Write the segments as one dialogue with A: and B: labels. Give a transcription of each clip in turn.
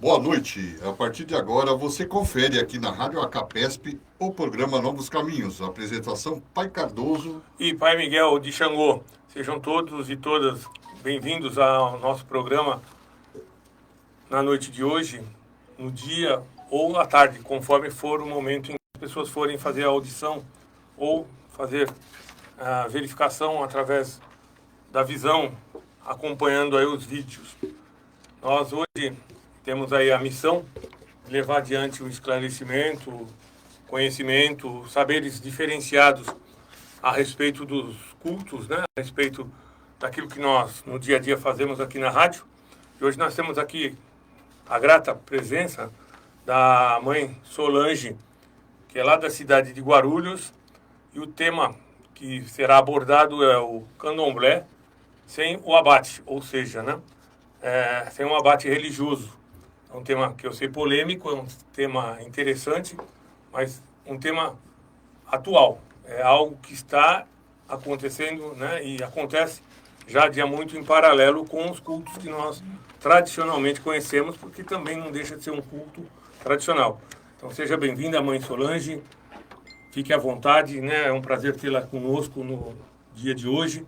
A: Boa noite. A partir de agora, você confere aqui na Rádio Acapesp o programa Novos Caminhos. Apresentação Pai Cardoso.
B: E Pai Miguel de Xangô. Sejam todos e todas bem-vindos ao nosso programa na noite de hoje, no dia ou à tarde, conforme for o momento em que as pessoas forem fazer a audição ou fazer a verificação através da visão, acompanhando aí os vídeos. Nós hoje temos aí a missão de levar adiante o esclarecimento, conhecimento, saberes diferenciados a respeito dos cultos, né? A respeito daquilo que nós no dia a dia fazemos aqui na rádio. E hoje nós temos aqui a grata presença da mãe Solange, que é lá da cidade de Guarulhos, e o tema que será abordado é o candomblé sem o abate, ou seja, né? Sem um abate religioso. É um tema que eu sei polêmico, é um tema interessante, mas um tema atual. É algo que está acontecendo, né? E acontece já de há muito em paralelo com os cultos que nós tradicionalmente conhecemos, porque também não deixa de ser um culto tradicional. Então seja bem-vinda, mãe Solange, fique à vontade, né? É um prazer tê-la conosco no dia de hoje,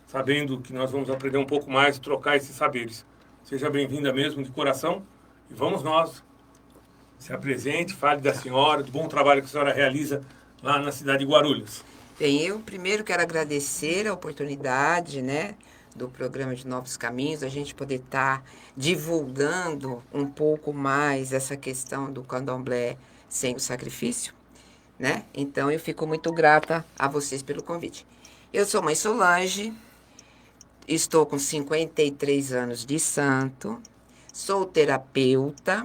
B: sabendo que nós vamos aprender um pouco mais e trocar esses saberes. Seja bem-vinda mesmo, de coração, e vamos nós. Se apresente, fale da senhora, do bom trabalho que a senhora realiza lá na cidade de Guarulhos.
C: Bem, eu primeiro quero agradecer a oportunidade, né, do programa de Novos Caminhos, a gente poder estar divulgando um pouco mais essa questão do candomblé sem o sacrifício, né? Então, eu fico muito grata a vocês pelo convite. Eu sou mãe Solange, estou com 53 anos de santo, sou terapeuta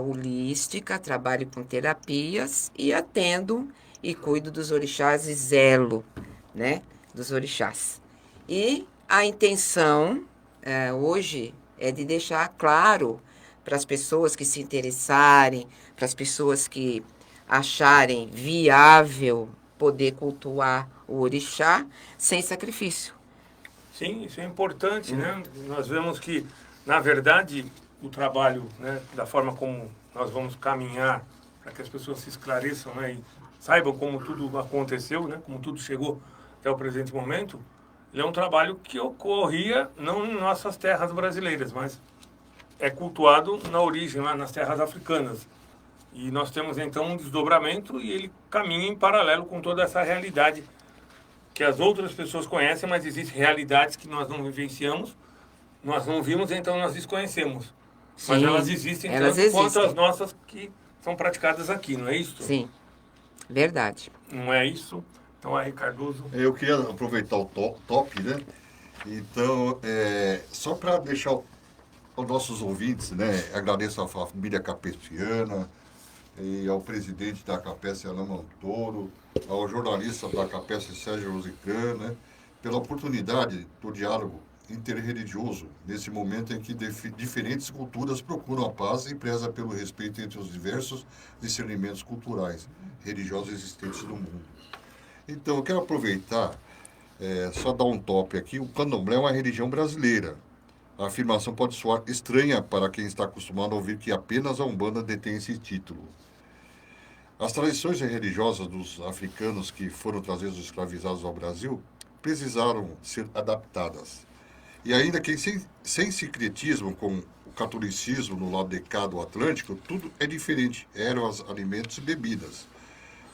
C: holística, trabalho com terapias e atendo e cuido dos orixás e zelo, né, dos orixás. E a intenção hoje é de deixar claro para as pessoas que se interessarem, para as pessoas que acharem viável poder cultuar o orixá sem sacrifício.
B: Sim, isso é importante, né? Nós vemos que, na verdade, o trabalho, né, da forma como nós vamos caminhar para que as pessoas se esclareçam, né, e saibam como tudo aconteceu, né, como tudo chegou até o presente momento, ele é um trabalho que ocorria não em nossas terras brasileiras, mas é cultuado na origem, lá nas terras africanas. E nós temos então um desdobramento e ele caminha em paralelo com toda essa realidade que as outras pessoas conhecem, mas existem realidades que nós não vivenciamos, nós não vimos, então nós desconhecemos.
C: Sim,
B: mas elas existem
C: elas
B: tanto quanto
C: existem.
B: as nossas que são praticadas aqui, não é isso?
C: Sim, verdade.
B: Não é isso? Então, aí, Cardoso.
A: Eu queria aproveitar o top, né? Então, só para deixar os nossos ouvintes, né? Agradeço à família capespiana e ao presidente da Capesp, Alain Montoro, ao jornalista da Capesp, Sérgio Rosicran, né? Pela oportunidade do diálogo interreligioso, nesse momento em que diferentes culturas procuram a paz e preza pelo respeito entre os diversos discernimentos culturais, religiosos existentes no mundo. Então, eu quero aproveitar, só dar um toque aqui. O candomblé é uma religião brasileira. A afirmação pode soar estranha para quem está acostumado a ouvir que apenas a Umbanda detém esse título. As tradições religiosas dos africanos que foram trazidos escravizados ao Brasil precisaram ser adaptadas. E ainda que sem sincretismo com o catolicismo no lado de cá do Atlântico, tudo é diferente. Ervas, alimentos e bebidas.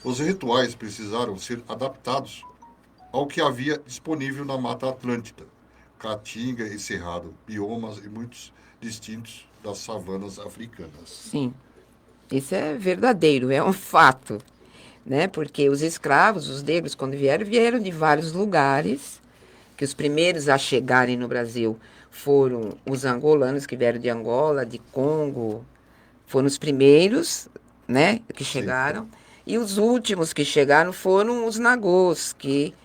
A: Os rituais precisaram ser adaptados ao que havia disponível na Mata Atlântica, Caatinga e Cerrado, biomas e muitos distintos das savanas africanas.
C: Sim, isso é verdadeiro, é um fato, né? Porque os escravos, os negros, quando vieram de vários lugares, que os primeiros a chegarem no Brasil foram os angolanos, que vieram de Angola, de Congo, foram os primeiros, né, que chegaram. E os últimos que chegaram foram os nagôs, que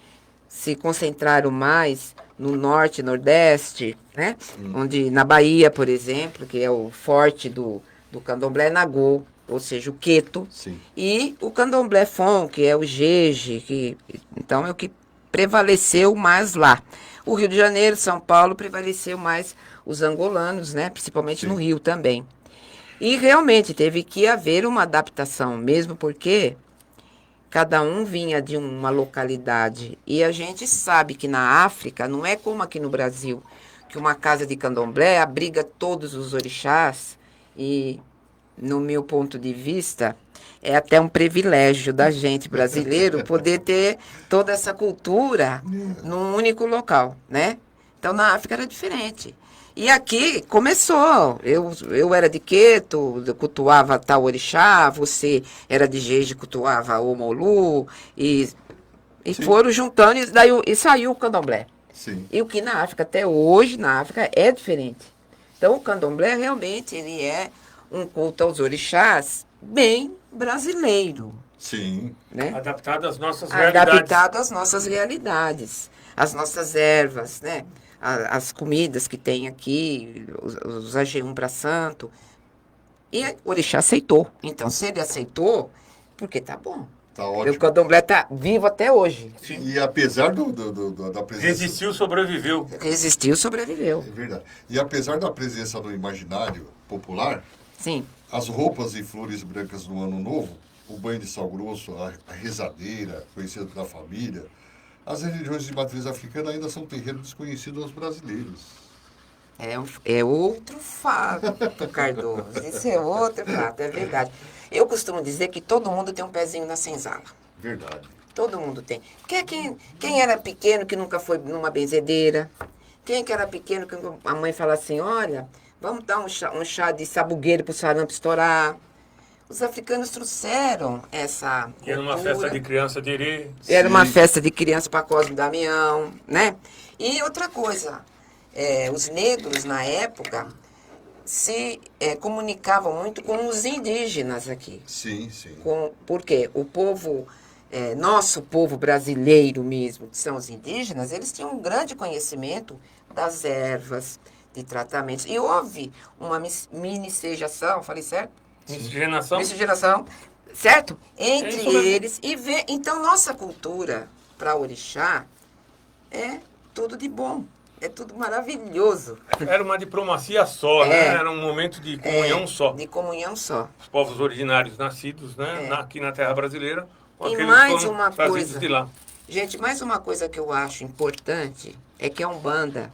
C: se concentraram mais no norte, nordeste, né? Onde, na Bahia, por exemplo, que é o forte do candomblé nagô, ou seja, o queto.
A: Sim.
C: E o candomblé fon, que é o jeje, que então é o que prevaleceu mais lá. O Rio de Janeiro, São Paulo, prevaleceu mais os angolanos, né? Principalmente
A: Sim.
C: no Rio também. E realmente teve que haver uma adaptação, mesmo porque cada um vinha de uma localidade. E a gente sabe que na África não é como aqui no Brasil, que uma casa de candomblé abriga todos os orixás e, no meu ponto de vista, é até um privilégio da gente brasileiro poder ter toda essa cultura num único local, né? Então, na África era diferente. E aqui começou. Eu era de Queto, eu cultuava tal orixá, você era de Jeje, cultuava Omolu, e
A: Sim.
C: foram juntando, e saiu o candomblé.
A: Sim.
C: E o que na África, até hoje, na África, é diferente. Então, o candomblé, realmente, ele é um culto aos orixás bem brasileiro,
A: Sim.
C: né?
B: Adaptado às nossas realidades.
C: Adaptado às nossas realidades, às nossas ervas, né? As comidas que tem aqui, os AG1 para santo. E o orixá aceitou. Então, se ele aceitou, porque tá bom.
A: Tá
C: O
A: ótimo.
C: candomblé tá vivo até hoje.
A: E apesar da presença...
B: Resistiu, sobreviveu.
C: Resistiu, sobreviveu.
A: É verdade. E apesar da presença do imaginário popular,
C: Sim.
A: as roupas e flores brancas no Ano Novo, o banho de sal grosso, a rezadeira, conhecida da família, as religiões de matriz africana ainda são terreno desconhecido aos brasileiros.
C: É outro fato, Cardoso. Isso é outro fato, é verdade. Eu costumo dizer que todo mundo tem um pezinho na senzala.
A: Verdade.
C: Todo mundo tem. Quem era pequeno que nunca foi numa benzedeira? Quem que era pequeno que a mãe fala assim, olha, vamos dar um chá de sabugueiro para o sarampo estourar. Os africanos trouxeram essa
B: E era uma
C: cultura.
B: festa de criança de Herê.
C: Era uma
A: Sim.
C: festa de criança para Cosme e Damião, né? E outra coisa, os negros na época se comunicavam muito com os indígenas aqui.
A: Sim, sim.
C: Por quê? O povo, nosso povo brasileiro mesmo, que são os indígenas, eles tinham um grande conhecimento das ervas, de tratamentos. E houve uma miscigenação, falei certo?
B: Miscigenação.
C: Miscigenação, certo?
B: É
C: Entre
B: isso mesmo.
C: eles. Então, nossa cultura para orixá é tudo de bom. É tudo maravilhoso.
B: Era uma diplomacia só, né?
C: É.
B: Era um momento de comunhão só.
C: De comunhão só.
B: Os povos originários nascidos, né? Aqui na terra brasileira. com
C: E
B: aqueles
C: mais
B: que foram
C: uma
B: trazidos
C: coisa.
B: de lá.
C: Gente, mais uma coisa que eu acho importante é que a Umbanda,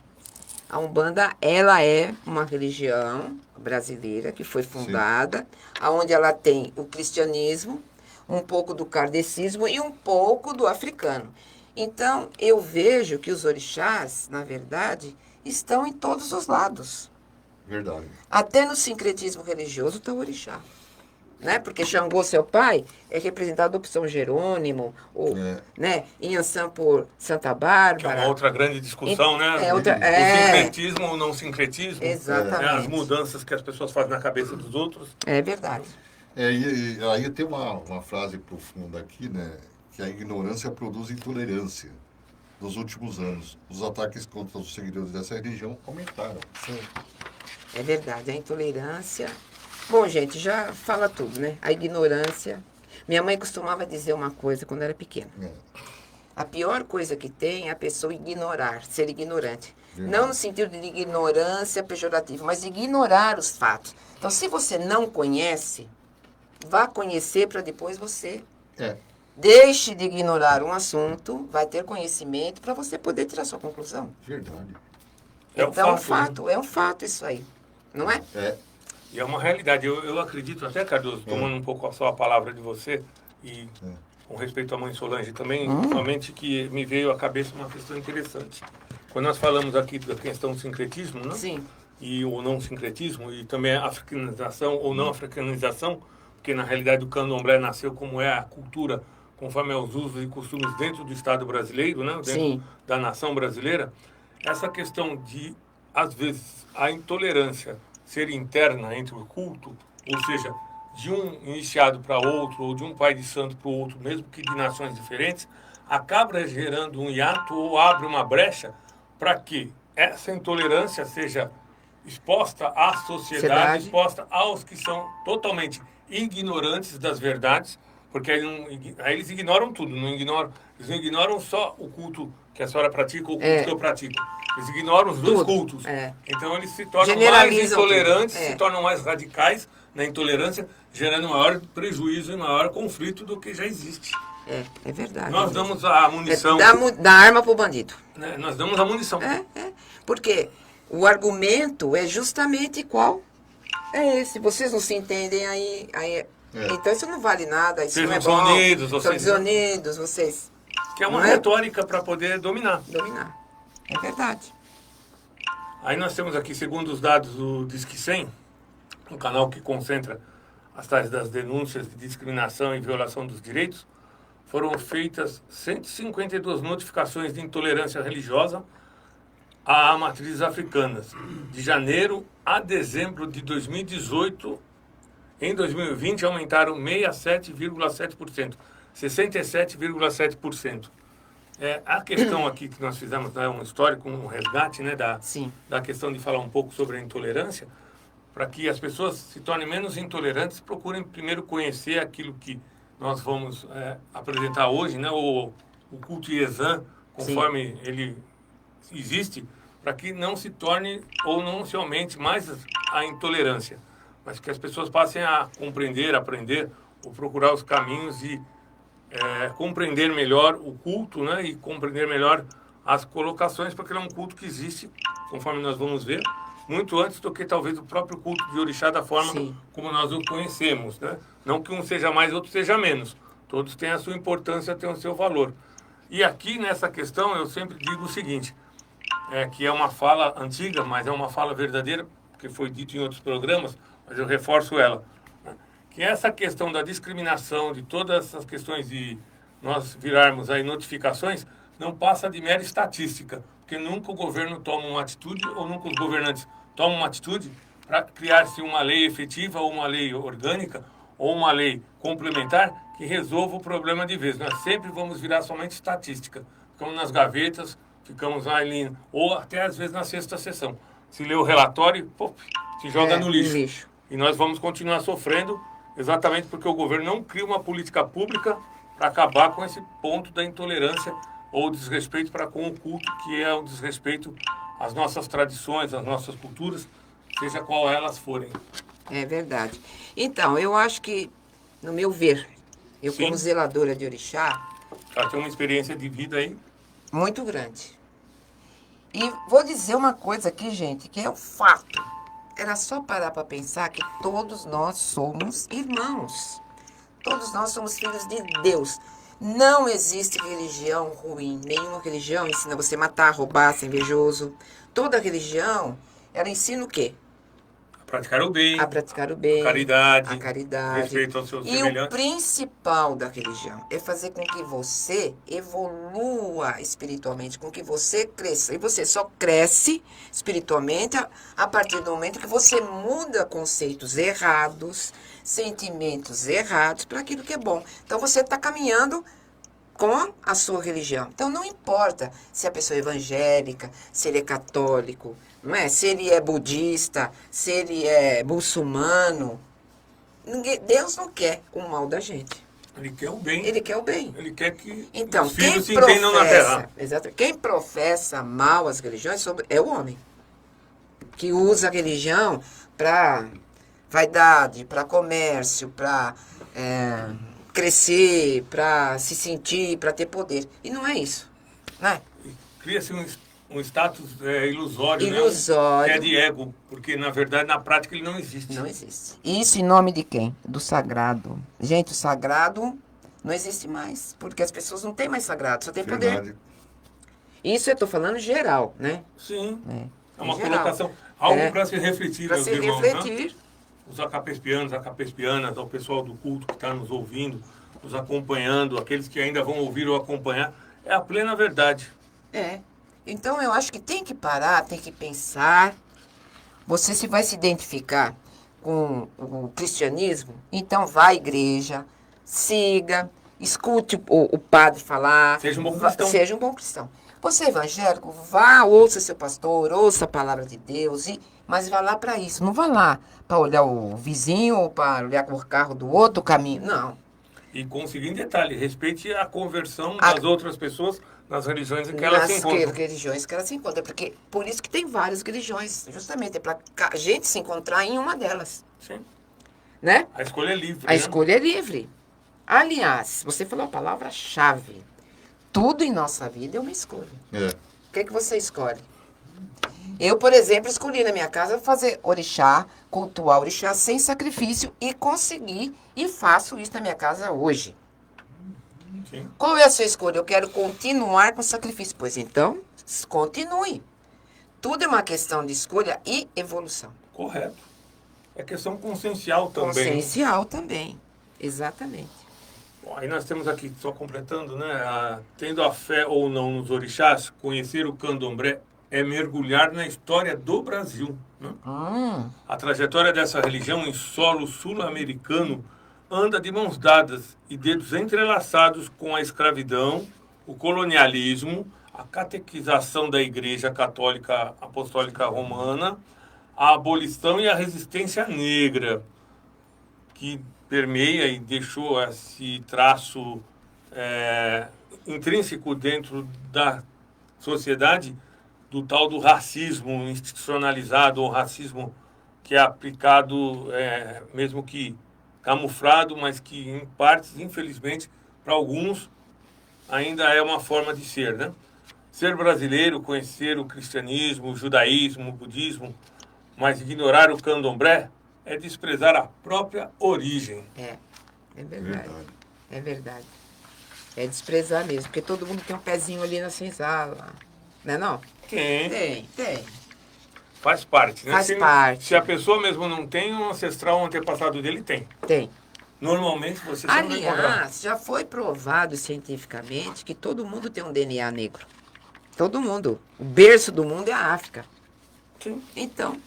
C: ela é uma religião brasileira que foi fundada, onde ela tem o cristianismo, um pouco do kardecismo e um pouco do africano. Então, eu vejo que os orixás, na verdade, estão em todos os lados.
A: Verdade.
C: Até no sincretismo religioso está o orixá. Né? Porque Xangô, seu pai, é representado por São Jerônimo, ou, né? Inhansã por Santa
B: Que
C: Bárbara.
B: é uma outra grande discussão, né?
C: outra,
B: O sincretismo ou não sincretismo.
C: Exatamente.
B: Né? As mudanças que as pessoas fazem na cabeça dos outros.
C: É verdade.
A: E aí tem uma frase profunda aqui, né? Que a ignorância produz intolerância. Nos últimos anos, os ataques contra os seguidores dessa religião aumentaram.
C: Sim. É verdade. A intolerância. Bom, gente, já fala tudo, né? A ignorância. Minha mãe costumava dizer uma coisa quando era pequena. A pior coisa que tem é a pessoa ignorar, ser ignorante.
A: Verdade.
C: Não no sentido de ignorância pejorativa, mas ignorar os fatos. Então, se você não conhece, vá conhecer para depois você. Deixe de ignorar um assunto, vai ter conhecimento para você poder tirar sua conclusão.
A: Verdade.
C: Então,
B: né?
C: é um fato isso aí, não é?
B: E é uma realidade. Eu acredito até, Cardoso, tomando um pouco só a palavra de você, e com respeito à mãe Solange também, somente que me veio à cabeça uma questão interessante. Quando nós falamos aqui da questão do sincretismo, né?
C: Sim.
B: E o não sincretismo, e também a africanização ou não africanização, porque na realidade o candomblé nasceu como é a cultura, conforme os usos e costumes dentro do Estado brasileiro, né? Dentro
C: Sim.
B: da nação brasileira. Essa questão de, às vezes, a intolerância ser interna entre o culto, ou seja, de um iniciado para outro, ou de um pai de santo para o outro, mesmo que de nações diferentes, acaba gerando um hiato ou abre uma brecha para que essa intolerância seja exposta à sociedade, exposta aos que são totalmente ignorantes das verdades, Porque aí eles ignoram tudo, eles não ignoram só o culto que a senhora pratica ou o culto que eu pratico. Eles ignoram os dois
C: Tudo.
B: cultos.
C: É.
B: Então eles se tornam mais
C: Generalizam
B: intolerantes,
C: tudo. É.
B: se tornam mais radicais na intolerância, gerando maior prejuízo e maior conflito do que já existe.
C: É verdade.
B: Nós damos a munição.
C: Dá arma pro bandido.
B: Né? Nós damos a munição.
C: Porque o argumento é justamente qual? É esse. Vocês não se entendem aí. Então isso não vale nada. Isso
B: Vocês
C: não é
B: não são
C: bom.
B: unidos,
C: São
B: vocês-
C: desunidos, vocês
B: Que é uma
C: Não é?
B: retórica para poder dominar.
C: dominar. É verdade.
B: Aí nós temos aqui, segundo os dados do Disque 100, um canal que concentra as tais das denúncias de discriminação e violação dos direitos, foram feitas 152 notificações de intolerância religiosa a matrizes africanas, de janeiro a dezembro de 2018. Em 2020 aumentaram 67,7%, 67,7%. A questão aqui que nós fizemos é um histórico, um resgate, né,
C: Sim.
B: da questão de falar um pouco sobre a intolerância, para que as pessoas se tornem menos intolerantes, procurem primeiro conhecer aquilo que nós vamos apresentar hoje, né, o culto Iezã, conforme ele existe, para que não se torne ou não se aumente mais a intolerância, mas que as pessoas passem a compreender, aprender, ou procurar os caminhos e compreender melhor o culto, né, e compreender melhor as colocações, porque ele é um culto que existe, conforme nós vamos ver, muito antes do que talvez o próprio culto de orixá da forma
C: Sim.
B: como nós o conhecemos, né? Não que um seja mais, outro seja menos. Todos têm a sua importância, têm o seu valor. E aqui nessa questão eu sempre digo o seguinte, que é uma fala antiga, mas é uma fala verdadeira, que foi dito em outros programas, mas eu reforço ela, né? Que essa questão da discriminação, de todas essas questões de nós virarmos aí notificações, não passa de mera estatística, porque nunca o governo toma uma atitude, ou nunca os governantes tomam uma atitude para criar-se uma lei efetiva, ou uma lei orgânica, ou uma lei complementar que resolva o problema de vez. Nós sempre vamos virar somente estatística. Ficamos nas gavetas, ficamos ali, ou até às vezes na sexta sessão. Se lê o relatório, se joga no lixo. E nós vamos continuar sofrendo, exatamente porque o governo não cria uma política pública para acabar com esse ponto da intolerância ou desrespeito para com o culto, que é o desrespeito às nossas tradições, às nossas culturas, seja qual elas forem.
C: É verdade. Então, eu acho que, no meu ver, eu
B: Sim.
C: como zeladora de orixá,
B: Já tem uma experiência de vida aí.
C: muito grande. E vou dizer uma coisa aqui, gente, que é um fato. Era só parar para pensar que todos nós somos irmãos. Todos nós somos filhos de Deus. Não existe religião ruim. Nenhuma religião ensina você a matar, roubar, ser invejoso. Toda religião, ela ensina o quê?
B: Praticar o bem,
C: A praticar o bem,
B: caridade,
C: a caridade.
B: respeito aos seus
C: E o
B: semelhantes.
C: principal da religião é fazer com que você evolua espiritualmente, com que você cresça. E você só cresce espiritualmente a partir do momento que você muda conceitos errados, sentimentos errados para aquilo que é bom. Então você está caminhando com a sua religião. Então não importa se a pessoa é evangélica, se ele é católico, não é? Se ele é budista, se ele é muçulmano. Deus não quer o mal da gente.
B: Ele quer o bem.
C: Ele quer o bem.
B: Ele quer que
C: Então,
B: os
C: quem
B: filhos se entendam na terra.
C: quem professa mal as religiões é o homem. Que usa a religião para vaidade, para comércio, para crescer, para se sentir, para ter poder. E não é isso, né?
B: Cria-se um status ilusório,
C: Ilusório.
B: né? Que é de ego, porque na verdade, na prática, ele não existe.
C: Não existe. Isso em nome de quem? Do sagrado. Gente, o sagrado não existe mais, porque as pessoas não têm mais sagrado, só tem poder.
A: Verdade.
C: Isso eu estou falando geral, né?
B: Sim. É
C: Em
B: uma
C: geral.
B: colocação, algo
C: É.
B: para se refletir,
C: Para
B: meus
C: se
B: irmãos, né?
C: refletir.
B: Os acapespianos, acapespianas, ao pessoal do culto que está nos ouvindo, nos acompanhando, aqueles que ainda vão ouvir ou acompanhar, é a plena verdade.
C: Então eu acho que tem que parar, tem que pensar. Você se vai se identificar com o cristianismo, então vá à igreja, siga, escute o padre falar.
B: Seja um bom cristão.
C: Seja um bom cristão. Você é evangélico, vá, ouça seu pastor, ouça a palavra de Deus, mas vá lá para isso. Não vá lá para olhar o vizinho ou para olhar o carro do outro caminho. Não.
B: E com o seguinte detalhe, respeite a conversão das outras pessoas nas religiões em que elas se
C: Nas
B: encontram.
C: religiões que elas se encontram. Porque, por isso que tem várias religiões, justamente, é para a gente se encontrar em uma delas.
B: Sim.
C: Né?
B: A escolha é livre.
C: A escolha é livre. Aliás, você falou a palavra-chave. Tudo em nossa vida é uma escolha.
A: É.
C: O que você escolhe? Eu, por exemplo, escolhi na minha casa fazer orixá, cultuar orixá sem sacrifício e consegui e faço isso na minha casa hoje.
B: Sim.
C: Qual é a sua escolha? Eu quero continuar com o sacrifício. Pois então, continue. Tudo é uma questão de escolha e evolução.
B: Correto. É questão consciencial também.
C: Consciencial também. Exatamente.
B: Bom, aí nós temos aqui, só completando, né? Tendo a fé ou não nos orixás, conhecer o candomblé é mergulhar na história do Brasil. Né? A trajetória dessa religião em solo sul-americano anda de mãos dadas e dedos entrelaçados com a escravidão, o colonialismo, a catequização da Igreja Católica Apostólica Romana, a abolição e a resistência negra, que permeia e deixou esse traço intrínseco dentro da sociedade do tal do racismo institucionalizado, ou racismo que é aplicado, mesmo que camuflado, mas que em partes, infelizmente, para alguns ainda é uma forma de ser, né? Ser brasileiro, conhecer o cristianismo, o judaísmo, o budismo, mas ignorar o candomblé é desprezar a própria origem.
C: É verdade. É verdade. É desprezar mesmo, porque todo mundo tem um pezinho ali na senzala. Não é não?
B: Tem.
C: Tem.
B: Faz parte, né?
C: Faz parte.
B: Se a pessoa mesmo não tem, um ancestral, um antepassado dele tem.
C: Tem.
B: Normalmente você sempre vai encontrar.
C: Aliás, já foi provado cientificamente que todo mundo tem um DNA negro. Todo mundo. O berço do mundo é a África.
B: Sim.
C: Então,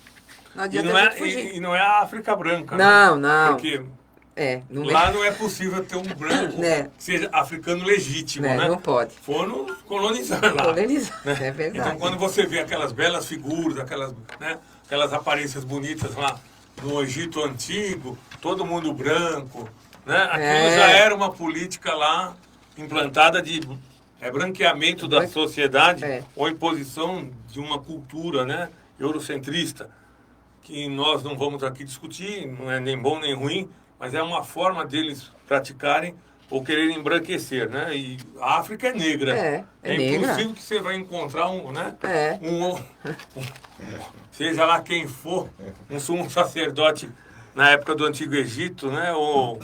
C: não
B: E
C: adianta
B: não,
C: a gente fugir.
B: e não é a África branca.
C: Não,
B: né?
C: não.
B: Porque
C: Não
B: lá não é possível ter um branco
C: Né.
B: que seja africano legítimo, né?
C: Não pode.
B: Foram colonizar lá.
C: Colonizar,
B: né?
C: é verdade.
B: Então, quando você vê aquelas belas figuras, aquelas aparências bonitas lá no Egito Antigo, todo mundo branco, né? Aquilo já era uma política lá implantada de branqueamento da sociedade ou imposição de uma cultura, né, eurocentrista, que nós não vamos aqui discutir, não é nem bom nem ruim, mas é uma forma deles praticarem ou quererem embranquecer, né? E a África é negra. É
C: negra.
B: impossível que você vai encontrar seja lá quem for, um sumo sacerdote na época do Antigo Egito, né? Ou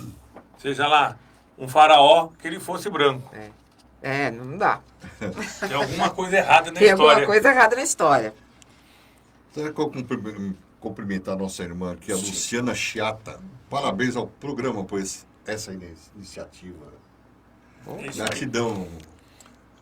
B: seja lá, um faraó, que ele fosse branco.
C: Não dá.
B: Tem alguma coisa errada na
C: Tem
B: história.
C: alguma coisa errada na história.
A: Será que eu cumprimentar a nossa irmã aqui, a Luciana Chiata. Parabéns ao programa por essa iniciativa. Gratidão,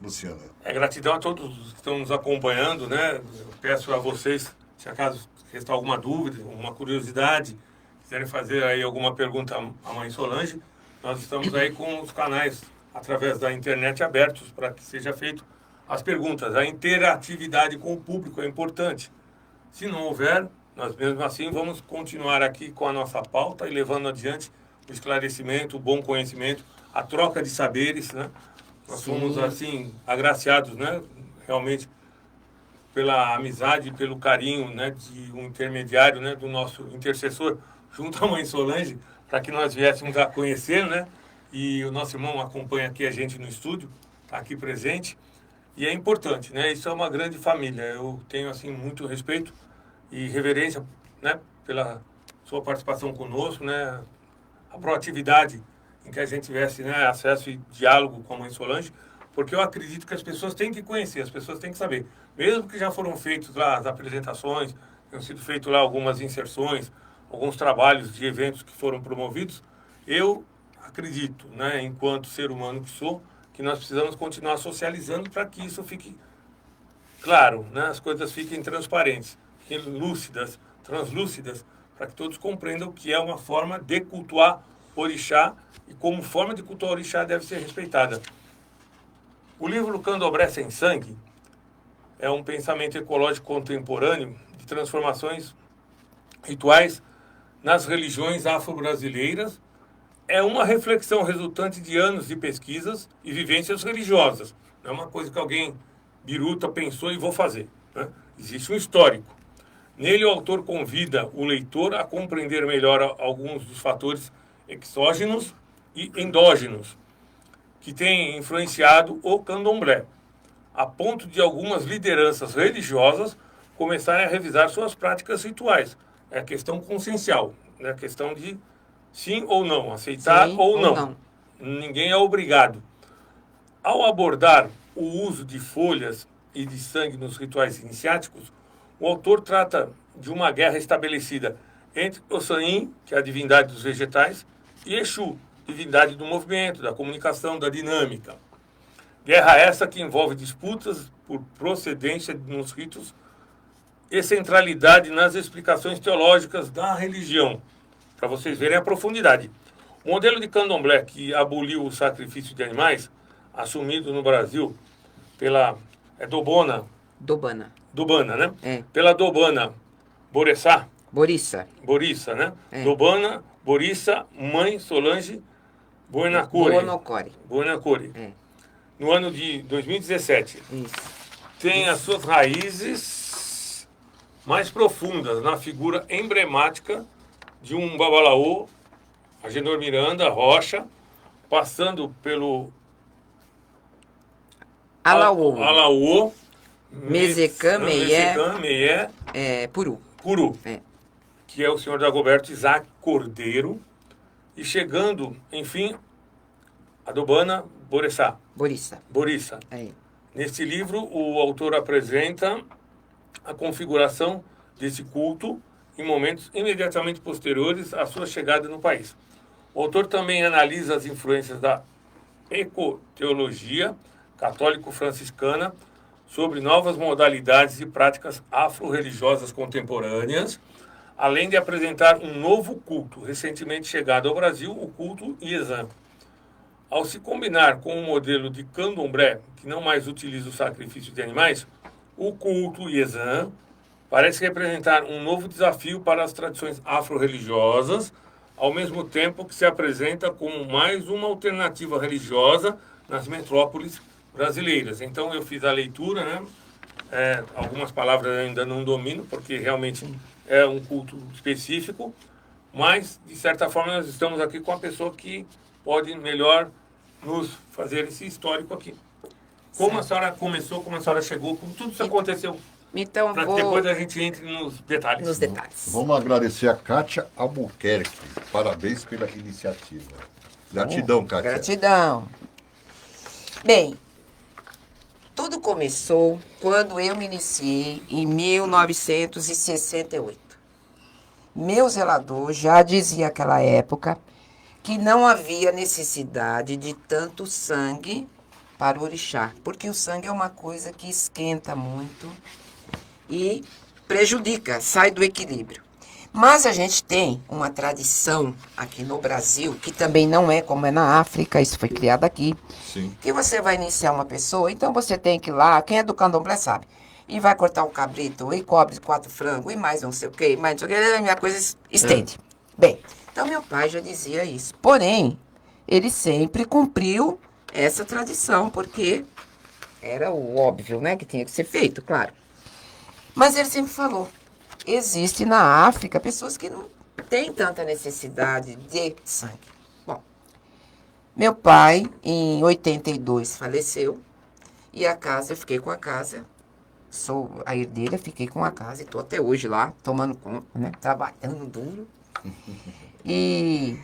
A: Luciana.
B: Gratidão a todos que estão nos acompanhando, né? Eu peço a vocês, se acaso restar alguma dúvida, alguma curiosidade, quiserem fazer aí alguma pergunta à mãe Solange, nós estamos aí com os canais através da internet abertos para que seja feito as perguntas. A interatividade com o público é importante. Se não houver, nós mesmo assim vamos continuar aqui com a nossa pauta e levando adiante o esclarecimento, o bom conhecimento, a troca de saberes, né? Nós fomos assim agraciados, né? Realmente pela amizade, pelo carinho, né, de um intermediário, né, do nosso intercessor junto à mãe Solange, para que nós viéssemos a conhecer, né? E o nosso irmão acompanha aqui a gente no estúdio, está aqui presente. E é importante, né? Isso é uma grande família. Eu tenho, assim, muito respeito e reverência, né, pela sua participação conosco, né? A proatividade em que a gente tivesse, né, acesso e diálogo com a mãe Solange, porque eu acredito que as pessoas têm que conhecer, as pessoas têm que saber. Mesmo que já foram feitas lá as apresentações, tenham sido feitas lá algumas inserções, alguns trabalhos de eventos que foram promovidos, eu acredito, né, enquanto ser humano que sou, que nós precisamos continuar socializando para que isso fique claro, né, as coisas fiquem transparentes, fiquem lúcidas, translúcidas, para que todos compreendam que é uma forma de cultuar orixá e como forma de cultuar orixá deve ser respeitada. O livro Candomblé Sem Sangue é um pensamento ecológico contemporâneo de transformações rituais nas religiões afro-brasileiras é uma reflexão resultante de anos de pesquisas e vivências religiosas. Não é uma coisa que alguém biruta pensou e vou fazer, né? Existe um histórico. Nele, o autor convida o leitor a compreender melhor alguns dos fatores exógenos e endógenos que têm influenciado o candomblé, a ponto de algumas lideranças religiosas começarem a revisar suas práticas rituais. É a questão consciencial, é a questão de sim ou não, aceitar
C: Sim
B: ou não. Ninguém é obrigado. Ao abordar o uso de folhas e de sangue nos rituais iniciáticos, o autor trata de uma guerra estabelecida entre Ossain, que é a divindade dos vegetais, e Exu, divindade do movimento, da comunicação, da dinâmica. Guerra essa que envolve disputas por procedência nos ritos e centralidade nas explicações teológicas da religião, para vocês verem a profundidade. O modelo de candomblé que aboliu o sacrifício de animais, assumido no Brasil pela Dobana, né?
C: É.
B: Pela Dobana
C: Borissa.
B: Borissa, né?
C: É.
B: Dobana, Borissa, mãe Solange Buenacore.
C: É.
B: No ano de 2017.
C: Isso.
B: Tem as suas raízes mais profundas na figura emblemática de um babalaô, Agenor Miranda Rocha, passando pelo Alaô,
C: Mezecan, Meyé, Puru. É.
B: Que é o senhor Dagoberto Isaac Cordeiro, e chegando, enfim, a Dobana
C: Borissa. É.
B: Neste livro, o autor apresenta a configuração desse culto em momentos imediatamente posteriores à sua chegada no país. O autor também analisa as influências da ecoteologia católico-franciscana sobre novas modalidades e práticas afro-religiosas contemporâneas, além de apresentar um novo culto, recentemente chegado ao Brasil, o culto Iezã. Ao se combinar com o modelo de candomblé, que não mais utiliza o sacrifício de animais, o culto Iezã parece representar um novo desafio para as tradições afro-religiosas, ao mesmo tempo que se apresenta como mais uma alternativa religiosa nas metrópoles brasileiras. Então eu fiz a leitura, né? Algumas palavras eu ainda não domino, porque realmente é um culto específico, mas, de certa forma, nós estamos aqui com a pessoa que pode melhor nos fazer esse histórico aqui. Como a senhora começou, como a senhora chegou, como tudo isso aconteceu.
C: Então,
B: para que depois a gente entre nos detalhes.
A: Vamos agradecer a Kátia Albuquerque. Parabéns pela iniciativa. Gratidão, Kátia.
C: Gratidão. Bem, tudo começou quando eu me iniciei em 1968. Meu zelador já dizia naquela época que não havia necessidade de tanto sangue para o orixá, porque o sangue é uma coisa que esquenta muito e prejudica, sai do equilíbrio. Mas a gente tem uma tradição aqui no Brasil, que também não é como é na África, isso foi criado aqui.
A: Sim.
C: Que você vai iniciar uma pessoa, então você tem que ir lá, quem é do candomblé sabe, e vai cortar um cabrito, e cobre 4 frangos, e mais não sei o quê, mais não sei o quê, a minha coisa estende. Bem, então meu pai já dizia isso. Porém, ele sempre cumpriu essa tradição, porque era o óbvio, né, que tinha que ser feito, claro. Mas ele sempre falou, existe na África pessoas que não têm tanta necessidade de sangue. Bom, meu pai, em 82, faleceu, e a casa, eu fiquei com a casa, sou a herdeira, fiquei com a casa, e estou até hoje lá, tomando conta, né, trabalhando duro. E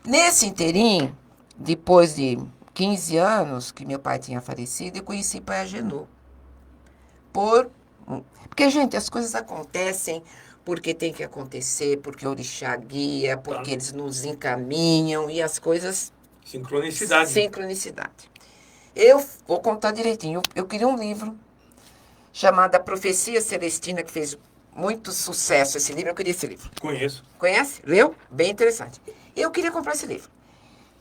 C: nesse inteirinho, depois de 15 anos que meu pai tinha falecido, eu conheci Pai Agenor. Porque, gente, as coisas acontecem porque tem que acontecer, porque o orixá guia, porque eles nos encaminham e as coisas... Sincronicidade. Eu vou contar direitinho. Eu queria um livro chamado A Profecia Celestina, que fez muito sucesso esse livro. Eu queria esse livro.
B: Conheço.
C: Conhece? Leu? Bem interessante. Eu queria comprar esse livro.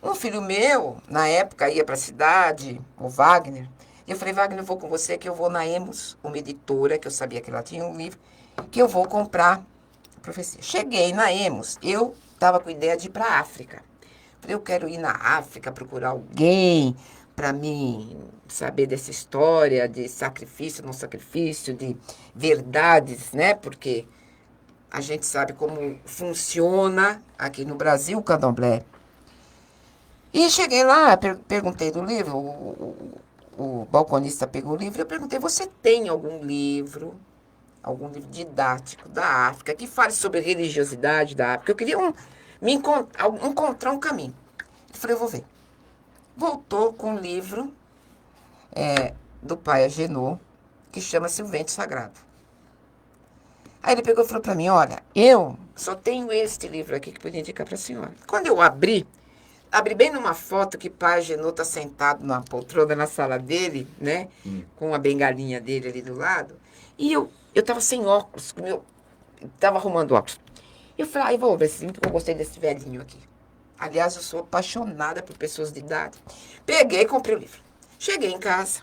C: Um filho meu, na época, ia para a cidade, o Wagner. E eu falei, Wagner, eu vou com você, que eu vou na Emos, uma editora, que eu sabia que ela tinha um livro, que eu vou comprar a profecia. Cheguei na Emos, eu estava com ideia de ir para a África. Falei, eu quero ir na África procurar alguém para mim saber dessa história de sacrifício, não sacrifício, de verdades, né? Porque a gente sabe como funciona aqui no Brasil o candomblé. E cheguei lá, perguntei do livro, o balconista pegou o livro, eu perguntei, você tem algum livro didático da África que fale sobre religiosidade da África? Eu queria encontrar um caminho. Eu falei, eu vou ver. Voltou com um livro do pai Agenor, que chama-se O Vento Sagrado. Aí ele pegou e falou para mim, olha, eu só tenho este livro aqui que podia indicar para a senhora. Quando eu abri bem numa foto que o pai Agenor está sentado numa poltrona na sala dele, né? Com a bengalinha dele ali do lado. E eu estava sem óculos, eu estava arrumando óculos. Eu falei, vou ver esse livro, porque eu gostei desse velhinho aqui. Aliás, eu sou apaixonada por pessoas de idade. Peguei e comprei o livro. Cheguei em casa,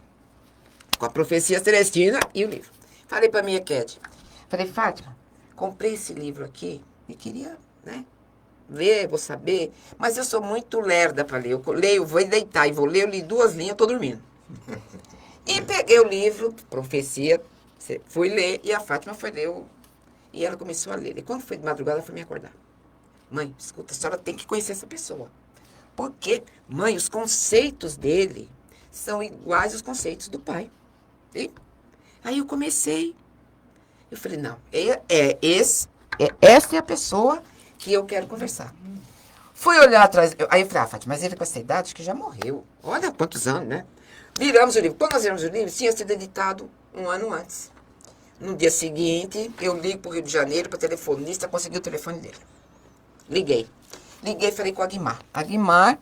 C: com a Profecia Celestina e o livro. Falei para minha Ked. Falei, Fátima, comprei esse livro aqui e queria, né, ler, vou saber. Mas eu sou muito lerda para ler. Eu leio, vou deitar e vou ler, eu li 2 linhas, estou dormindo. E peguei o livro, Profecia, fui ler, e a Fátima foi ler, e ela começou a ler. E quando foi de madrugada, ela foi me acordar. Mãe, escuta, a senhora tem que conhecer essa pessoa. Porque, mãe, os conceitos dele são iguais aos conceitos do pai. E aí eu comecei. Eu falei, não, essa é a pessoa que eu quero conversar. Fui olhar atrás. Aí eu falei, Fátima, mas ele com essa idade acho que já morreu. Olha quantos anos, né? Viramos o livro. Quando nós viramos o livro, tinha sido editado 1 ano antes. No dia seguinte, eu ligo para o Rio de Janeiro, para o telefonista, consegui o telefone dele. Liguei e falei com a Guimar. A Guimar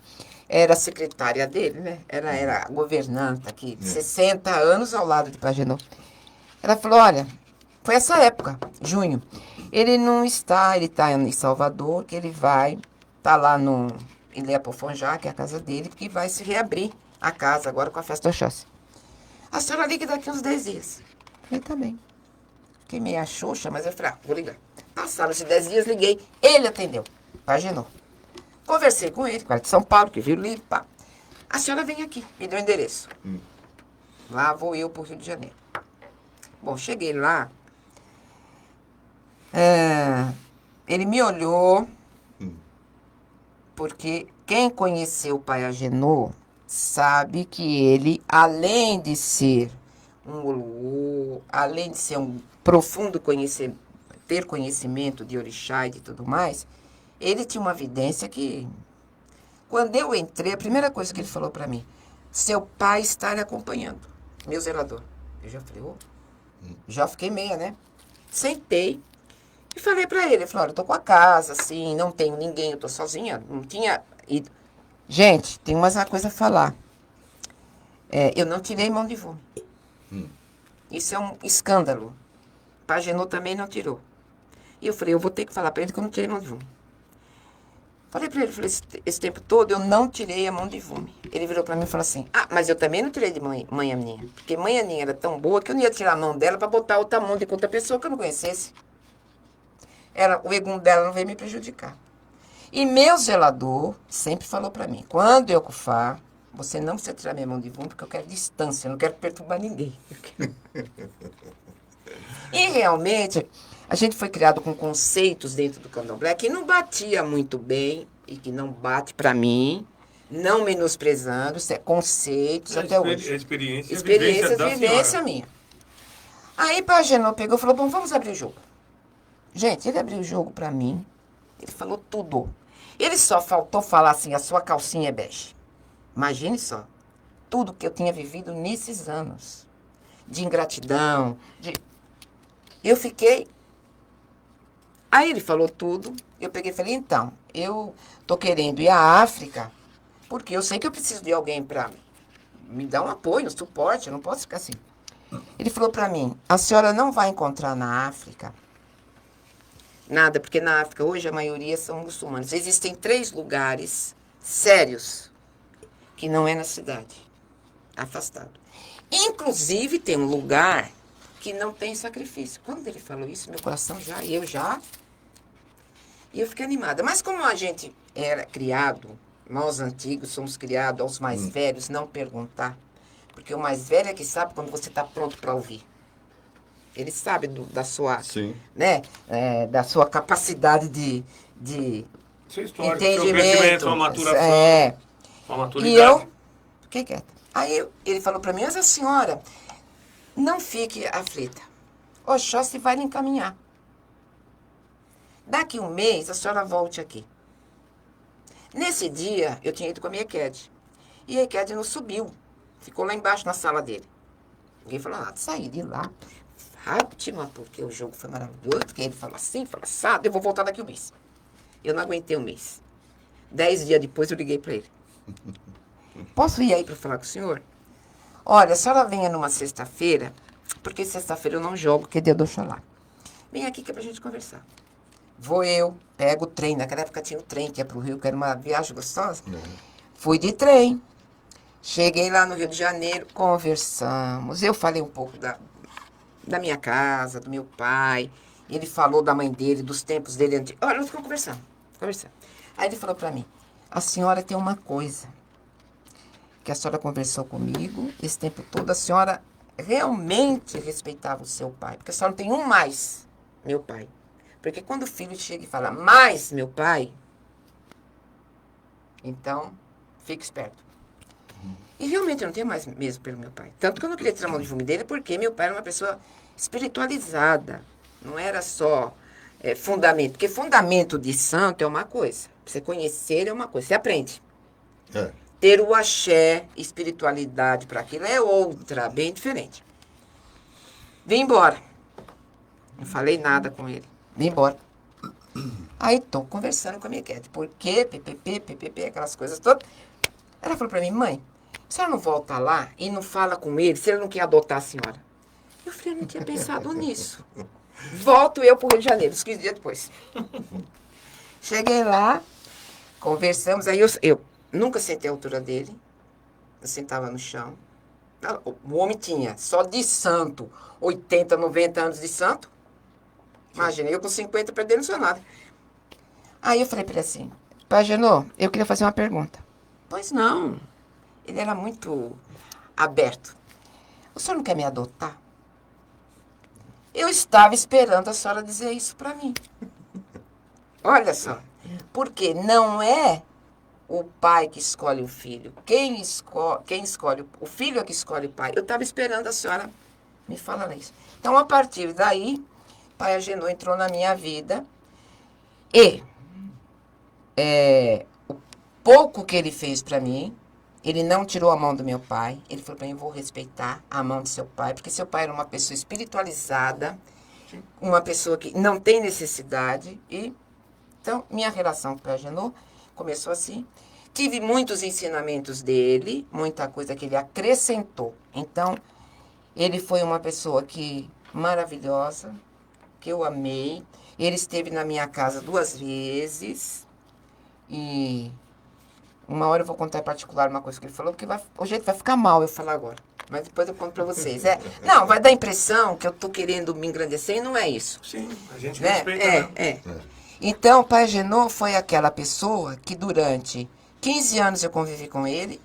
C: era a secretária dele, né? Ela era governanta aqui, 60 anos ao lado de Pagenô. Ela falou, olha, foi essa época, junho. Ele não está, ele está em Salvador, que ele vai, tá lá no Ilhéa-Pofonjá, que é a casa dele, que vai se reabrir a casa agora com a festa do Oxóssi. A senhora liga daqui uns 10 dias. Eu falei, tá bem. Fiquei meio xoxa, mas eu falei, vou ligar. Passaram esses 10 dias, liguei. Ele atendeu. Pagenô. Conversei com ele, cara de São Paulo, que viu o livro, pá. A senhora vem aqui, me deu o endereço. Lá vou eu pro Rio de Janeiro. Bom, cheguei lá. Ele me olhou, porque quem conheceu o pai Agenor sabe que ele, além de ser um Oluô, além de ser um profundo conhecimento, ter conhecimento de orixá e de tudo mais, ele tinha uma vidência que, quando eu entrei, a primeira coisa que ele falou para mim, seu pai está lhe acompanhando, meu zelador. Eu já falei, já fiquei meia, né? Sentei e falei para ele, falei, olha, eu tô com a casa, assim, não tenho ninguém, eu tô sozinha, não tinha ido. Gente, tem mais uma coisa a falar. Eu não tirei mão de vômito. Isso é um escândalo. Pagenô também não tirou. E eu falei, eu vou ter que falar para ele que eu não tirei mão de vômito. Falei para ele, falei, esse tempo todo eu não tirei a mão de vômito. Ele virou para mim e falou assim, mas eu também não tirei de mãe Aninha. Porque mãe Aninha era tão boa que eu não ia tirar a mão dela para botar outra mão de outra pessoa que eu não conhecesse. O egum dela não veio me prejudicar. E meu zelador sempre falou para mim, quando eu cufar, você não precisa tirar minha mão de vômito, porque eu quero distância, eu não quero perturbar ninguém. E realmente, a gente foi criado com conceitos dentro do candomblé que não batia muito bem e que não bate para mim, não menosprezando, conceitos até hoje.
B: Experiência,
C: vivência minha. Aí Pagenô pegou e falou, bom, vamos abrir o jogo. Gente, ele abriu o jogo para mim, ele falou tudo. Ele só faltou falar assim, a sua calcinha é bege. Imagine só, tudo que eu tinha vivido nesses anos, de ingratidão, eu fiquei... Aí ele falou tudo, eu peguei e falei, então, eu tô querendo ir à África, porque eu sei que eu preciso de alguém para me dar um apoio, um suporte, eu não posso ficar assim. Ele falou para mim, a senhora não vai encontrar na África nada, porque na África hoje a maioria são muçulmanos. Existem 3 lugares sérios que não é na cidade, afastado. Inclusive tem um lugar que não tem sacrifício. Quando ele falou isso, meu coração e eu fiquei animada. Mas como a gente era criado Nós antigos somos criados aos mais velhos não perguntar. Porque o mais velho é que sabe quando você está pronto para ouvir. Ele sabe da sua,
A: Sim.
C: né, da sua capacidade de
B: Seu histórico, seu
C: entendimento.
B: crescimento, sua maturação,
C: É.
B: sua
C: E
B: maturidade.
C: eu fiquei quieta. Aí ele falou para mim, mas a senhora, não fique aflita. Oxóssi vai lhe encaminhar. Daqui um mês, a senhora volte aqui. Nesse dia, eu tinha ido com a minha Eked. E a Eked não subiu. Ficou lá embaixo na sala dele. Ninguém falou nada. Saí de lá. Fátima, porque o jogo foi maravilhoso. Porque ele falou assim, falou assado. Eu vou voltar daqui um mês. Eu não aguentei um mês. 10 dias depois, eu liguei para ele. Posso ir aí para falar com o senhor? Olha, a senhora venha numa sexta-feira, porque sexta-feira eu não jogo, que é dia do Oxalá. Vem aqui que é pra gente conversar. Vou eu, pego o trem. Naquela época tinha o trem que ia pro Rio, que era uma viagem gostosa. Fui de trem. Cheguei lá no Rio de Janeiro, conversamos. Eu falei um pouco da minha casa, do meu pai. Ele falou da mãe dele, dos tempos dele antigos. Olha, nós ficamos conversando. Aí ele falou pra mim, a senhora tem uma coisa, que a senhora conversou comigo, esse tempo todo a senhora realmente respeitava o seu pai. Porque a senhora tem um mais, meu pai. Porque quando o filho chega e fala, mais meu pai, então, fique esperto. E realmente eu não tenho mais mesmo pelo meu pai. Tanto que eu não queria tirar a mão de fumo dele, porque meu pai era uma pessoa espiritualizada. Não era só fundamento. Porque fundamento de santo é uma coisa. Você conhecer é uma coisa. Você aprende.
A: É.
C: Ter o axé, espiritualidade para aquilo é outra, bem diferente. Vim embora. Não falei nada com ele. Vim embora. Aí tô conversando com a minha Eked. Por quê? PPP, aquelas coisas todas. Ela falou pra mim, mãe, a senhora não volta lá e não fala com ele se ele não quer adotar a senhora? Eu falei, eu não tinha pensado nisso. Volto eu pro Rio de Janeiro, uns 15 dias depois. Cheguei lá, conversamos, aí eu nunca sentei a altura dele, eu sentava no chão. O homem tinha, só de santo, 80, 90 anos de santo. Imagina, eu com 50 perdendo não sou nada. Aí eu falei pra ele assim, pai Genô, eu queria fazer uma pergunta. Pois não. Ele era muito aberto. O senhor não quer me adotar? Eu estava esperando a senhora dizer isso pra mim. Olha só. Porque não é o pai que escolhe o filho. Quem escolhe o filho é que escolhe o pai. Eu estava esperando a senhora me falar isso. Então, a partir daí, pai Agenor entrou na minha vida e o pouco que ele fez para mim, ele não tirou a mão do meu pai. Ele falou para mim, eu vou respeitar a mão do seu pai, porque seu pai era uma pessoa espiritualizada, uma pessoa que não tem necessidade. E então, minha relação com o pai Agenor começou assim. Tive muitos ensinamentos dele, muita coisa que ele acrescentou. Então, ele foi uma pessoa maravilhosa, que eu amei. Ele esteve na minha casa 2 vezes. E uma hora eu vou contar em particular uma coisa que ele falou, porque o jeito vai ficar mal eu falar agora. Mas depois eu conto pra vocês. Não, vai dar a impressão que eu tô querendo me engrandecer e não é isso.
B: Sim, a gente
C: Né?
B: respeita.
C: Então, o pai Agenor foi aquela pessoa que durante 15 anos eu convivi com ele,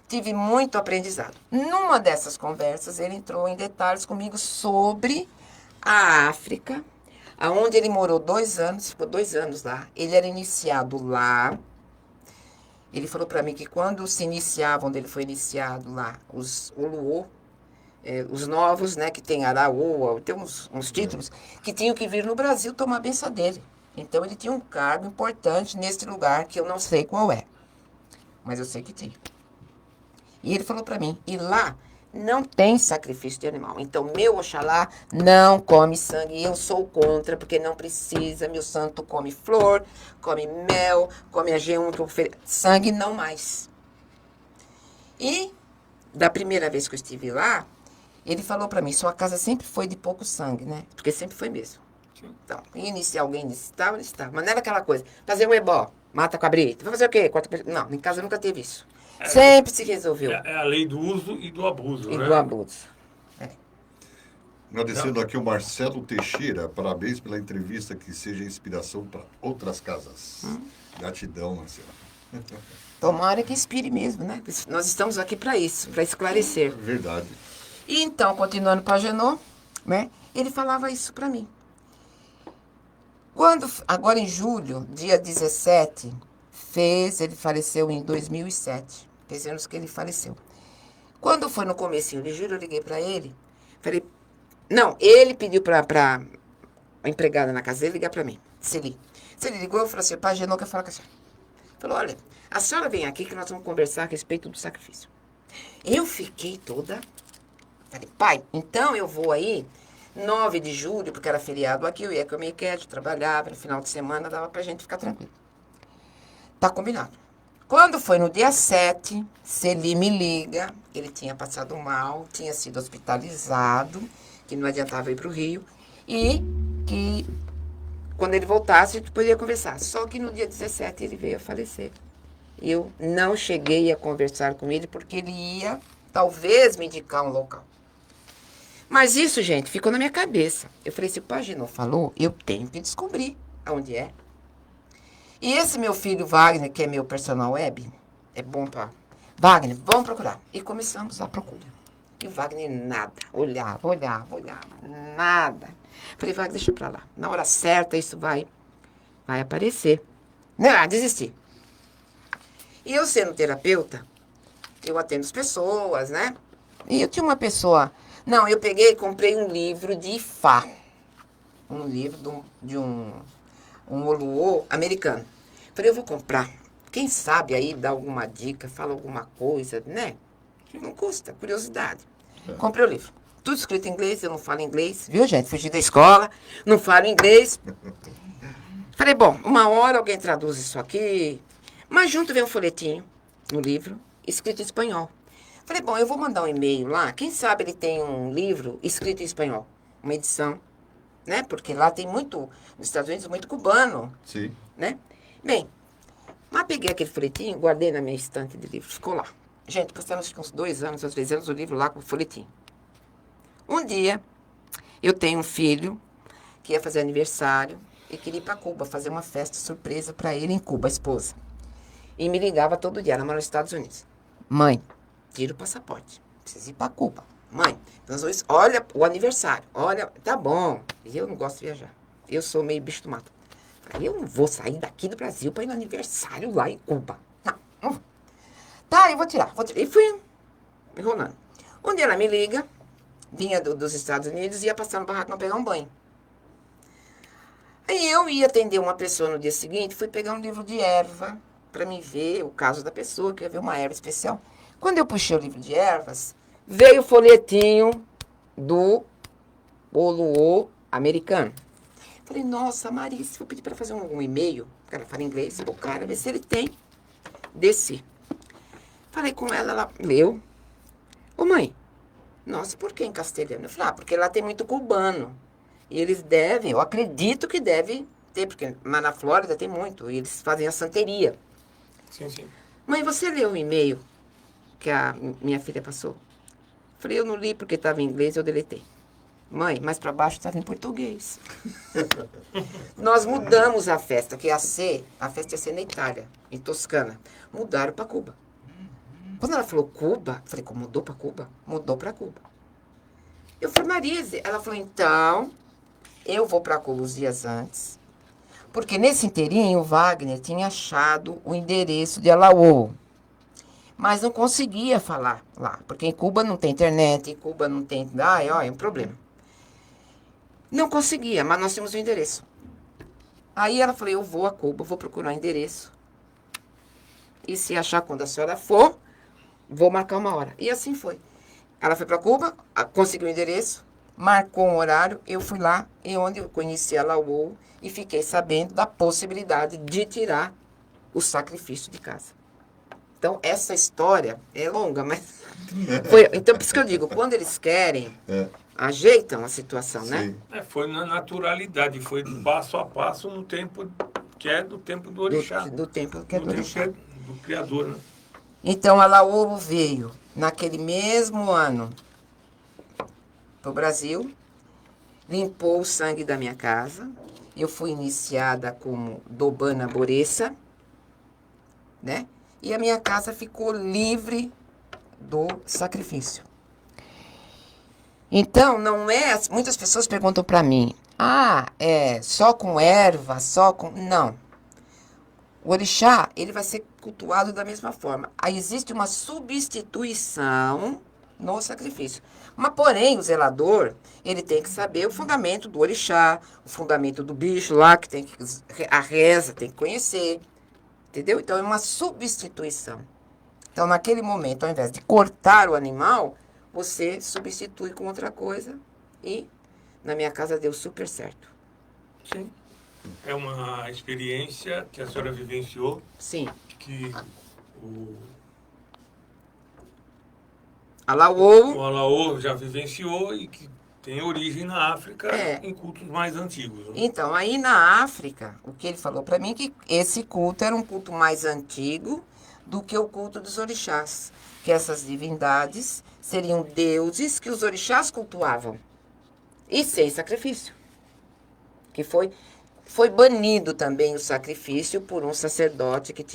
C: tive muito aprendizado. Numa dessas conversas, ele entrou em detalhes comigo sobre a África, aonde ele morou 2 anos, ficou 2 anos lá. Ele era iniciado lá. Ele falou para mim que quando se iniciava, onde ele foi iniciado lá, os Oluô, os novos, né, que tem Araúa, tem uns títulos, que tinham que vir no Brasil tomar a benção dele. Então, ele tinha um cargo importante nesse lugar, que eu não sei qual é. Mas eu sei que tinha. E ele falou para mim, e lá não tem sacrifício de animal. Então, meu Oxalá não come sangue. E eu sou contra, porque não precisa. Meu santo come flor, come mel, come a G1 que eu ofereço. Sangue não mais. E, da primeira vez que eu estive lá, ele falou para mim, sua casa sempre foi de pouco sangue, né? Porque sempre foi mesmo. Então, se alguém necessitava, necessitava. Mas não era aquela coisa, fazer um ebó, mata cabrito, vai fazer o quê? Não, em casa nunca teve isso. Sempre se resolveu.
B: É a lei do uso e do abuso,
C: E
B: né?
C: do abuso.
A: Agradecendo aqui o Marcelo Teixeira, parabéns pela entrevista, que seja inspiração para outras casas. Gratidão, Marcelo.
C: Tomara que inspire mesmo, né? Nós estamos aqui para isso, para esclarecer.
A: Verdade.
C: E então, continuando para Agenor, né? Ele falava isso para mim. Agora em julho, dia 17, ele faleceu em 2007. Fez anos que ele faleceu. Quando foi no comecinho de julho, eu liguei para ele. Falei, não, ele pediu para a empregada na casa dele ligar para mim. Se ele ligou, eu falei assim, pai, Agenor quer falar com a senhora. Falou, olha, a senhora vem aqui que nós vamos conversar a respeito do sacrifício. Eu fiquei toda... Falei, pai, então eu vou aí, 9 de julho, porque era feriado aqui, eu ia comer queijo, trabalhava, no final de semana dava pra gente ficar tranquilo. Tá combinado. Quando foi no dia 7, Celi me liga, ele tinha passado mal, tinha sido hospitalizado, que não adiantava ir pro Rio, e que quando ele voltasse, a gente poderia conversar. Só que no dia 17 ele veio a falecer. Eu não cheguei a conversar com ele, porque ele ia, talvez, me indicar um local. Mas isso, gente, ficou na minha cabeça. Eu falei, se o Paginot falou, eu tenho que descobrir aonde é. E esse meu filho Wagner, que é meu personal web, é bom para... Wagner, vamos procurar. E começamos a procura. E Wagner nada. Olhava, nada. Falei, Wagner, deixa pra lá. Na hora certa, isso vai aparecer. Não, desisti. E eu sendo terapeuta, eu atendo as pessoas, né? E eu tinha uma pessoa... Não, eu peguei e comprei um livro de Ifá. Um livro de um Oluô americano. Falei, eu vou comprar. Quem sabe aí dá alguma dica, fala alguma coisa, né? Não custa, curiosidade. Comprei o livro. Tudo escrito em inglês, eu não falo inglês. Viu, gente? Fugi da escola, não falo inglês. Falei, bom, uma hora alguém traduz isso aqui. Mas junto vem um folhetinho no livro, escrito em espanhol. Falei, bom, eu vou mandar um e-mail lá. Quem sabe ele tem um livro escrito em espanhol. Uma edição, né? Porque lá tem muito, nos Estados Unidos, muito cubano.
A: Sim.
C: Né? Bem, mas peguei aquele folhetinho, guardei na minha estante de livros. Ficou lá. Gente, passamos uns 2 anos, às 3 anos, o livro lá com o folhetinho. Um dia, eu tenho um filho que ia fazer aniversário e queria ir para Cuba, fazer uma festa surpresa para ele em Cuba, a esposa. E me ligava todo dia, ela mora nos Estados Unidos. Mãe, tira o passaporte, preciso ir para Cuba. Mãe, nós vamos, olha o aniversário, olha, tá bom. E eu não gosto de viajar, eu sou meio bicho do mato. Falei, eu não vou sair daqui do Brasil para ir no aniversário lá em Cuba. Não. Tá, eu vou tirar. E fui enrolando. Um dia ela me liga, vinha dos Estados Unidos e ia passar no barraco para pegar um banho. Aí eu ia atender uma pessoa no dia seguinte, fui pegar um livro de erva para me ver o caso da pessoa, que ia ver uma erva especial. Quando eu puxei o livro de ervas, veio o folhetinho do Oluô americano. Falei, nossa, Marisa, vou pedir para fazer um e-mail, porque ela fala inglês, o cara, ver se ele tem. Desci. Falei com ela, ela leu. Ô mãe, nossa, por que em castelhano? Eu falei, porque lá tem muito cubano. E eles devem, eu acredito que deve ter, porque mas na Flórida tem muito, e eles fazem a santeria.
B: Sim, sim.
C: Mãe, você leu o e-mail que a minha filha passou? Falei, eu não li porque estava em inglês, eu deletei. Mãe, mais para baixo estava em português. Nós mudamos a festa, que ia ser, a festa ia ser na Itália, em Toscana. Mudaram para Cuba. Quando ela falou Cuba, eu falei, como mudou para Cuba? Mudou para Cuba. Eu falei, Marise, ela falou, então, eu vou para Cuba os dias antes, porque nesse inteirinho o Wagner tinha achado o endereço de Alaô. Mas não conseguia falar lá, porque em Cuba não tem internet, em Cuba não tem... Ai, ó, é um problema. Não conseguia, mas nós tínhamos o endereço. Aí ela falou, eu vou a Cuba, vou procurar o endereço. E se achar quando a senhora for, vou marcar uma hora. E assim foi. Ela foi para Cuba, conseguiu o endereço, marcou um horário, eu fui lá, e onde eu conheci a Alaô e fiquei sabendo da possibilidade de tirar o sacrifício de casa. Então, essa história é longa, mas... Então, por isso que eu digo, quando eles querem, ajeitam a situação, né?
B: Foi na naturalidade, foi passo a passo no tempo que é do tempo do orixá.
C: Do tempo que é do orixá.
B: Do Criador, né?
C: Então, a Alaô veio, naquele mesmo ano, para o Brasil, limpou o sangue da minha casa. Eu fui iniciada como Dobana Boressa, né? E a minha casa ficou livre do sacrifício. Então, não é... Muitas pessoas perguntam para mim, é só com erva, só com... Não. O orixá, ele vai ser cultuado da mesma forma. Aí existe uma substituição no sacrifício. Mas, porém, o zelador, ele tem que saber o fundamento do orixá, o fundamento do bicho lá, que tem que... A reza tem que conhecer, entendeu? Então, é uma substituição. Então, naquele momento, ao invés de cortar o animal, você substitui com outra coisa e, na minha casa, deu super certo.
B: Sim. É uma experiência que a senhora vivenciou,
C: Sim.
B: que o
C: Alaô,
B: Alaô já vivenciou e que tem origem na África em cultos mais antigos. Né?
C: então, aí na África, o que ele falou para mim é que esse culto era um culto mais antigo do que o culto dos orixás. Que essas divindades seriam deuses que os orixás cultuavam. E sem sacrifício. Que foi banido também o sacrifício por um sacerdote que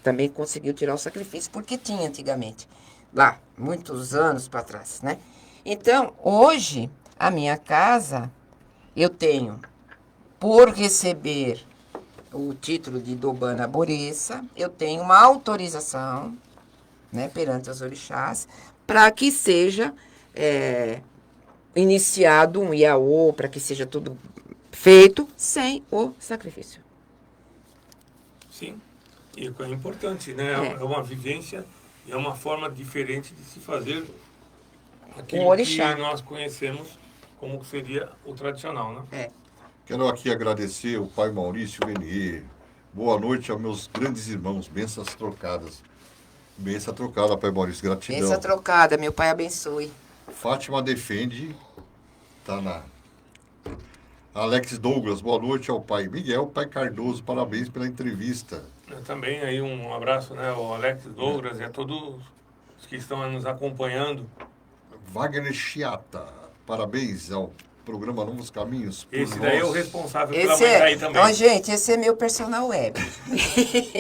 C: também conseguiu tirar o sacrifício, porque tinha antigamente. Lá, muitos anos para trás, né? Então, hoje, a minha casa, eu tenho, por receber o título de Dobana Boressa, eu tenho uma autorização, né, perante os orixás, para que seja iniciado um iaô, para que seja tudo feito sem o sacrifício.
B: Sim, e é importante, né? É uma vivência e é uma forma diferente de se fazer aquilo que nós conhecemos como seria o tradicional, né?
A: Quero aqui agradecer o pai Maurício Venier. Boa noite aos meus grandes irmãos, bênçãos trocadas. Bênção trocada, pai Maurício, gratidão.
C: Bênção trocada, meu pai abençoe.
A: Fátima defende, tá na... Alex Douglas, boa noite ao pai Miguel, pai Cardoso, parabéns pela entrevista.
B: Também aí um abraço, né, ao Alex Douglas e a todos os que estão nos acompanhando.
A: Wagner Chiata, parabéns ao programa Novos Caminhos.
B: Esse daí é o responsável pela mãe daí também.
C: Então, gente, esse é meu personal web.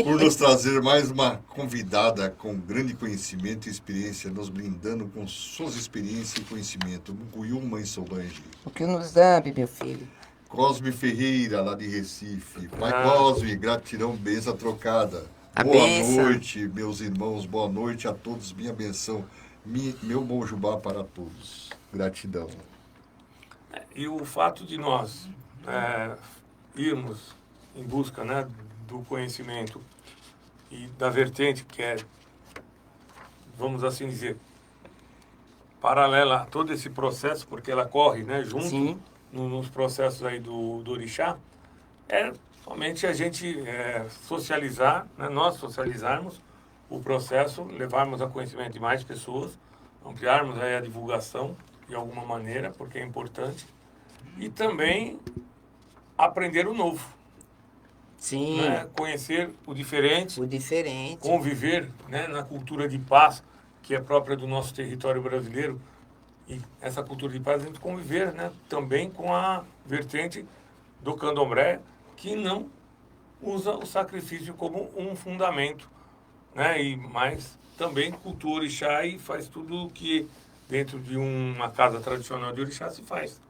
A: Por nos trazer mais uma convidada com grande conhecimento e experiência, nos blindando com suas experiências e conhecimento. Mucuyu, mãe Solange.
C: O que nos ame, meu filho.
A: Cosme Ferreira, lá de Recife. Pai Cosme, gratidão, benção trocada.
C: Boa
A: noite, meus irmãos. Boa noite a todos. Minha benção. Meu bom jubá para todos. Gratidão.
B: E o fato de nós irmos em busca, né, do conhecimento e da vertente que é, vamos assim dizer, paralela a todo esse processo, porque ela corre, né, junto nos processos aí do orixá, é somente a gente socializar, né, nós socializarmos o processo, levarmos a conhecimento de mais pessoas, ampliarmos aí a divulgação de alguma maneira, porque é importante, e também aprender o novo.
C: Sim.
B: Né? Conhecer o diferente,
C: diferente,
B: conviver, né, na cultura de paz, que é própria do nosso território brasileiro, e essa cultura de paz a gente conviver, né, também com a vertente do candomblé, que não usa o sacrifício como um fundamento, né, mas também cultua orixá e faz tudo o que dentro de uma casa tradicional de orixá se faz.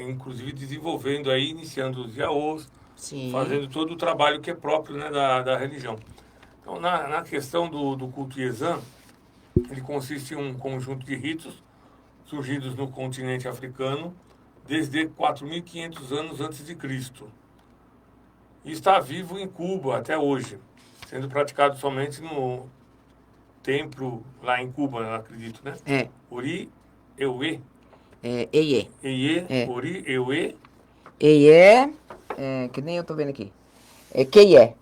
B: Inclusive desenvolvendo aí, iniciando os iaôs, fazendo todo o trabalho que é próprio, né, da religião. Então, na questão do culto Iezã, ele consiste em um conjunto de ritos surgidos no continente africano desde 4.500 anos antes de Cristo. E está vivo em Cuba até hoje, sendo praticado somente no templo lá em Cuba, eu acredito, né? Ori, Euê.
C: Eiê.
B: Eiê, Ori, Euê.
C: Eiê, que nem eu tô vendo aqui. Queié.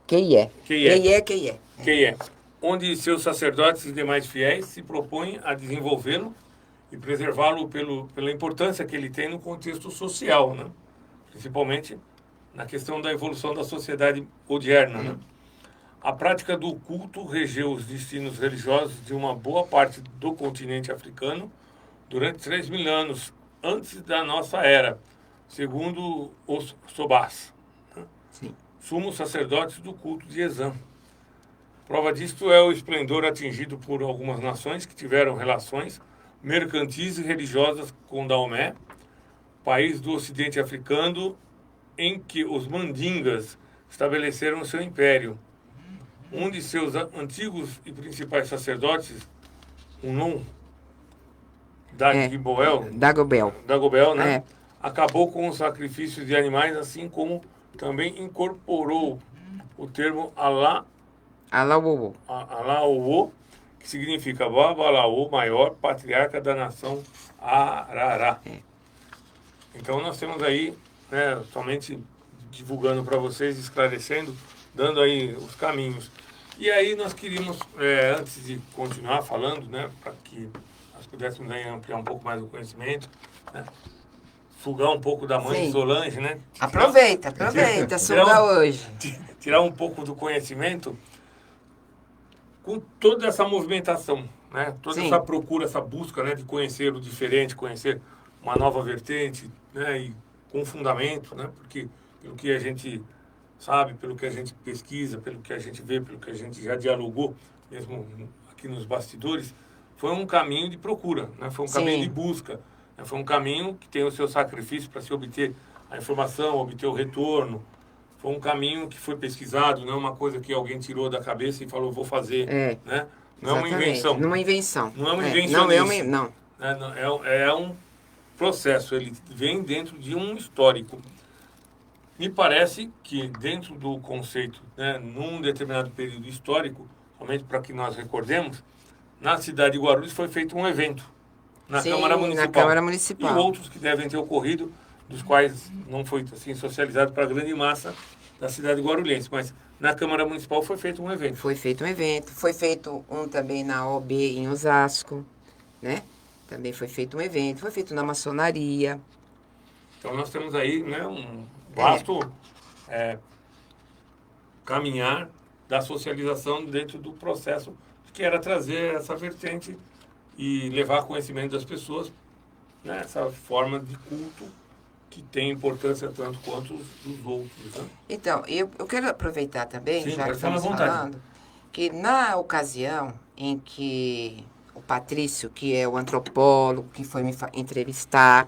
C: Queié. Eiê, Queié.
B: Queié. Onde seus sacerdotes e demais fiéis se propõem a desenvolvê-lo e preservá-lo pela importância que ele tem no contexto social, né? Principalmente na questão da evolução da sociedade odierna, né? A prática do culto regeu os destinos religiosos de uma boa parte do continente africano durante 3.000 anos antes da nossa era, segundo os Sobás. sumos sacerdotes do culto de Ezã. Prova disto é o esplendor atingido por algumas nações que tiveram relações mercantis e religiosas com Daomé, país do ocidente africano em que os mandingas estabeleceram seu império. Um de seus antigos e principais sacerdotes, Unon Dagobel, né? Acabou com os sacrifícios de animais, assim como também incorporou o termo Alaouô, que significa Babalaô, maior patriarca da nação Arará. Então nós temos aí, né, somente divulgando para vocês, esclarecendo, dando aí os caminhos. E aí nós queríamos, antes de continuar falando, né, para que nós pudéssemos aí ampliar um pouco mais o conhecimento, né, sugar um pouco da mãe de Solange, né?
C: Aproveita, suga hoje.
B: Tirar um pouco do conhecimento com toda essa movimentação, né? Toda essa procura, essa busca, né, de conhecer o diferente, conhecer uma nova vertente, né, e com fundamento, né? Porque pelo que a gente sabe, pelo que a gente pesquisa, pelo que a gente vê, pelo que a gente já dialogou, mesmo aqui nos bastidores, foi um caminho de procura, né? Foi um caminho de busca, né? Foi um caminho que tem o seu sacrifício para se obter a informação, obter o retorno. Foi um caminho que foi pesquisado, não é uma coisa que alguém tirou da cabeça e falou, vou fazer, né? Não é uma invenção.
C: Não é uma invenção.
B: Não é uma invenção.
C: Não.
B: É um processo, ele vem dentro de um histórico. Me parece que dentro do conceito, né, num determinado período histórico, somente para que nós recordemos, na cidade de Guarulhos foi feito um evento na Câmara Municipal. E outros que devem ter ocorrido, dos quais não foi assim socializado para a grande massa da cidade guarulhense, mas na Câmara Municipal foi feito um evento.
C: Foi feito um também na OB em Osasco, né? Também foi feito um evento, foi feito na maçonaria.
B: Então nós temos aí, né, um vasto caminhar da socialização dentro do processo que era trazer essa vertente e levar conhecimento das pessoas, né, essa forma de culto que tem importância tanto quanto os outros. Né?
C: Então, eu quero aproveitar também, já que estamos falando, que na ocasião em que o Patrício, que é o antropólogo, que foi me entrevistar,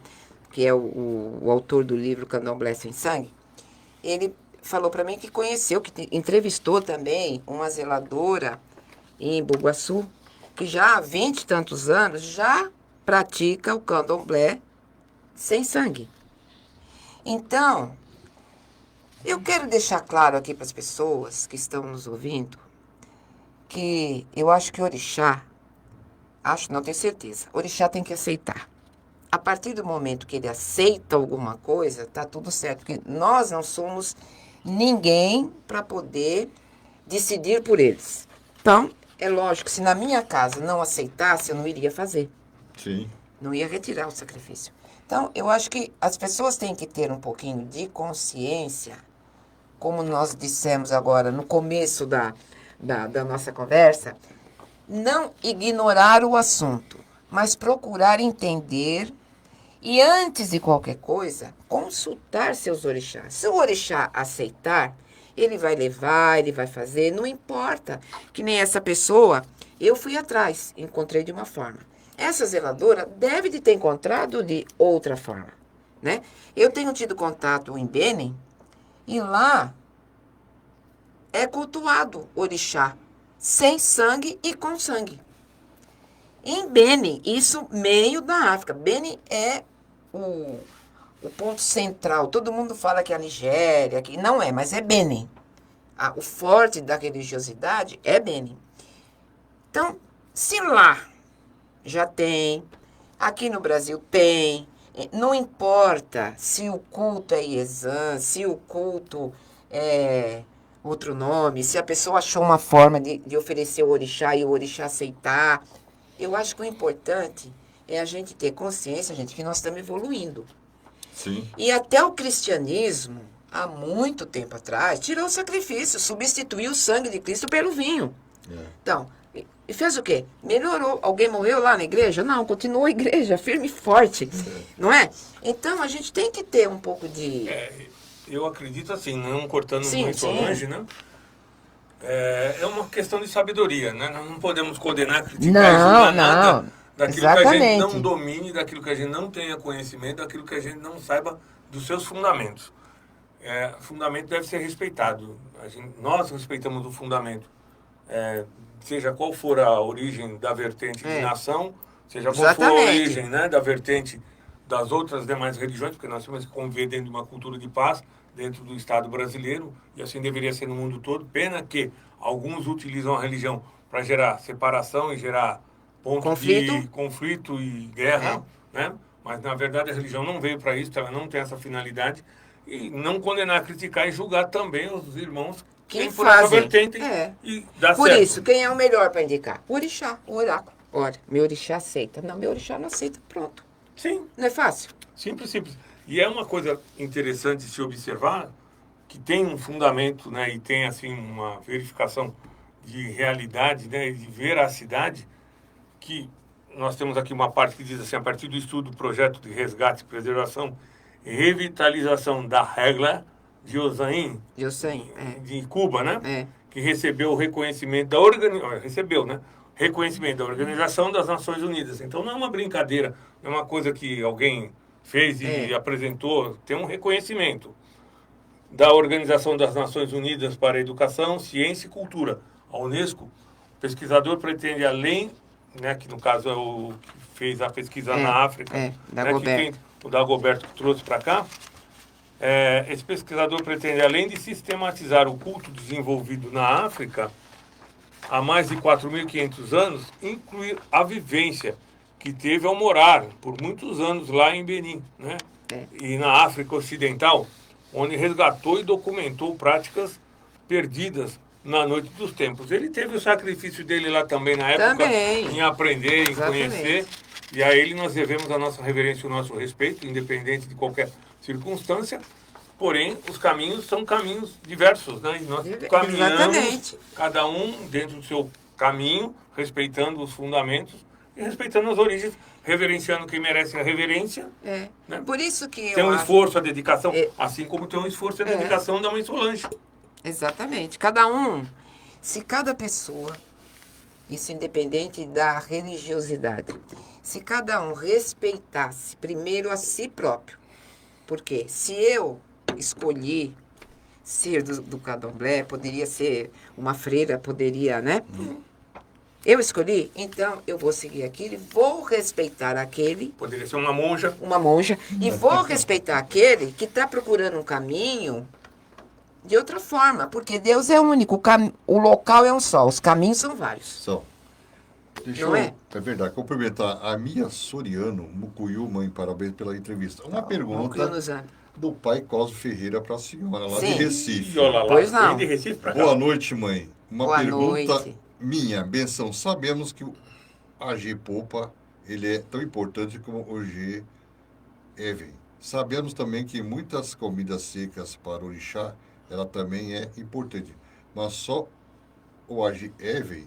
C: que é o autor do livro Candomblé Sem Sangue, ele falou para mim que conheceu, que entrevistou também uma zeladora em Bugaçu, que já há 20 e tantos anos já pratica o candomblé sem sangue. Então, eu quero deixar claro aqui para as pessoas que estão nos ouvindo que eu acho que Orixá, não tenho certeza, Orixá tem que aceitar. A partir do momento que ele aceita alguma coisa, está tudo certo, porque nós não somos ninguém para poder decidir por eles. Então, é lógico, se na minha casa não aceitasse, eu não iria fazer.
A: Sim.
C: Não ia retirar o sacrifício. Então, eu acho que as pessoas têm que ter um pouquinho de consciência, como nós dissemos agora no começo da nossa conversa, não ignorar o assunto, mas procurar entender e, antes de qualquer coisa, consultar seus orixás. Se o orixá aceitar, ele vai levar, ele vai fazer, não importa. Que nem essa pessoa, eu fui atrás, encontrei de uma forma. Essa zeladora deve de ter encontrado de outra forma, né? Eu tenho tido contato em Benin e lá é cultuado orixá, sem sangue e com sangue. Em Benin, isso meio da África. Benin é o ponto central. Todo mundo fala que é a Nigéria, que não é, mas é Benin. O forte da religiosidade é Benin. Então, se lá já tem, aqui no Brasil tem, não importa se o culto é Iezã, se o culto é outro nome, se a pessoa achou uma forma de oferecer o orixá e o orixá aceitar. Eu acho que o importante é a gente ter consciência, gente, que nós estamos evoluindo.
A: Sim.
C: E até o cristianismo, há muito tempo atrás, tirou o sacrifício, substituiu o sangue de Cristo pelo vinho. Então, e fez o quê? Melhorou. Alguém morreu lá na igreja? Não, continuou a igreja, firme e forte. Não é? Então, a gente tem que ter um pouco de...
B: Eu acredito assim, não cortando
C: Sim,
B: muito
C: sim.
B: longe, né? É uma questão de sabedoria, né? Nós não podemos condenar, criticar e julgar nada
C: Não.
B: daquilo que a gente não
C: Exatamente.
B: domine, daquilo que a gente não tenha conhecimento, daquilo que a gente não saiba dos seus fundamentos. O fundamento deve ser respeitado. Nós respeitamos o fundamento. Seja qual for a origem da vertente de nação, seja qual for a
C: Exatamente.
B: origem, né, da vertente das outras demais religiões, porque nós temos que conviver dentro de uma cultura de paz, dentro do Estado brasileiro, e assim deveria ser no mundo todo. Pena que alguns utilizam a religião para gerar separação e gerar pontos de conflito e guerra, né? Mas na verdade a religião não veio para isso, ela não tem essa finalidade. E não condenar, criticar e julgar também os irmãos
C: Que
B: vêm por essa
C: fazem.
B: vertente e dá
C: Por
B: certo.
C: isso, quem é o melhor para indicar? O orixá, o oráculo. Olha, meu orixá aceita. Não, meu orixá não aceita. Pronto.
B: Sim,
C: Não é fácil?
B: simples, simples. E é uma coisa interessante de se observar que tem um fundamento, né, e tem assim uma verificação de realidade, né, e de veracidade, que nós temos aqui uma parte que diz assim, a partir do estudo do projeto de resgate, preservação e revitalização da regra de Osain,
C: Eu sei.
B: de Cuba, né?
C: É.
B: Que recebeu o reconhecimento reconhecimento da Organização das Nações Unidas. Então não é uma brincadeira, não é uma coisa que alguém fez e apresentou, tem um reconhecimento da Organização das Nações Unidas para a Educação, Ciência e Cultura. A Unesco, o pesquisador pretende, além, né, que no caso é o que fez a pesquisa na África,
C: Dagoberto.
B: o Dagoberto que trouxe para cá, esse pesquisador pretende, além de sistematizar o culto desenvolvido na África há mais de 4.500 anos, incluir a vivência que teve ao morar por muitos anos lá em Benin, né? E na África Ocidental, onde resgatou e documentou práticas perdidas na noite dos tempos. Ele teve o sacrifício dele lá também na época, em aprender, em conhecer, e a ele nós devemos a nossa reverência e o nosso respeito, independente de qualquer circunstância. Porém, os caminhos são caminhos diversos, né? E nós caminhamos, cada um dentro do seu caminho, respeitando os fundamentos e respeitando as origens, reverenciando quem merece a reverência. Né?
C: Por isso que
B: tem um esforço, a dedicação, assim como tem um esforço e a dedicação da Mãe Solange.
C: Exatamente. Cada um, se cada pessoa, isso independente da religiosidade, se cada um respeitasse primeiro a si próprio, porque se eu escolhi ser do candomblé, poderia ser uma freira, poderia, né? Eu escolhi, então eu vou seguir aquilo e vou respeitar aquele.
B: Poderia ser uma monja.
C: Uma monja. E vou respeitar aquele que está procurando um caminho de outra forma, porque Deus é único, o local é um só, os caminhos são vários.
A: São. Deixa
C: Não
A: eu, é verdade, cumprimentar a Mia Soriano, Mucuyu, mãe, parabéns pela entrevista. Uma pergunta do pai Cosmo Ferreira para a senhora, lá de Recife.
C: Pois não.
B: De Recife pra cá.
A: Boa noite, mãe. Uma
C: Boa
A: pergunta
C: noite.
A: minha, benção. Sabemos que o AG Popa, ele é tão importante como o G Even. Sabemos também que muitas comidas secas para o orixá, ela também é importante. Mas só o AG Even...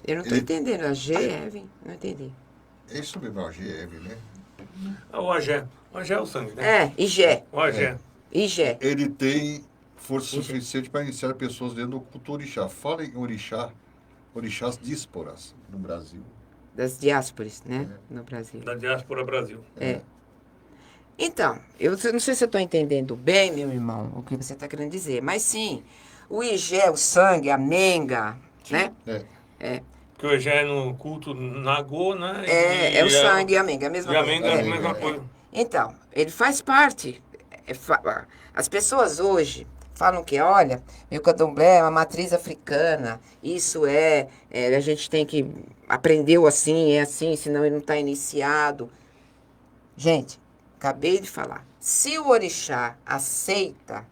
C: eu não estou entendendo. A G, Even, não entendi.
A: É isso mesmo, o AG Even, né?
B: O Agé. O Agé é o sangue, né?
C: Igé.
B: O Agé.
C: Igé.
A: Ele tem força suficiente para iniciar pessoas dentro do culto orixá. Fala em orixá, orixás dísporas no Brasil.
C: Das diásporas, né? No Brasil.
B: Da diáspora Brasil.
C: Então, eu não sei se eu estou entendendo bem, meu irmão, o que você está querendo dizer, mas sim, o igé, o sangue, a menga, né?
B: Porque o Agé é no culto Nagô, né?
C: É o sangue e a menga, é a mesma
B: E a
C: coisa.
B: menga é a mesma coisa.
C: Então, ele faz parte. As pessoas hoje falam que, olha, meu candomblé é uma matriz africana, isso a gente tem que aprendeu assim, é assim, senão ele não está iniciado. Gente, acabei de falar. Se o orixá aceita,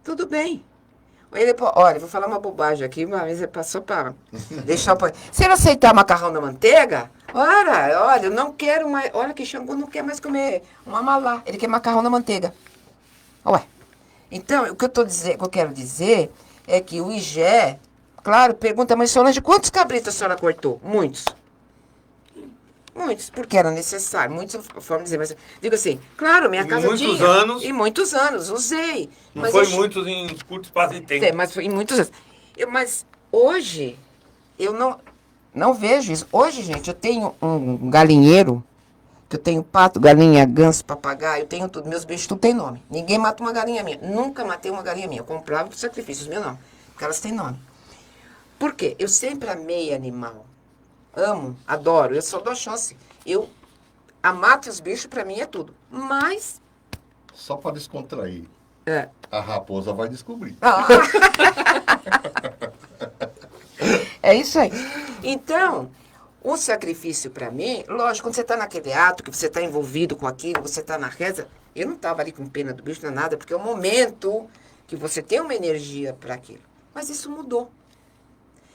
C: tudo bem. Olha, vou falar uma bobagem aqui, mas ele passou para deixar... Se ele aceitar macarrão na manteiga, olha, eu não quero mais... Olha que Xangô não quer mais comer um amalá, ele quer macarrão na manteiga. Ué, então, o que eu quero dizer é que o igé, claro, pergunta a mãe Solange, quantos cabritos a senhora cortou? Muitos. Muitos, porque era necessário. Muitos, forma de dizer, mas digo assim, claro, minha casa
B: muitos
C: tinha.
B: anos.
C: Em muitos anos, usei.
B: Não
C: Mas
B: foi
C: eu-
B: muitos em curto espaço de tempo.
C: É, mas foi em muitos anos. Mas hoje, eu não vejo isso. Hoje, gente, eu tenho um galinheiro, que eu tenho pato, galinha, ganso, papagaio, eu tenho tudo. Meus bichos tudo tem nome. Ninguém mata uma galinha minha. Nunca matei uma galinha minha. Eu comprava por sacrifícios, meu não. Porque elas têm nome. Por quê? Eu sempre amei animal. Amo, adoro. Eu só dou chance. Eu amato os bichos, pra mim é tudo. Mas...
A: Só para descontrair.
C: É.
A: A raposa vai descobrir.
C: Ah. É isso aí. Então, o sacrifício para mim, lógico, quando você está naquele ato, que você está envolvido com aquilo, você está na reza, eu não estava ali com pena do bicho, não é nada, porque é o momento que você tem uma energia para aquilo. Mas isso mudou.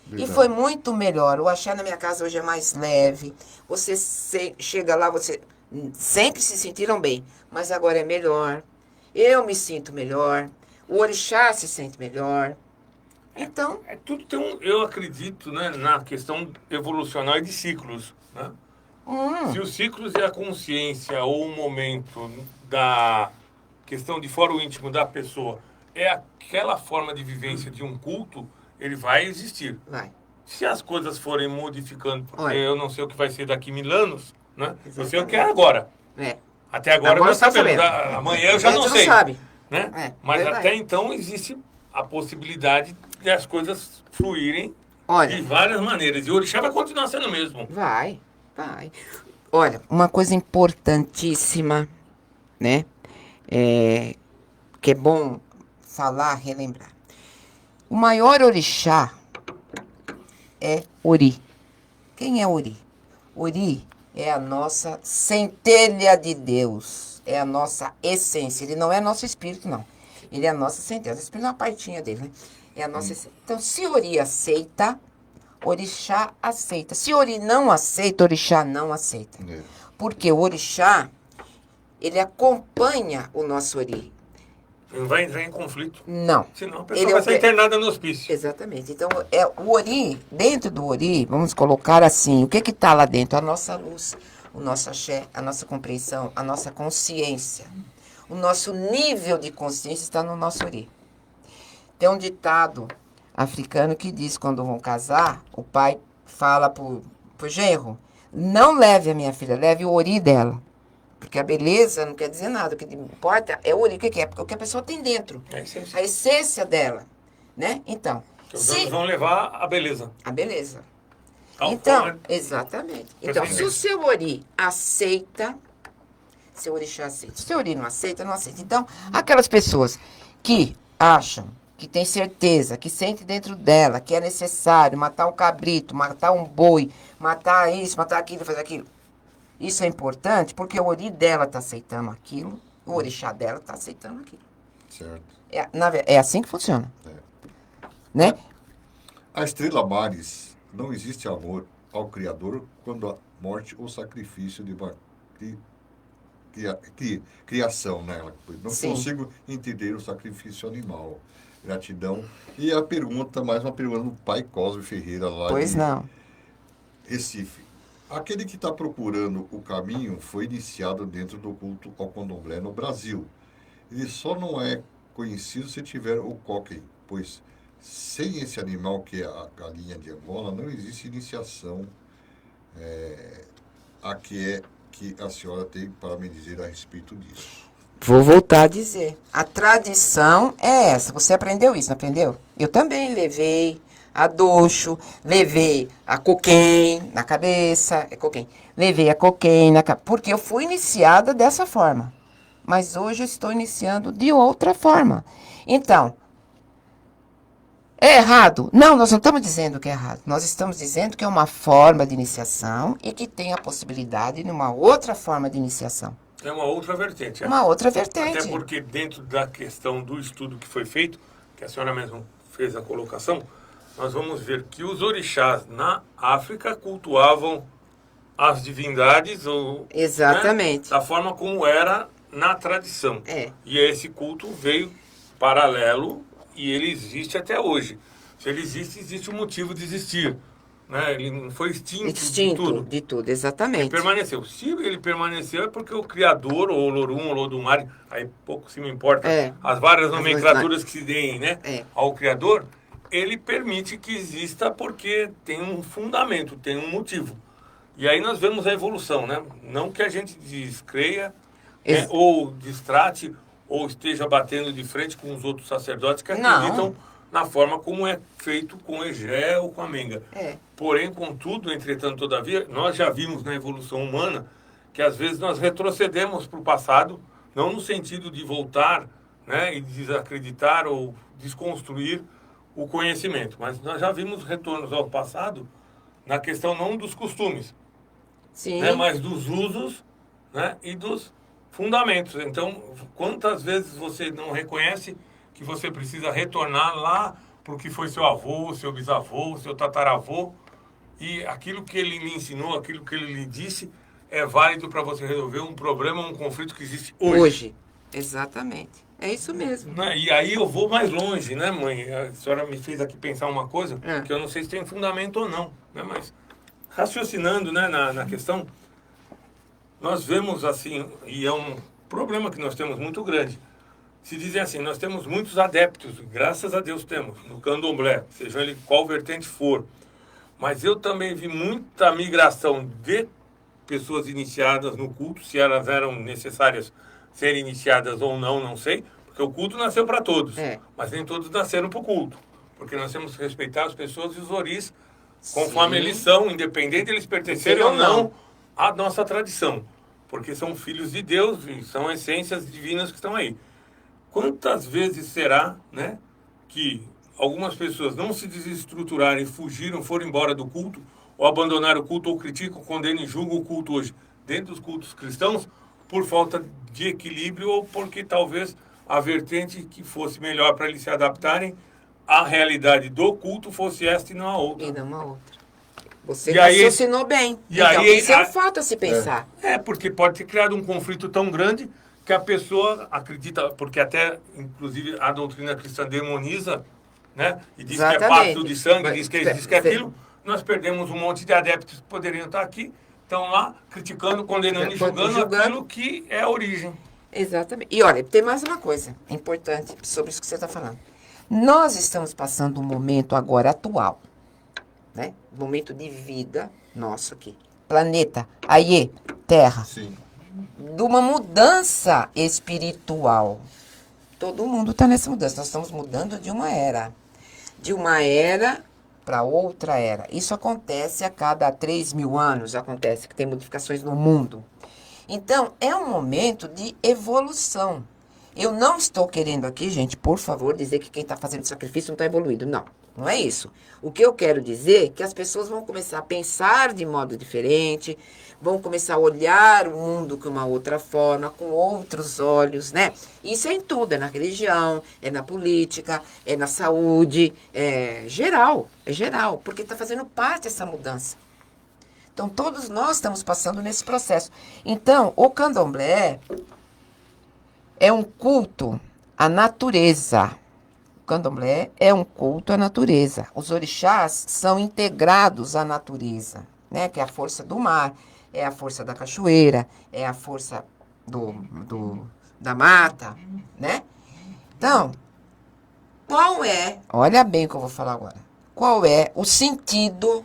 A: Verdade.
C: E foi muito melhor. O axé na minha casa hoje é mais leve. Você chega lá, você sempre se sentiram bem, mas agora é melhor. Eu me sinto melhor. O orixá se sente melhor. Então,
B: Tudo tem eu acredito, né, na questão evolucional e de ciclos, né? Se os ciclos e a consciência ou o momento da questão de fora o íntimo da pessoa é aquela forma de vivência de um culto, ele vai existir.
C: vai.
B: Se as coisas forem modificando, porque
C: Olha.
B: eu não sei o que vai ser daqui 1000 anos, né? Eu sei o
C: Exatamente.
B: que é agora.
C: É.
B: Até agora,
C: Agora
B: nós
C: você tá
B: sabemos.
C: sabendo.
B: Amanhã eu já
C: A gente
B: não
C: não
B: sei.
C: sabe.
B: Né?
C: É,
B: Mas
C: verdade.
B: até então existe a possibilidade de as coisas fluírem de
C: Olha,
B: várias maneiras. E o orixá vai continuar sendo o mesmo.
C: vai. Olha, uma coisa importantíssima, né? Que é bom falar, relembrar. O maior orixá é Ori. Quem é Ori? Ori é a nossa centelha de Deus. É a nossa essência. Ele não é nosso espírito, não. Ele é a nossa centelha. O espírito é uma partinha dele, né? É a nossa essência. Então, se Ori aceita, orixá aceita. Se Ori não aceita, orixá não aceita.
A: É.
C: Porque o orixá, ele acompanha o nosso Ori.
B: Não vai entrar em conflito.
C: Não.
B: Senão a pessoa
C: Ele é
B: vai
C: o
B: ser
C: que-
B: internada no hospício.
C: Exatamente. Então, o Ori, dentro do Ori, vamos colocar assim, o que está lá dentro? A nossa luz, o nosso axé, a nossa compreensão, a nossa consciência. O nosso nível de consciência está no nosso Ori. Tem um ditado africano que diz, quando vão casar, o pai fala pro genro, não leve a minha filha, leve o Ori dela. Porque a beleza não quer dizer nada. O que importa é o Ori. O que é? Porque o que a pessoa tem dentro.
B: É isso aí.
C: A essência dela. Né? Então,
B: Porque os anos vão levar a beleza.
C: a beleza.
B: Ao
C: Então,
B: fora.
C: exatamente. Então, se o
B: Perfeitamente.
C: seu Ori aceita, seu orixá aceita. Se o seu Ori não aceita, não aceita. Então, aquelas pessoas que acham, que têm certeza, que sente dentro dela que é necessário matar um cabrito, matar um boi, matar isso, matar aquilo, fazer aquilo. Isso é importante porque o Ori dela está aceitando aquilo, o orixá dela está aceitando aquilo.
A: Certo.
C: É assim que funciona.
A: É.
C: Né?
A: A estrela Mares, não existe amor ao Criador quando a morte ou sacrifício de uma criação nela. Não
C: Sim.
A: consigo entender o sacrifício animal. Gratidão. E a pergunta, mais uma pergunta do pai Cosme Ferreira lá
C: Pois
A: de
C: não.
A: Recife. Aquele que está procurando o caminho foi iniciado dentro do culto ao candomblé no Brasil. Ele só não é conhecido se tiver o coquem, pois sem esse animal que é a galinha de Angola, não existe iniciação a que a senhora tem para me dizer a respeito disso.
C: Vou voltar a dizer. A tradição é essa. Você aprendeu isso, não aprendeu? Eu também levei a doxo, levei a coquém na cabeça, levei a coquém na cabeça, porque eu fui iniciada dessa forma. Mas hoje eu estou iniciando de outra forma. Então, é errado? Não, nós não estamos dizendo que é errado. Nós estamos dizendo que é uma forma de iniciação e que tem a possibilidade de uma outra forma de iniciação.
B: É uma outra vertente.
C: Uma outra vertente.
B: Até porque dentro da questão do estudo que foi feito, que a senhora mesmo fez a colocação, nós vamos ver que os orixás na África cultuavam as divindades ou,
C: Exatamente.
B: né, da forma como era na tradição.
C: É.
B: E esse culto veio paralelo e ele existe até hoje. Se ele existe, existe um motivo de existir. né? Ele não foi extinto,
C: Extinto
B: de tudo. Ele
C: exatamente.
B: permaneceu. Se ele permaneceu é porque o criador, ou Olorum, ou Lodumare, aí pouco se me importa, as várias nomenclaturas que se deem, né, ao criador, ele permite que exista porque tem um fundamento, tem um motivo. E aí nós vemos a evolução, né? Não que a gente descreia, né, ou distrate, ou esteja batendo de frente com os outros sacerdotes que acreditam na forma como é feito com o Egé ou com a Menga. Porém, contudo, entretanto, todavia, nós já vimos na evolução humana que às vezes nós retrocedemos para o passado, não no sentido de voltar, né, e desacreditar ou desconstruir o conhecimento, mas nós já vimos retornos ao passado na questão não dos costumes, né, mas dos usos, né, e dos fundamentos. Então, quantas vezes você não reconhece que você precisa retornar lá para o que foi seu avô, seu bisavô, seu tataravô, e aquilo que ele lhe ensinou, aquilo que ele lhe disse, é válido para você resolver um problema, um conflito que existe hoje.
C: Exatamente. É isso mesmo.
B: Né? E aí eu vou mais longe, né, mãe? A senhora me fez aqui pensar uma coisa que eu não sei se tem fundamento ou não, né? Mas raciocinando, né, na questão, nós vemos assim, e é um problema que nós temos muito grande. Se dizem assim, nós temos muitos adeptos, graças a Deus temos, no candomblé, seja ele qual vertente for. Mas eu também vi muita migração de pessoas iniciadas no culto, se elas eram necessárias serem iniciadas ou não, não sei, porque o culto nasceu para todos, mas nem todos nasceram para o culto, porque nós temos que respeitar as pessoas e os oris, conforme eles são, independente de eles pertencerem ou não à nossa tradição, porque são filhos de Deus e são essências divinas que estão aí. Quantas vezes será, né, que algumas pessoas não se desestruturaram e fugiram, foram embora do culto, ou abandonaram o culto, ou criticam, condenam e julgam o culto hoje dentro dos cultos cristãos, por falta de equilíbrio ou porque talvez a vertente que fosse melhor para eles se adaptarem à realidade do culto fosse esta e não a outra.
C: E não a outra. Você raciocinou bem.
B: E então, aí,
C: isso é um fato a se pensar.
B: Porque pode ter criado um conflito tão grande que a pessoa acredita, porque até, inclusive, a doutrina cristã demoniza, né? E diz que é pacto de sangue, diz que é aquilo. Nós perdemos um monte de adeptos que poderiam estar aqui, estão lá criticando, condenando e julgando aquilo que é a origem.
C: Exatamente. E olha, tem mais uma coisa importante sobre isso que você está falando. Nós estamos passando um momento agora atual, né? Momento de vida nosso aqui. Planeta, Aie, Terra.
A: Sim.
C: De uma mudança espiritual. Todo mundo está nessa mudança. Nós estamos mudando de uma era. De uma era para outra era. Isso acontece a cada 3.000 anos. Acontece que tem modificações no mundo. Então, é um momento de evolução. Eu não estou querendo aqui, gente, por favor, dizer que quem está fazendo sacrifício não está evoluído. Não, não é isso. O que eu quero dizer é que as pessoas vão começar a pensar de modo diferente, vão começar a olhar o mundo com uma outra forma, com outros olhos, né? Isso é em tudo, é na religião, é na política, é na saúde, é geral, porque está fazendo parte essa mudança. Então, todos nós estamos passando nesse processo. Então, o candomblé é um culto à natureza. O candomblé é um culto à natureza. Os orixás são integrados à natureza, né? Que é a força do mar, é a força da cachoeira, é a força da mata, né? Então, olha bem o que eu vou falar agora, qual é o sentido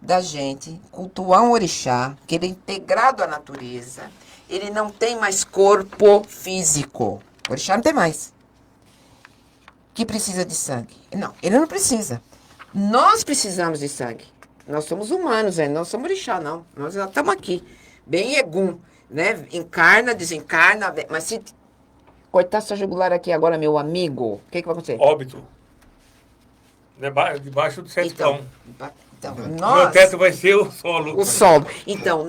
C: da gente cultuar um orixá, que ele é integrado à natureza, ele não tem mais corpo físico. O orixá não tem mais. Que precisa de sangue. Não, ele não precisa. Nós precisamos de sangue. Nós somos humanos, não somos orixá, não. Nós já estamos aqui. Bem egum, né? Encarna, desencarna. Mas se cortar sua jugular aqui agora, meu amigo, o que vai acontecer?
B: Óbito. Debaixo do setão.
C: Então,
B: meu teto vai ser o solo.
C: O solo. Então,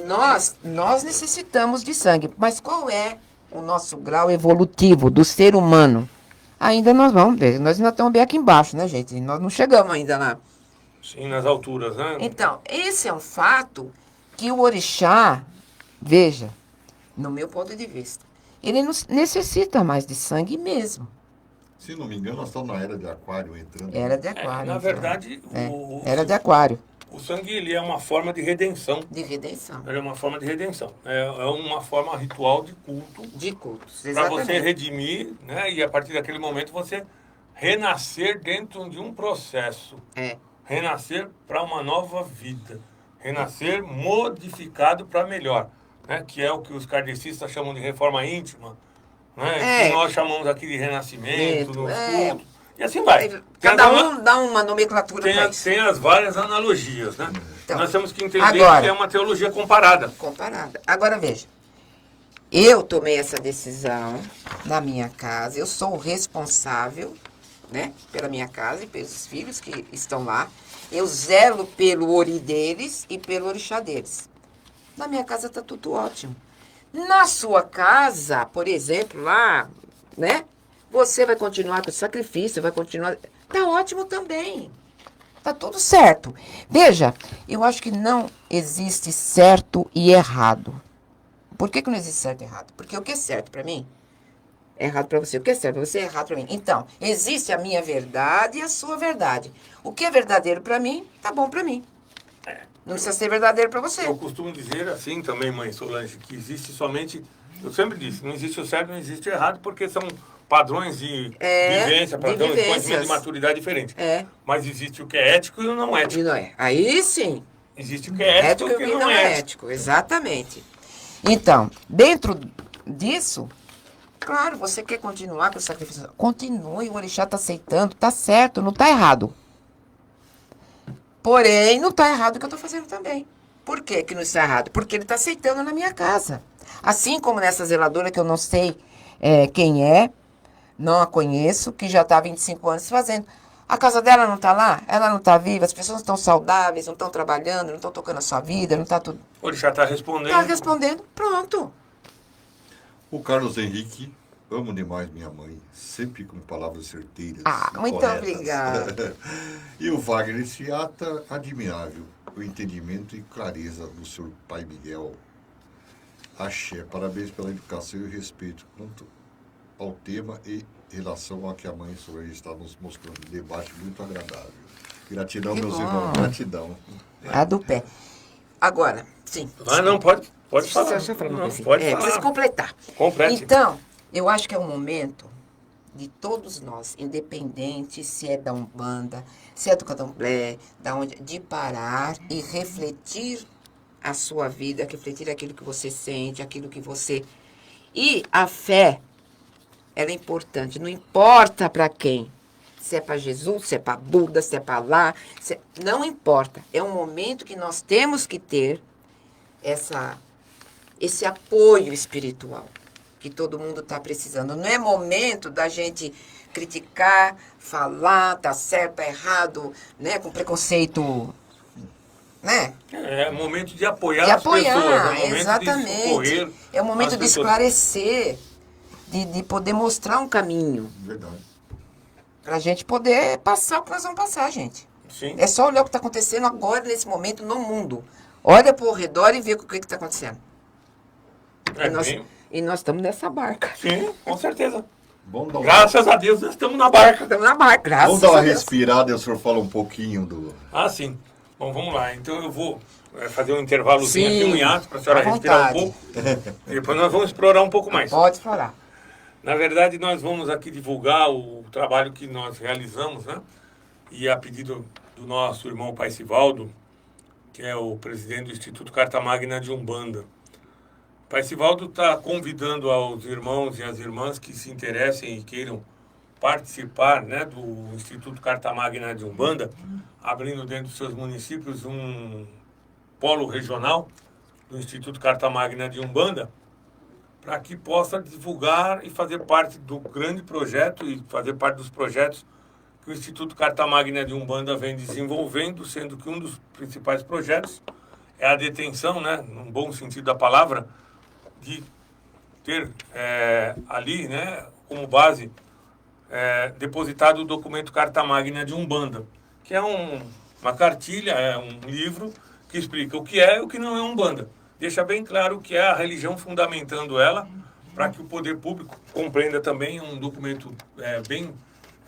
C: nós necessitamos de sangue. Mas qual é o nosso grau evolutivo do ser humano? Ainda nós vamos ver. Nós ainda estamos bem aqui embaixo, né, gente? Nós não chegamos ainda lá.
B: Sim, nas alturas, né?
C: Então, esse é um fato que o orixá, veja, no meu ponto de vista, ele não necessita mais de sangue mesmo.
A: Se não me engano, nós estamos na era de aquário entrando.
C: Era de aquário.
B: Na verdade,
C: era de aquário.
B: O sangue, ele é uma forma de redenção.
C: De redenção.
B: Ele é uma forma de redenção. É uma forma ritual de culto.
C: De cultos,
B: Para
C: exatamente.
B: você redimir, né? E a partir daquele momento você renascer dentro de um processo.
C: É.
B: Renascer para uma nova vida. Renascer modificado para melhor. Né? Que é o que os kardecistas chamam de reforma íntima. Né?
C: É.
B: Que nós chamamos aqui de renascimento, nos
C: É.
B: cultos. E assim vai.
C: Cada um dá uma nomenclatura para isso.
B: Tem as várias analogias, né?
C: Então,
B: nós temos que entender
C: agora,
B: que é uma teologia comparada.
C: Comparada. Agora veja, eu tomei essa decisão na minha casa, eu sou o responsável, né, pela minha casa e pelos filhos que estão lá. Eu zelo pelo ori deles e pelo orixá deles. Na minha casa está tudo ótimo. Na sua casa, por exemplo, lá, né, você vai continuar com o sacrifício, vai continuar... Tá ótimo também. Tá tudo certo. Veja, eu acho que não existe certo e errado. Por que não existe certo e errado? Porque o que é certo para mim é errado para você. O que é certo para você é errado para mim. Então, existe a minha verdade e a sua verdade. O que é verdadeiro para mim, tá bom para mim. Não precisa ser verdadeiro para você.
B: Eu costumo dizer assim também, mãe Solange, que existe somente... Eu sempre disse, não existe o certo, não existe o errado, porque são padrões de vivência, padrões de conhecimento de maturidade diferentes.
C: É.
B: Mas existe o que é ético e o não ético.
C: E não é. Aí sim.
B: Existe o que é ético e o que não é ético.
C: Exatamente. Então, dentro disso, claro, você quer continuar com o sacrifício. Continue, o orixá está aceitando, tá certo, não tá errado. Porém, não tá errado o que eu estou fazendo também. Por que que não está errado? Porque ele está aceitando na minha casa. Assim como nessa zeladora que eu não sei quem é, não a conheço, que já está há 25 anos fazendo. A casa dela não está lá? Ela não está viva? As pessoas não estão saudáveis, não estão trabalhando, não estão tocando a sua vida, não está tudo...
B: O orixá está respondendo.
C: Está respondendo, pronto.
A: O Carlos Henrique, amo demais minha mãe, sempre com palavras certeiras.
C: Ah, muito
A: corretas.
C: obrigada.
A: E o Wagner Ciata, admirável, o entendimento e clareza do senhor pai Miguel. Axé, parabéns pela educação e respeito quanto ao tema e relação ao que a mãe Solange está nos mostrando. Debate muito agradável. Gratidão,
C: Que
A: meus
C: bom.
A: irmãos, gratidão.
C: A do pé. Agora, sim.
B: Ah, não, pode falar.
C: Deixa eu falar uma
B: Não,
C: coisinha.
B: pode falar.
C: Preciso completar.
B: Complete.
C: Então, eu acho que é um momento de todos nós, independente se é da Umbanda, se é do Candomblé, de parar e refletir a sua vida, refletir aquilo que você sente, aquilo que você... E a fé, ela é importante, não importa para quem. Se é para Jesus, se é para Buda, se é para lá, não importa. É um momento que nós temos que ter esse apoio espiritual que todo mundo está precisando. Não é momento da gente criticar, falar, tá certo, tá errado, né, com preconceito, né?
B: É momento de apoiar
C: De
B: as pessoas.
C: apoiar,
B: É momento
C: exatamente.
B: de socorrer
C: É o momento
B: as
C: de
B: pessoas.
C: esclarecer, de poder mostrar um caminho.
A: Verdade.
C: Pra gente poder passar o que nós vamos passar, gente.
B: Sim.
C: É só olhar o que está acontecendo agora, nesse momento, no mundo. Olha pro redor e vê o que está acontecendo. E nós estamos nessa barca.
B: Sim, com certeza.
A: Vamos dar
B: Graças a Deus nós estamos na barca.
C: Estamos na barca, graças
A: Vamos dar uma
C: a Deus.
A: respirada e o senhor fala um pouquinho do...
B: Ah, sim. Bom, vamos lá. Então eu vou fazer um intervalozinho
C: Sim,
B: aqui, um hiato, para a senhora
C: à
B: respirar um
C: vontade.
B: pouco. Depois nós vamos explorar um pouco mais.
C: Pode falar.
B: Na verdade, nós vamos aqui divulgar o trabalho que nós realizamos, né? E a pedido do nosso irmão Pai Sivaldo, que é o presidente do Instituto Carta Magna de Umbanda. Pai Sivaldo está convidando aos irmãos e às irmãs que se interessem e queiram participar, né, do Instituto Carta Magna de Umbanda, abrindo dentro dos seus municípios um polo regional do Instituto Carta Magna de Umbanda, para que possa divulgar e fazer parte do grande projeto e fazer parte dos projetos que o Instituto Carta Magna de Umbanda vem desenvolvendo, sendo que um dos principais projetos é a detenção, né, num bom sentido da palavra, de ter ali, né, como base, depositado o documento Carta Magna de Umbanda, que é uma cartilha, é um livro que explica o que é e o que não é Umbanda. Deixa bem claro o que é a religião, fundamentando ela, para que o poder público compreenda também um documento bem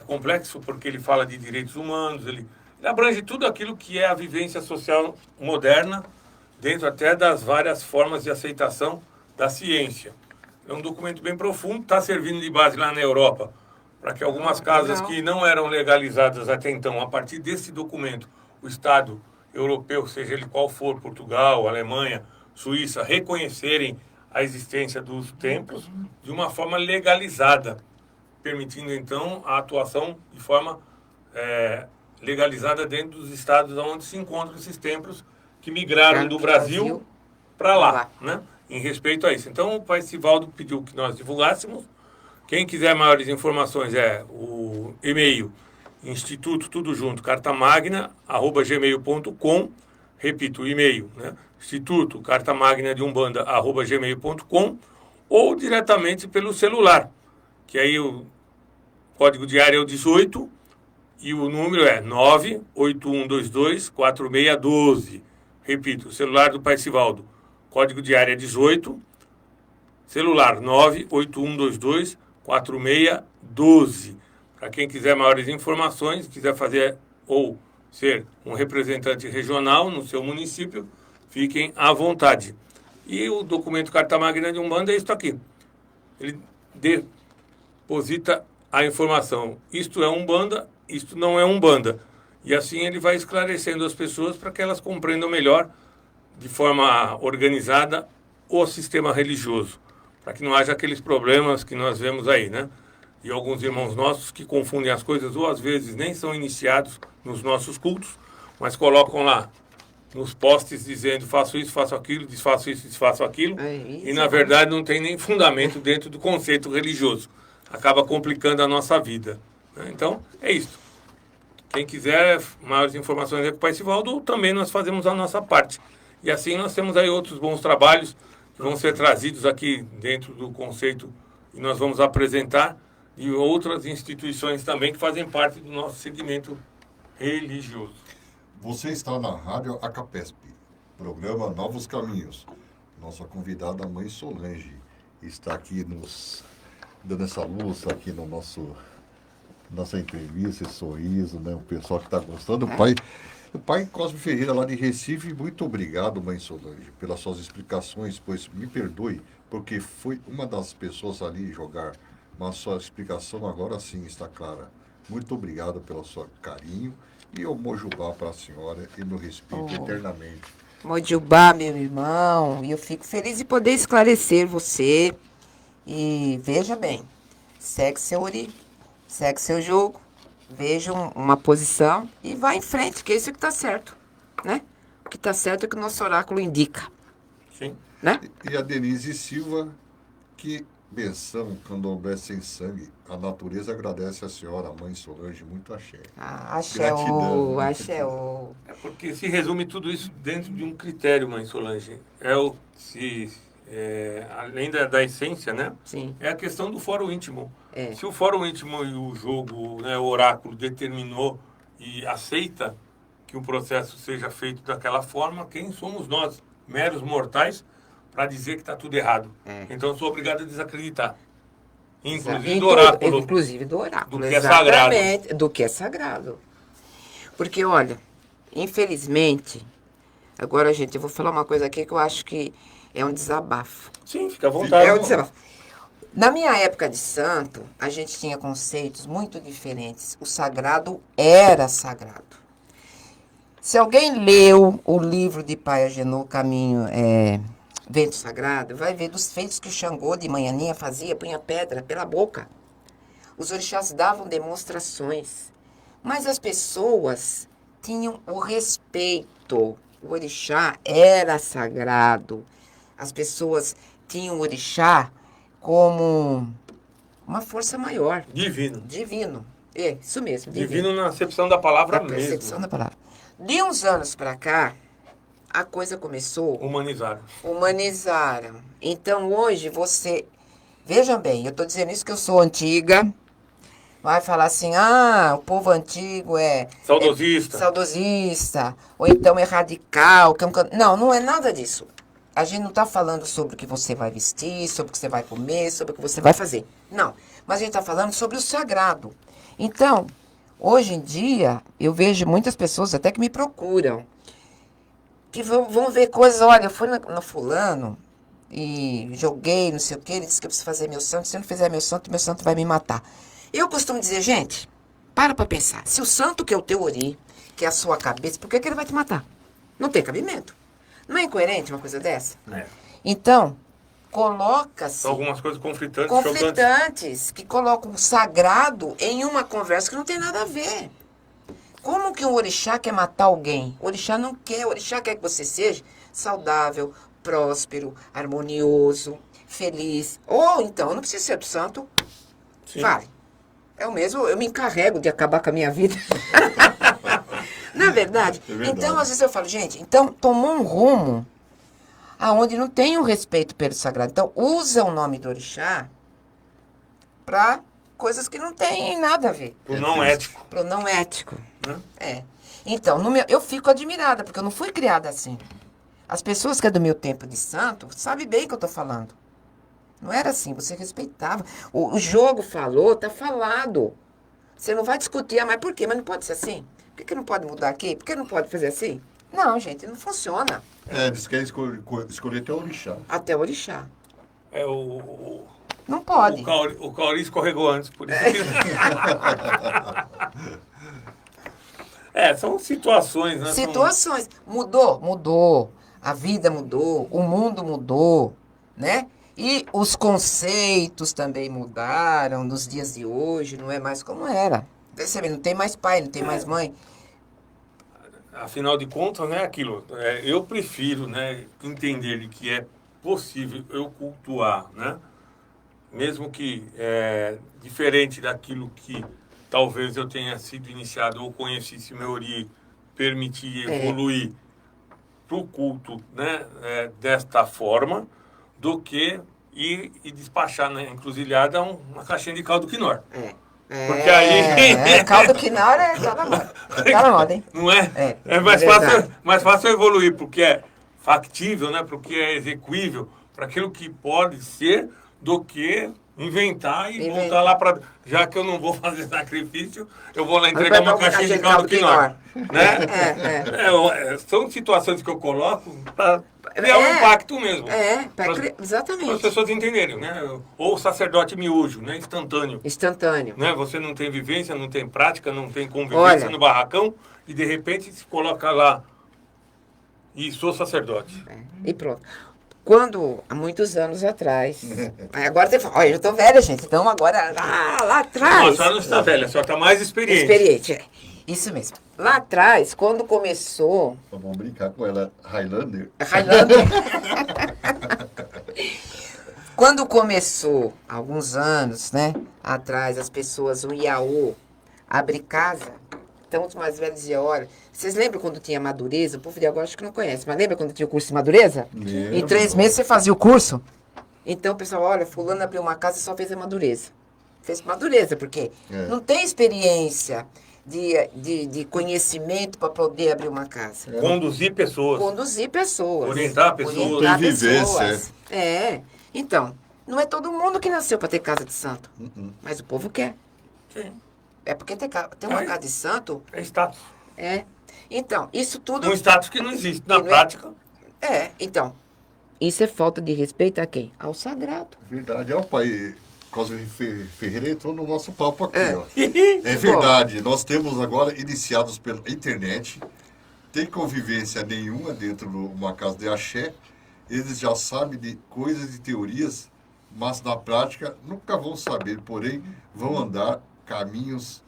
B: complexo, porque ele fala de direitos humanos, ele Ele abrange tudo aquilo que é a vivência social moderna, dentro até das várias formas de aceitação da ciência. É um documento bem profundo, está servindo de base lá na Europa, para que algumas casas
C: legal.
B: que não eram legalizadas até então, a partir desse documento, o Estado europeu, seja ele qual for, Portugal, Alemanha, Suíça, reconhecerem a existência dos templos de uma forma legalizada, permitindo então a atuação de forma legalizada dentro dos estados onde se encontram esses templos que migraram do Brasil para lá, né? Em respeito a isso. Então, o Pai Sivaldo pediu que nós divulgássemos. Quem quiser maiores informações o e-mail instituto, tudo junto, cartamagna@gmail.com. Repito, o e-mail, né? Instituto Cartamagna de Umbanda @gmail.com, ou diretamente pelo celular, que aí o código de área é o 18 e o número é 981224612. Repito, o celular do Pai Sivaldo, código de área 18, celular 981224612. Para quem quiser maiores informações, quiser fazer ou ser um representante regional no seu município, fiquem à vontade. E o documento Carta Magna de Umbanda é isso aqui. Ele deposita a informação. Isto é Umbanda, isto não é Umbanda. E assim ele vai esclarecendo as pessoas para que elas compreendam melhor, de forma organizada, o sistema religioso. Para que não haja aqueles problemas que nós vemos aí, né? E alguns irmãos nossos que confundem as coisas, ou às vezes nem são iniciados nos nossos cultos, mas colocam lá nos posts dizendo faço isso, faço aquilo, desfaço isso, desfaço aquilo, e na verdade não tem nem fundamento dentro do conceito religioso. Acaba complicando a nossa vida, né? Então, é isso. Quem quiser maiores informações com o Pai Sivaldo, também nós fazemos a nossa parte. E assim nós temos aí outros bons trabalhos que vão ser trazidos aqui dentro do conceito e nós vamos apresentar, e outras instituições também que fazem parte do nosso segmento religioso.
A: Você está na Rádio Acapesp, programa Novos Caminhos. Nossa convidada, a Mãe Solange, está aqui nos dando essa luz aqui no nossa entrevista, esse sorriso, né? O pessoal que está gostando. O pai Cosme Ferreira, lá de Recife, muito obrigado, Mãe Solange, pelas suas explicações, pois me perdoe, porque foi uma das pessoas ali jogar, mas sua explicação agora sim está clara. Muito obrigado pelo seu carinho e o Mojubá para a senhora e meu respeito eternamente.
C: Mojubá, meu irmão, e eu fico feliz de poder esclarecer você. E veja bem, segue seu jogo, veja uma posição e vá em frente, que é isso que está certo, né? O que está certo é o que o nosso oráculo indica.
B: Sim.
C: Né?
A: E a Denise Silva, que benção, candomblé sem sangue. A natureza agradece a senhora, a Mãe Solange, muito axé.
C: Axé-ô, axé-ô.
B: É porque se resume tudo isso dentro de um critério, Mãe Solange. Além da essência, né?
C: Sim.
B: É a questão do fórum íntimo.
C: É.
B: Se o fórum íntimo e o jogo, né, o oráculo, determinou e aceita que o processo seja feito daquela forma, quem somos nós, meros mortais, para dizer que está tudo errado? Então, sou obrigado a desacreditar. Inclusive do oráculo.
C: Inclusive do oráculo.
B: Do que é sagrado.
C: Do que é sagrado. Porque, olha, infelizmente, agora, gente, eu vou falar uma coisa aqui que eu acho que é um desabafo.
B: Sim, fica à vontade.
C: É um desabafo. Na minha época de santo, a gente tinha conceitos muito diferentes. O sagrado era sagrado. Se alguém leu o livro de Pai Agenor, Caminho, Vento Sagrado, vai ver dos feitos que o Xangô de manhãninha fazia, punha pedra pela boca. Os orixás davam demonstrações. Mas as pessoas tinham o respeito. O orixá era sagrado. As pessoas tinham o orixá como uma força maior. Divino. É, isso mesmo.
B: Divino na acepção da palavra
C: na
B: mesmo.
C: percepção da palavra. De uns anos para cá, a coisa começou... Humanizaram. Então, hoje, você... Vejam bem, eu estou dizendo isso que eu sou antiga. Vai falar assim, o povo antigo é... Saudosista. Ou então é radical. Não é nada disso. A gente não está falando sobre o que você vai vestir, sobre o que você vai comer, sobre o que você vai fazer. Não. Mas a gente está falando sobre o sagrado. Então, Hoje em dia, eu vejo muitas pessoas até que me procuram, que vão ver coisas, olha, eu fui no fulano e joguei, não sei o quê, ele disse que eu preciso fazer meu santo, se eu não fizer meu santo vai me matar. Eu costumo dizer, gente, para pra pensar, se o santo que é o teu ori, que é a sua cabeça, por que ele vai te matar? Não tem cabimento. Não é incoerente uma coisa dessa?
B: É.
C: Então, coloca-se
B: São algumas coisas conflitantes, chocantes.
C: conflitantes que colocam o sagrado em uma conversa que não tem nada a ver. Como que um orixá quer matar alguém? O orixá não quer. O orixá quer que você seja saudável, próspero, harmonioso, feliz. Ou então, não precisa ser do santo.
B: Sim.
C: Vai. É o mesmo, eu me encarrego de acabar com a minha vida. Não é verdade?
A: É verdade.
C: Então, às vezes eu falo, gente, então tomou um rumo aonde não tem o respeito pelo sagrado. Então, usa o nome do orixá para coisas que não têm nada a ver.
B: O não ético.
C: Pro não ético.
B: Né?
C: É. Então, eu fico admirada, porque eu não fui criada assim. As pessoas que é do meu tempo de santo sabem bem o que eu tô falando. Não era assim, você respeitava. O jogo falou, tá falado. Você não vai discutir, mas por quê? Mas não pode ser assim? Por que não pode mudar aqui? Por que não pode fazer assim? Não, gente, não funciona.
A: Eles querem escolher teu orixá.
C: Até o orixá.
B: É o
C: Não pode.
B: O Cauri escorregou antes, por isso que... são situações, né?
C: Situações. Mudou. A vida mudou, o mundo mudou, né? E os conceitos também mudaram nos dias de hoje, não é mais como era. Percebe? Não tem mais pai, não tem mais mãe.
B: Afinal de contas, né, aquilo, eu prefiro, né, entender que é possível eu cultuar, né, mesmo que diferente daquilo que talvez eu tenha sido iniciado ou conhecesse meu ori, permitir evoluir para o culto, né, desta forma, do que ir e despachar na encruzilhada uma caixinha de caldo quinor. Porque aí...
C: caldo quinor tá na moda. Tá na moda, hein?
B: Não é? É mais fácil evoluir porque é factível, né? Porque é execuível, para aquilo que pode ser, do que inventar e voltar lá para... Já que eu não vou fazer sacrifício, eu vou lá entregar uma caixinha de caldo quinor. Né? São situações que eu coloco para criar um impacto mesmo.
C: Exatamente.
B: Para as pessoas entenderem, né? Ou sacerdote miújo, né? Instantâneo. Né? Você não tem vivência, não tem prática, não tem convivência no barracão e de repente se coloca lá e sou sacerdote.
C: E pronto. Quando, há muitos anos atrás, agora você fala, olha, eu já tô velha, gente, então agora, lá atrás...
B: Não, a senhora não está velha, a senhora está mais experiente.
C: Experiente, isso mesmo. Lá atrás, quando começou...
A: Vamos brincar com ela, Highlander.
C: Quando começou, há alguns anos, né, atrás, as pessoas, o Iaô, abrir casa, então os mais velhos diziam, olha, vocês lembram quando tinha madureza? O povo de agora acho que não conhece, mas lembra quando tinha o curso de madureza? Em 3 meses você fazia o curso? Então o pessoal, olha, fulano abriu uma casa e só fez a madureza. Fez madureza, porque não tem experiência de conhecimento para poder abrir uma casa.
B: Conduzir pessoas.
C: Orientar pessoas.
A: Tem vivência.
C: Então, não é todo mundo que nasceu para ter casa de santo. Mas o povo quer.
B: Sim.
C: É porque ter uma casa de santo...
B: É status.
C: Então, isso tudo...
B: Um status que não existe na prática.
C: Então, isso é falta de respeito a quem? Ao sagrado.
A: Verdade, o pai Cosme Ferreira entrou no nosso papo aqui, ó. É verdade, nós temos agora iniciados pela internet, tem convivência nenhuma dentro de uma casa de axé, eles já sabem de coisas e teorias, mas na prática nunca vão saber, porém vão andar caminhos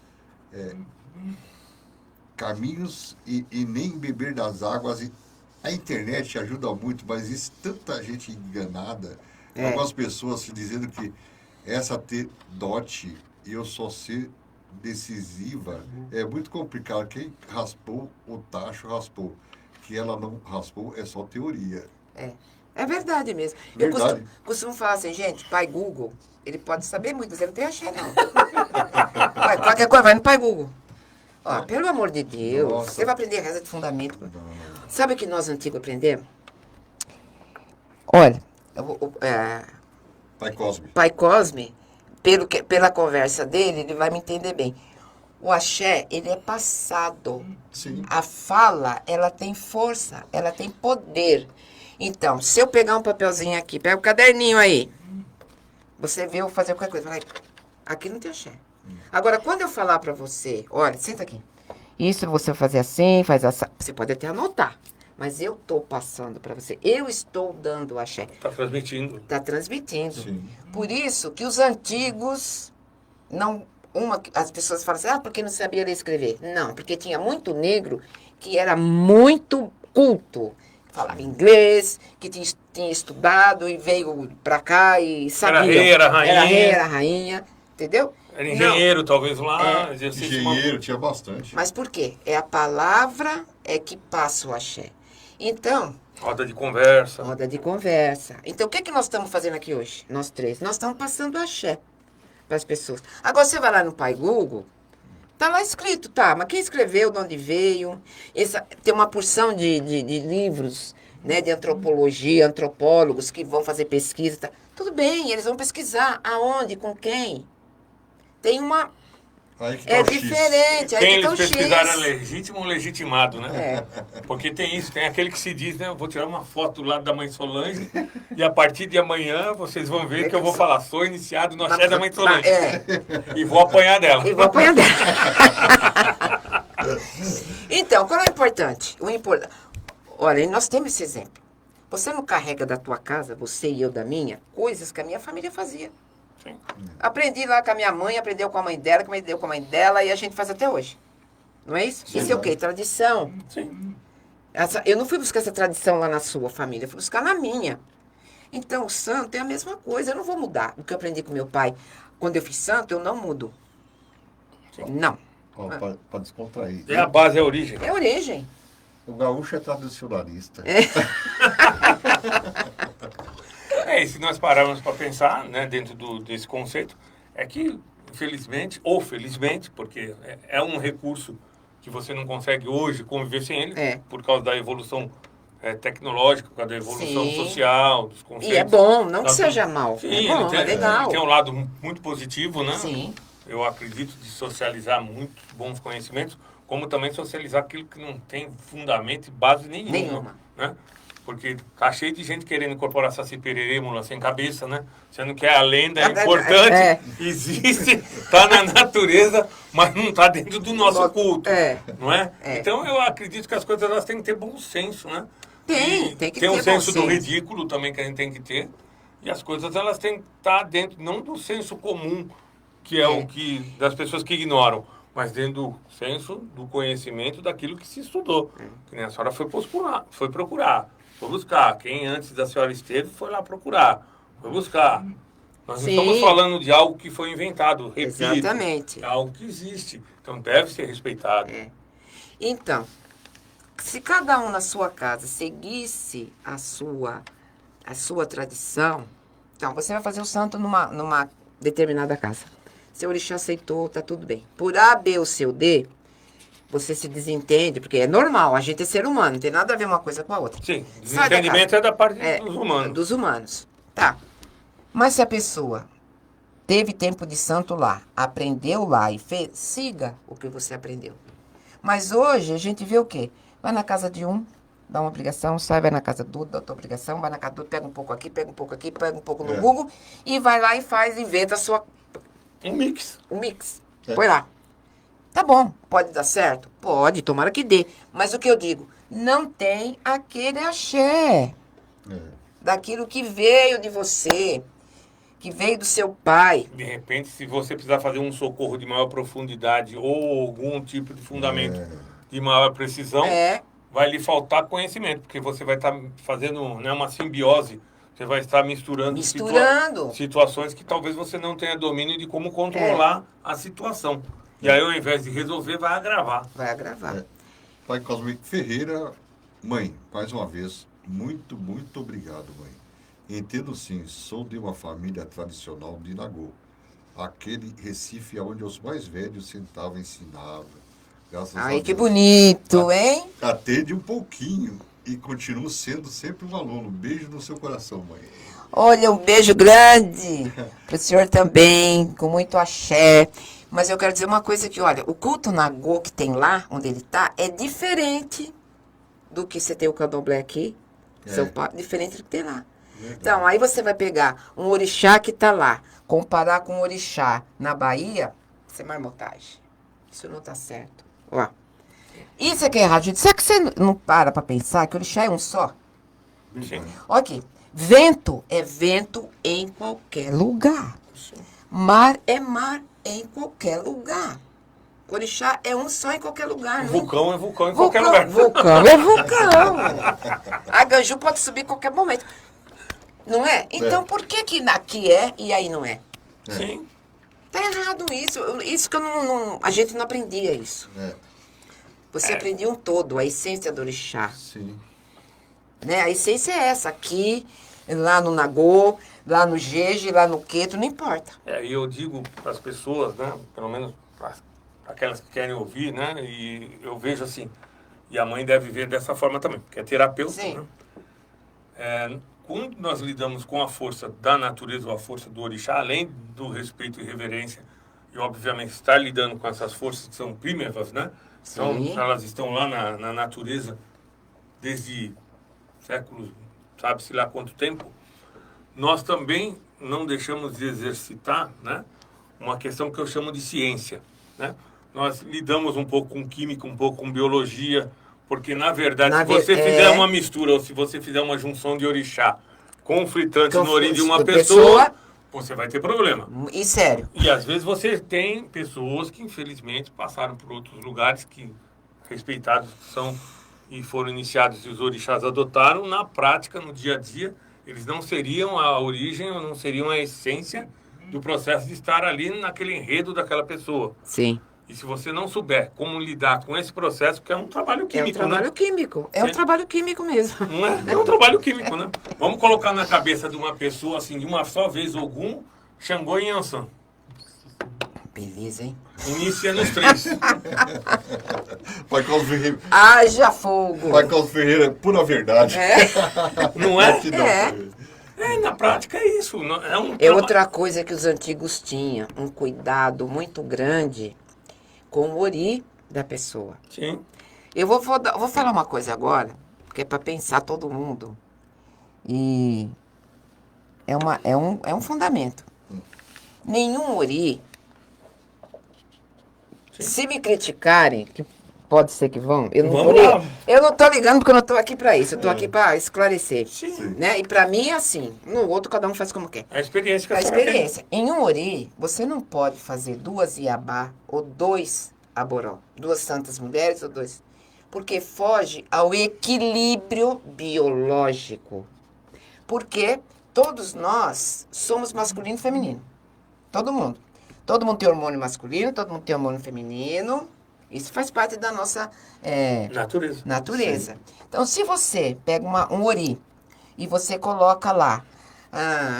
A: e nem beber das águas. A internet ajuda muito, mas existe tanta gente enganada, algumas pessoas se dizendo que essa ter dote e eu só ser decisiva é muito complicado. Quem raspou o tacho raspou, que ela não raspou é só teoria.
C: É verdade mesmo.
A: Verdade.
C: Eu costumo falar assim, gente, pai Google, ele pode saber muito, mas ele não tem axé, não. Qualquer coisa, vai no pai Google. Ó, pelo amor de Deus,
A: Nossa.
C: você vai aprender a reza de fundamento. Sabe o que nós antigos aprendemos? Olha,
A: Pai Cosme.
C: pai Cosme, pela conversa dele, ele vai me entender bem. O axé, ele é passado.
A: Sim.
C: A fala, ela tem força, ela tem poder. Então, se eu pegar um papelzinho aqui, pega o caderninho aí, você vê eu fazer qualquer coisa, vai, aqui não tem axé. Agora, quando eu falar pra você, olha, senta aqui. Isso você vai fazer assim, faz assim. Você pode até anotar, mas eu tô passando pra você. Eu estou dando axé.
B: Tá transmitindo.
C: Tá transmitindo.
A: Sim.
C: Por isso que os antigos não. As pessoas falam assim, porque não sabia ler e escrever. Não, porque tinha muito negro que era muito culto. Falava inglês, que tinha estudado e veio pra cá e sabia.
B: Era rei, era rainha.
C: Era rei, era rainha, entendeu?
B: Era engenheiro,
C: Não.
B: talvez lá. exercesse
A: Engenheiro, tinha bastante.
C: Mas por quê? É a palavra que passa o axé. Então,
B: Roda de conversa.
C: roda de conversa. Então, o que nós estamos fazendo aqui hoje? Nós três. Nós estamos passando axé para as pessoas. Agora, você vai lá no Pai Google, tá lá escrito, tá, mas quem escreveu, de onde veio? Tem uma porção de livros, né, de antropologia, antropólogos que vão fazer pesquisa. Tá. Tudo bem, eles vão pesquisar. Aonde, com quem? Tem uma...
A: Aí que tá
C: É
A: o X.
C: diferente. Aí
B: Quem
C: que tá
B: eles
C: o X.
B: pesquisaram é legítimo ou legitimado, né?
C: É.
B: Porque tem isso, tem aquele que se diz, né? Eu vou tirar uma foto do lado da mãe Solange e a partir de amanhã vocês vão ver que eu vou falar, sou iniciado no axé da mãe Solange. E vou apanhar dela.
C: E vou apanhar dela. Então, qual é o importante? Olha, nós temos esse exemplo. Você não carrega da tua casa, você e eu da minha, coisas que a minha família fazia.
B: Sim.
C: Aprendi lá com a minha mãe, aprendeu com a mãe dela, que a mãe deu com a mãe dela, e a gente faz até hoje. Não é isso?
A: Sim,
C: Isso é o quê? Tradição.
B: Sim.
C: Eu não fui buscar essa tradição lá na sua família, eu fui buscar na minha. Então, o santo é a mesma coisa, eu não vou mudar. O que eu aprendi com meu pai, quando eu fiz santo, eu não mudo.
B: Sim.
C: Não.
A: Ó, pra descontrair.
B: É a base, é a origem.
C: É origem.
A: O gaúcho é tradicionalista.
B: E se nós pararmos para pensar, né, dentro desse conceito, é que, infelizmente, ou felizmente, porque é um recurso que você não consegue hoje conviver sem ele, por causa da evolução tecnológica, por causa da evolução
C: Sim.
B: social, dos conceitos.
C: E é bom, não que
B: da-
C: seja mal.
B: Sim,
C: É bom, é legal.
B: ele tem um lado muito positivo, né?
C: Sim.
B: Eu acredito de socializar muitos bons conhecimentos, como também socializar aquilo que não tem fundamento e base nenhuma. Né? Porque tá cheio de gente querendo incorporar Saci Pererê, mula sem cabeça, né? Sendo que a lenda é importante, existe, tá na natureza, mas não tá dentro do nosso culto, não é? Então eu acredito que as coisas elas têm que ter bom senso, né?
C: Tem que ter
B: Tem um
C: bom
B: senso do
C: senso.
B: ridículo também que a gente tem que ter. E as coisas elas têm que estar dentro, não do senso comum, que é o que das pessoas que ignoram, mas dentro do senso do conhecimento daquilo que se estudou. Que nem a senhora foi procurar, foi buscar. Quem antes da senhora esteve foi lá procurar, foi buscar. Nós não estamos falando de algo que foi inventado, repito.
C: Exatamente.
B: É algo que existe, então deve ser respeitado.
C: Então, se cada um na sua casa seguisse a sua tradição, então você vai fazer o santo numa determinada casa. Seu orixá aceitou, tá tudo bem. Por A, B ou C ou D, você se desentende, porque é normal, a gente é ser humano, não tem nada a ver uma coisa com a outra.
B: Sim,
C: Sai da
B: desentendimento
C: casa.
B: é da parte dos humanos.
C: Dos humanos. Tá. Mas se a pessoa teve tempo de santo lá, aprendeu lá e fez, siga o que você aprendeu. Mas hoje a gente vê o quê? Vai na casa de um, dá uma obrigação, sai, vai na casa do outro, dá outra obrigação, vai na casa do outro, pega um pouco aqui, pega um pouco aqui, pega um pouco no Google e vai lá e faz, inventa a sua...
B: Um mix.
C: Um mix. Põe lá. Tá bom, pode dar certo? Pode, tomara que dê. Mas o que eu digo, não tem aquele axé daquilo que veio de você, que veio do seu pai.
B: De repente, se você precisar fazer um socorro de maior profundidade ou algum tipo de fundamento de maior precisão, vai lhe faltar conhecimento, porque você vai estar fazendo uma simbiose. Você vai estar misturando situações que talvez você não tenha domínio de como controlar a situação. E aí, ao invés de resolver, vai agravar.
C: Vai agravar.
A: Pai Cosme Ferreira, mãe, mais uma vez, muito, muito obrigado, mãe. Entendo sim, sou de uma família tradicional de Nagô. Aquele Recife onde os mais velhos sentavam e ensinavam. Graças a Deus.
C: Que bonito, hein?
A: Atende um pouquinho. E continuo sendo sempre um aluno. Beijo no seu coração, mãe.
C: Olha, um beijo grande para o senhor também, com muito axé. Mas eu quero dizer uma coisa que, olha, o culto Nagô que tem lá, onde ele está, é diferente do que você tem o candomblé aqui, São Paulo, diferente do que tem lá.
A: Verdade.
C: Então, aí você vai pegar um orixá que está lá, comparar com um orixá na Bahia, isso é marmotagem. Isso não está certo. Ó. Isso é que é errado, gente. Será que você não para pensar que o orixá é um só?
B: Sim.
C: Olha aqui. Vento é vento em qualquer lugar. Mar é mar em qualquer lugar. Orixá é um só em qualquer lugar.
B: Vulcão é vulcão em qualquer lugar.
C: Vulcão é vulcão. A Ganju pode subir em qualquer momento. Não é? Então por que aqui é e aí não é?
B: Sim.
C: Tá errado isso. Isso que eu a gente não aprendia isso.
A: É,
C: Você aprendia um todo, a essência do orixá.
A: sim.
C: Né? A essência é essa. Aqui, lá no Nagô, lá no Jeje, lá no Queto, não importa.
B: E eu digo para as pessoas, né? Pelo menos para aquelas que querem ouvir, né? E eu vejo assim, e a mãe deve ver dessa forma também, porque é terapeuta,
C: Sim.
B: né? Quando nós lidamos com a força da natureza ou a força do orixá, além do respeito e reverência, e obviamente estar lidando com essas forças que são primevas, né? Então,
C: Sim.
B: elas estão lá na natureza desde séculos, sabe-se lá quanto tempo, nós também não deixamos de exercitar, né, uma questão que eu chamo de ciência, né? Nós lidamos um pouco com química, um pouco com biologia, porque, na verdade, se você fizer uma mistura ou se você fizer uma junção de orixá conflitante no ori de uma pessoa, você vai ter problema.
C: E sério.
B: E, às vezes, você tem pessoas que, infelizmente, passaram por outros lugares que, respeitados são e foram iniciados e os orixás adotaram, na prática, no dia a dia, eles não seriam a origem ou não seriam a essência do processo de estar ali naquele enredo daquela pessoa.
C: Sim.
B: E se você não souber como lidar com esse processo, que é um trabalho químico,
C: É um trabalho químico. É um trabalho químico mesmo.
B: Não é? É um trabalho químico, né? Vamos colocar na cabeça de uma pessoa, assim, de uma só vez, Ogum, Xangô e Yansan.
C: Beleza, hein?
B: Inicia nos 3.
A: Pai Carlos Ferreira.
C: Haja fogo.
A: Pai Carlos Ferreira, pura verdade.
B: Não é?
A: Gratidão,
C: É.
A: Ferreira.
B: Na prática é isso. É um
C: É outra coisa que os antigos tinham, um cuidado muito grande com o ori da pessoa.
B: Sim.
C: Eu vou falar uma coisa agora, porque é para pensar todo mundo. E é um fundamento. Nenhum ori, se me criticarem, que pode ser que vão, eu não tô
B: Vamos lá.
C: ligando. Eu não tô ligando porque eu não tô aqui para isso, eu tô aqui para esclarecer.
B: Sim.
C: Né? E para mim é assim, no outro cada um faz como quer.
B: A experiência que
C: A
B: senhora tem.
C: experiência. Em um ori, você não pode fazer 2 iabá ou 2 aboró. 2 santas mulheres ou 2. Porque foge ao equilíbrio biológico. Porque todos nós somos masculino e feminino. Todo mundo. Todo mundo tem hormônio masculino, todo mundo tem hormônio feminino. Isso faz parte da nossa natureza. Então, se você pega um ori e você coloca lá,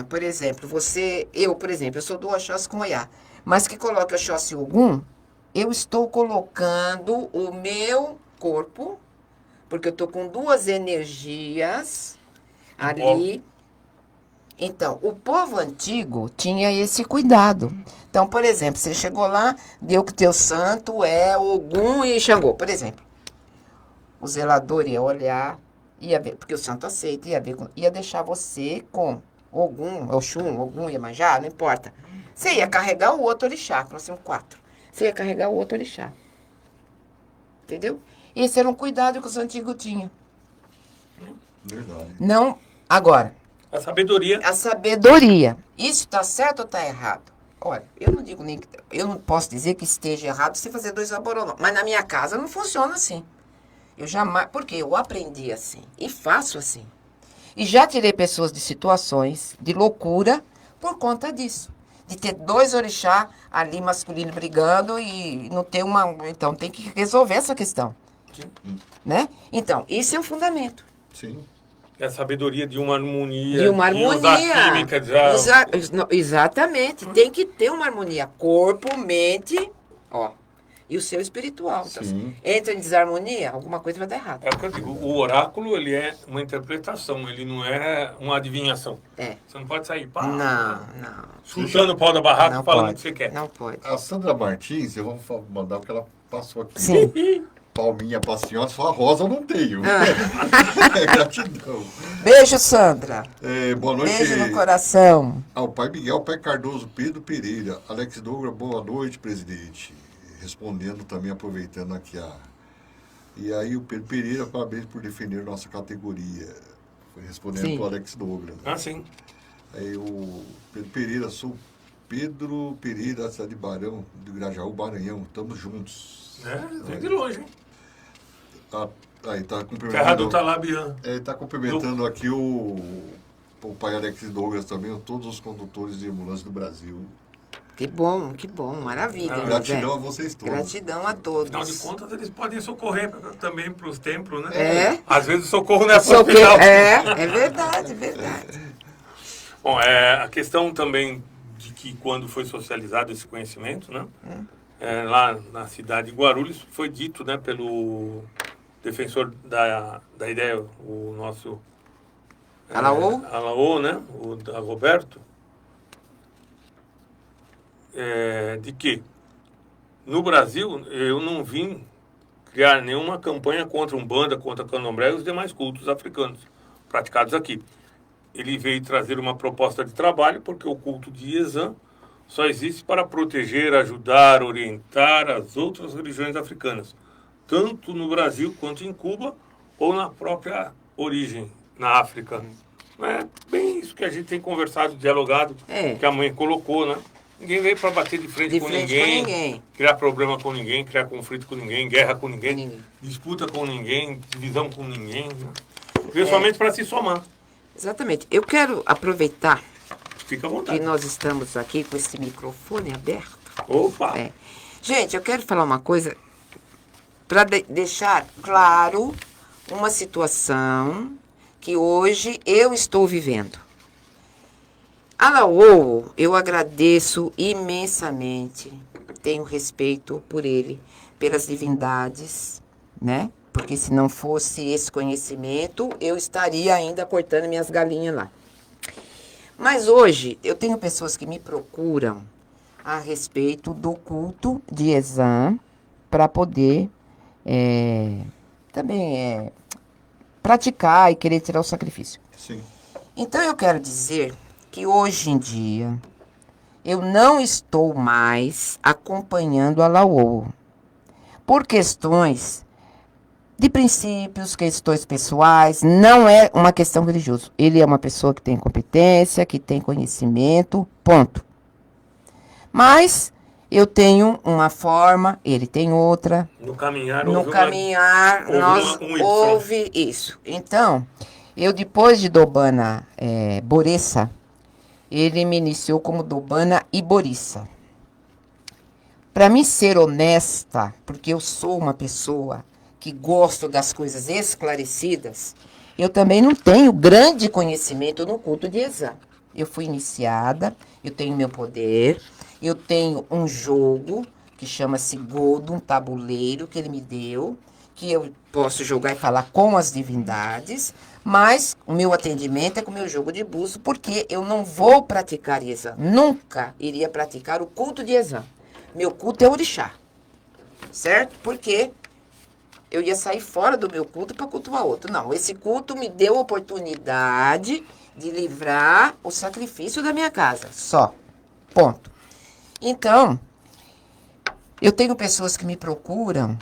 C: por exemplo, eu sou do Oxóssi com Oiá, mas que coloque Oxóssi Ogum, eu estou colocando o meu corpo, porque eu estou com 2 energias ali. Então, o povo antigo tinha esse cuidado. Então, por exemplo, você chegou lá, deu que teu santo é Ogum e Xangô, por exemplo. O zelador ia olhar, ia ver, porque o santo aceita, ia deixar você com Ogum, Oxum, Ogum, Iemanjá, não importa. Você ia carregar o outro orixá, que nós temos 4. Você ia carregar o outro orixá. Entendeu? Esse era um cuidado que os antigos tinham.
A: Verdade.
C: Não, agora,
B: A sabedoria.
C: a sabedoria. Isso está certo ou está errado? Olha, eu não posso dizer que esteja errado você fazer 2 aboró, não. Mas na minha casa não funciona assim. Eu jamais, porque eu aprendi assim e faço assim. E já tirei pessoas de situações de loucura por conta disso. De ter 2 orixá ali masculino brigando e não ter uma, então tem que resolver essa questão, né? Então, isso é um fundamento.
A: Sim.
B: É a sabedoria de uma harmonia.
C: De uma
B: de
C: harmonia.
B: usar química.
C: Exatamente. Tem que ter uma harmonia. Corpo, mente, ó. e o seu espiritual. Então,
A: Sim.
C: entra em desarmonia, alguma coisa vai dar errado.
B: É o que eu digo, o oráculo, ele é uma interpretação, ele não é uma adivinhação.
C: É.
B: Você não pode sair, pá,
C: Não.
B: chutando o pau da barraca
C: Não
B: e falando
C: pode.
B: o que você quer.
C: Não pode.
A: A Sandra Martins, eu vou mandar porque ela passou aqui.
C: Sim.
A: Palminha pra senhora, só a rosa eu não tenho. É gratidão.
C: Beijo, Sandra.
A: Boa noite.
C: Beijo no coração.
A: Ao pai Miguel, pai Cardoso, Pedro Pereira, Alex Douglas, boa noite, presidente. Respondendo também, aproveitando aqui E aí o Pedro Pereira, parabéns por defender nossa categoria. Foi respondendo
C: Sim.
A: para o Alex Douglas.
B: Ah, sim.
A: Aí o Pedro Pereira, sou Pedro Pereira, cidade de Barão, do Grajaú, Maranhão, estamos juntos.
B: Vem de longe, hein?
A: Aí tá
B: Terra
A: cumprimentando.
B: do Talabian.
A: Tá cumprimentando aqui o pai Alex Douglas também, todos os condutores de ambulância do Brasil.
C: Que bom, maravilha.
A: Gratidão a
C: Zé.
A: vocês todos.
C: Gratidão a todos.
B: Afinal de contas, eles podem socorrer também para os templos, né?
C: É.
B: Às vezes o socorro não é para o
C: Só que-
B: hospital.
C: é verdade, verdade.
B: Bom, a questão também de que quando foi socializado esse conhecimento, né? Lá na cidade de Guarulhos, foi dito, né, pelo defensor da ideia, o nosso... Alaô, né? O da Roberto. De que no Brasil eu não vim criar nenhuma campanha contra Umbanda, contra Candomblé e os demais cultos africanos praticados aqui. Ele veio trazer uma proposta de trabalho porque o culto de Iezã só existe para proteger, ajudar, orientar as outras religiões africanas, tanto no Brasil quanto em Cuba ou na própria origem, na África. É bem isso que a gente tem conversado, dialogado, que a mãe colocou, né? Ninguém veio para bater de frente, com ninguém, criar problema com ninguém, criar conflito com ninguém, guerra com ninguém, disputa com ninguém, divisão com ninguém, né? Principalmente para se somar.
C: Exatamente. Eu quero aproveitar
B: Fica à vontade.
C: que nós estamos aqui com esse microfone aberto.
B: Opa!
C: Gente, eu quero falar uma coisa para deixar claro uma situação que hoje eu estou vivendo. Alaô, eu agradeço imensamente, tenho respeito por ele, pelas divindades, né? Porque se não fosse esse conhecimento, eu estaria ainda cortando minhas galinhas lá. Mas hoje eu tenho pessoas que me procuram a respeito do culto de Iezã para poder também praticar e querer tirar o sacrifício.
A: Sim.
C: Então eu quero dizer que hoje em dia eu não estou mais acompanhando a Alaô por questões de princípios, questões pessoais, não é uma questão religiosa. Ele é uma pessoa que tem competência, que tem conhecimento, ponto. Mas eu tenho uma forma, ele tem outra.
B: No caminhar,
C: houve isso. Então, eu depois de Dobana Boressa, ele me iniciou como Dobana Iborissa. Para mim ser honesta, porque eu sou uma pessoa que gosto das coisas esclarecidas, eu também não tenho grande conhecimento no culto de Iezã. Eu fui iniciada, eu tenho meu poder, eu tenho um jogo que chama-se Godo, um tabuleiro que ele me deu, que eu posso jogar e falar com as divindades, mas o meu atendimento é com o meu jogo de buço, porque eu não vou praticar Iezã. Nunca iria praticar o culto de Iezã. Meu culto é orixá, certo? Porque eu ia sair fora do meu culto para cultuar outro. Não, esse culto me deu a oportunidade de livrar o sacrifício da minha casa, só. Ponto. Então, eu tenho pessoas que me procuram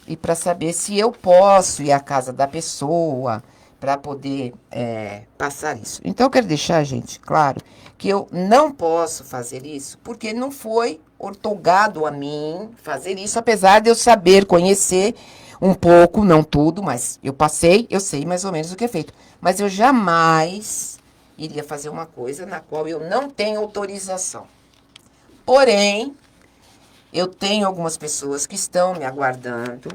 C: e para saber se eu posso ir à casa da pessoa para poder passar isso. Então, eu quero deixar, gente, claro que eu não posso fazer isso porque não foi ortogado a mim fazer isso, apesar de eu saber, conhecer um pouco, não tudo, mas eu passei, eu sei mais ou menos o que é feito. Mas eu jamais iria fazer uma coisa na qual eu não tenho autorização. Porém, eu tenho algumas pessoas que estão me aguardando.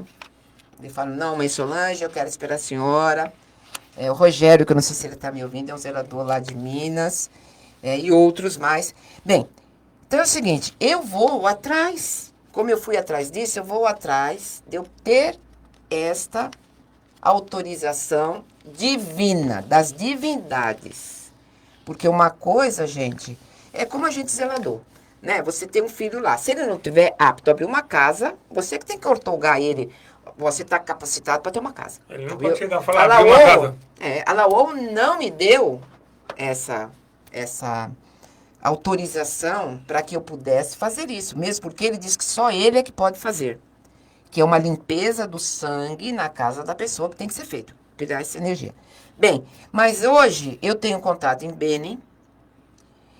C: E falam, não, mãe Solange, eu quero esperar a senhora. O Rogério, que eu não sei se ele está me ouvindo, é um zelador lá de Minas. E outros mais. Bem, então é o seguinte, eu vou atrás como eu fui atrás disso, eu vou atrás de eu ter esta autorização divina, das divindades. Porque uma coisa, gente, é como a gente zelador, né? Você tem um filho lá, se ele não tiver apto a abrir uma casa, você que tem que outorgar ele, você está capacitado para ter uma casa.
B: Ele não pode chegar e falar, abrir uma casa.
C: A Laô não me deu essa autorização para que eu pudesse fazer isso, mesmo porque ele diz que só ele é que pode fazer, que é uma limpeza do sangue na casa da pessoa que tem que ser feito, tirar essa energia. Bem, mas hoje eu tenho contato em Benin,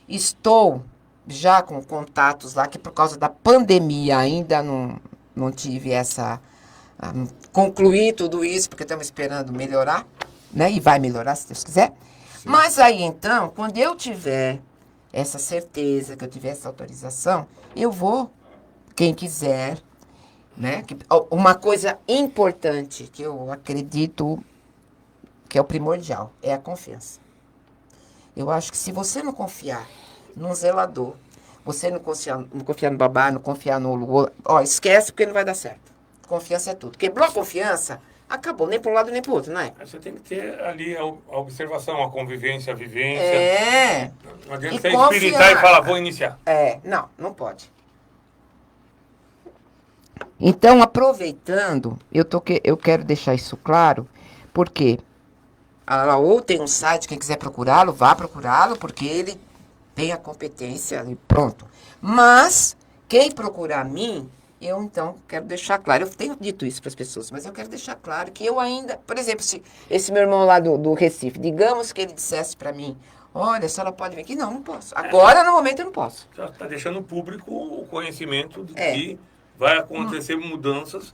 C: estou já com contatos lá, que por causa da pandemia ainda não tive concluir tudo isso, porque estamos esperando melhorar, né? E vai melhorar, se Deus quiser. Sim. Mas aí, então, quando eu tiver essa certeza, que eu tiver essa autorização, eu vou, quem quiser, né? Uma coisa importante que eu acredito que é o primordial, é a confiança. Eu acho que se você não confiar num zelador, você não confiar no babá, não confiar no Lua, esquece porque não vai dar certo. Confiança é tudo. Quebrou a confiança, acabou, nem para um lado nem para o outro, não é?
B: Você tem que ter ali a observação, a convivência, a vivência. Não adianta você espiritar e falar, vou iniciar.
C: Não pode. Então, aproveitando, eu quero deixar isso claro, porque a Laô tem um site, quem quiser procurá-lo, vá procurá-lo, porque ele tem a competência e pronto. Mas, quem procurar a mim, eu, então, quero deixar claro, eu tenho dito isso para as pessoas, mas eu quero deixar claro que eu ainda, por exemplo, se esse meu irmão lá do Recife, digamos que ele dissesse para mim, olha, a senhora pode vir aqui? Não posso. Agora, no momento, eu não posso.
B: Já está deixando público o conhecimento de que vai acontecer mudanças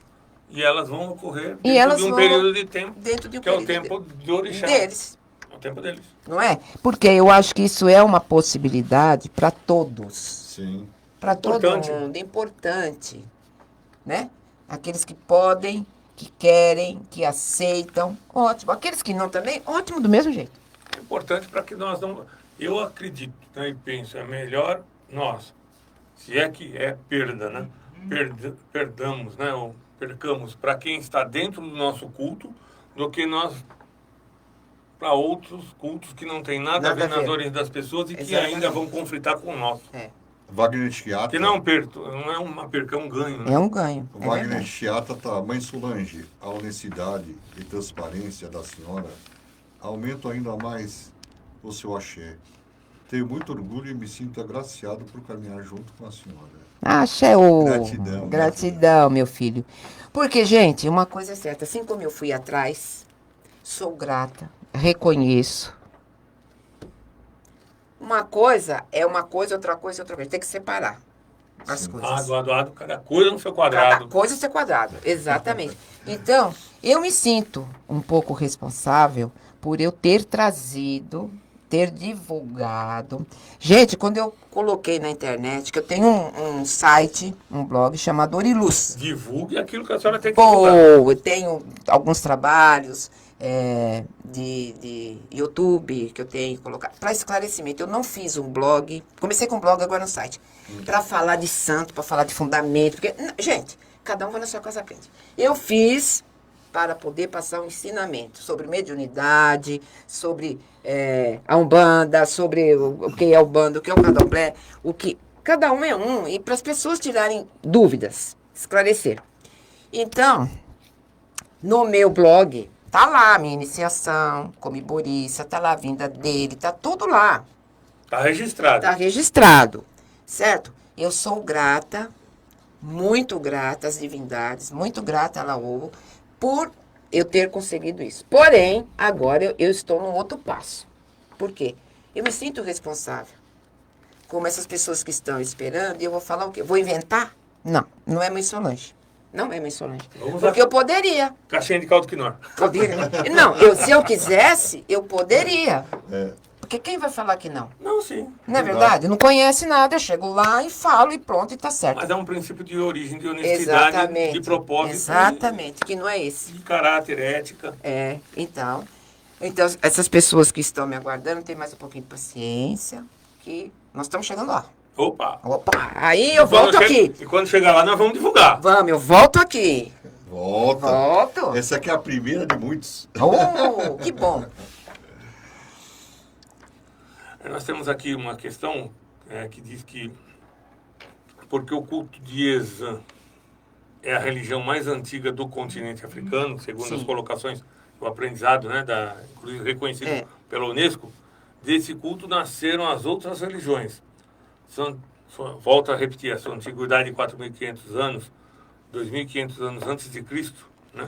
B: e elas vão ocorrer dentro de um período de tempo, que é o tempo de orixá.
C: Deles.
B: É o tempo deles.
C: Não é? Porque eu acho que isso é uma possibilidade para todos.
A: Sim.
C: Para todo mundo, importante. Né? Aqueles que podem, que querem, que aceitam, ótimo. Aqueles que não também, ótimo do mesmo jeito.
B: É importante para que nós não... Eu acredito, né, e penso, é melhor nós, se é que é perda, né? Perdamos, né? Ou percamos para quem está dentro do nosso culto, do que nós para outros cultos que não tem nada a ver nas origens das pessoas e que ainda vão conflitar com o nosso.
A: Wagner Chiata.
B: Que não é uma perca, é um ganho. Né?
C: É um ganho.
A: O Wagner Chiata tá, mãe Solange, a honestidade e transparência da senhora aumenta ainda mais o seu axé. Tenho muito orgulho e me sinto agraciado por caminhar junto com a senhora.
C: Axé, gratidão, meu filho. Porque, gente, uma coisa é certa, assim como eu fui atrás, sou grata, reconheço. Uma coisa é uma coisa, outra coisa é outra coisa. Tem que separar as coisas.
B: Cada coisa no seu quadrado.
C: Cada coisa no seu quadrado, exatamente. Então, eu me sinto um pouco responsável por eu ter trazido, ter divulgado. Gente, quando eu coloquei na internet, que eu tenho um site, um blog chamado Oriluz.
B: Divulgue aquilo que a senhora tem que divulgar.
C: Eu tenho alguns trabalhos... de YouTube que eu tenho que colocar. Para esclarecimento, eu não fiz um blog. Comecei com um blog, agora no site. Para falar de santo, para falar de fundamento. Porque, gente, cada um vai na sua casa aprende. Eu fiz para poder passar um ensinamento sobre mediunidade, sobre a Umbanda, sobre o que é a Umbanda, o que é o Candomblé, o que... Cada um é um. E para as pessoas tirarem dúvidas, esclarecer. Então, no meu blog... Tá lá a minha iniciação, como Iboriça, tá lá a vinda dele, tá tudo lá.
B: Tá registrado.
C: Tá registrado, certo? Eu sou grata, muito grata às divindades, muito grata a Laô, por eu ter conseguido isso. Porém, agora eu estou num outro passo. Por quê? Eu me sinto responsável. Como essas pessoas que estão esperando, e eu vou falar o quê? Vou inventar? Não, não é Mãe Solange. Não é Mãe Solange. Porque eu poderia.
B: Caixinha de caldo quinor.
C: Poderia. Não, se eu quisesse, eu poderia. Porque quem vai falar que não?
B: Não, sim.
C: Não é verdade? Não conhece nada, eu chego lá e falo e pronto, e tá certo.
B: Mas é um princípio de origem, de honestidade, exatamente, de propósito.
C: Exatamente, que não é esse.
B: De caráter, ética.
C: Então, essas pessoas que estão me aguardando, tem mais um pouquinho de paciência, que nós estamos chegando lá.
B: Opa!
C: Opa, aí eu volto aqui.
B: E quando chegar lá, nós vamos divulgar.
C: Vamos, eu volto aqui.
A: Volta.
C: Volto.
A: Essa aqui é a primeira de muitos.
C: Oh, que bom.
B: Nós temos aqui uma questão que diz que porque o culto de Iezã é a religião mais antiga do continente africano, segundo as colocações do aprendizado, né, inclusive reconhecido pela Unesco, desse culto nasceram as outras religiões. Volto a repetir, a sua antiguidade de 4.500 anos, 2.500 anos antes de Cristo, né,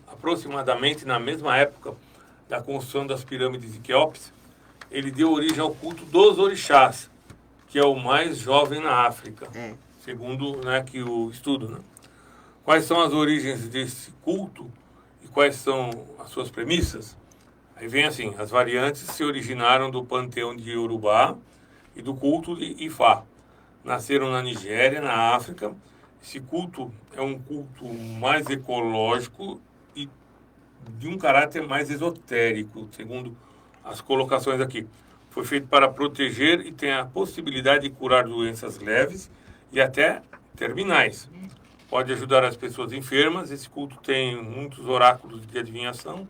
B: aproximadamente na mesma época da construção das pirâmides de Quéops, ele deu origem ao culto dos orixás, que é o mais jovem na África, segundo, né, que o estudo. Né? Quais são as origens desse culto e quais são as suas premissas? Aí vem assim, as variantes se originaram do panteão de Yorubá e do culto de Ifá. Nasceram na Nigéria, na África. Esse culto é um culto mais ecológico e de um caráter mais esotérico, segundo as colocações aqui. Foi feito para proteger e tem a possibilidade de curar doenças leves e até terminais. Pode ajudar as pessoas enfermas. Esse culto tem muitos oráculos de adivinhação.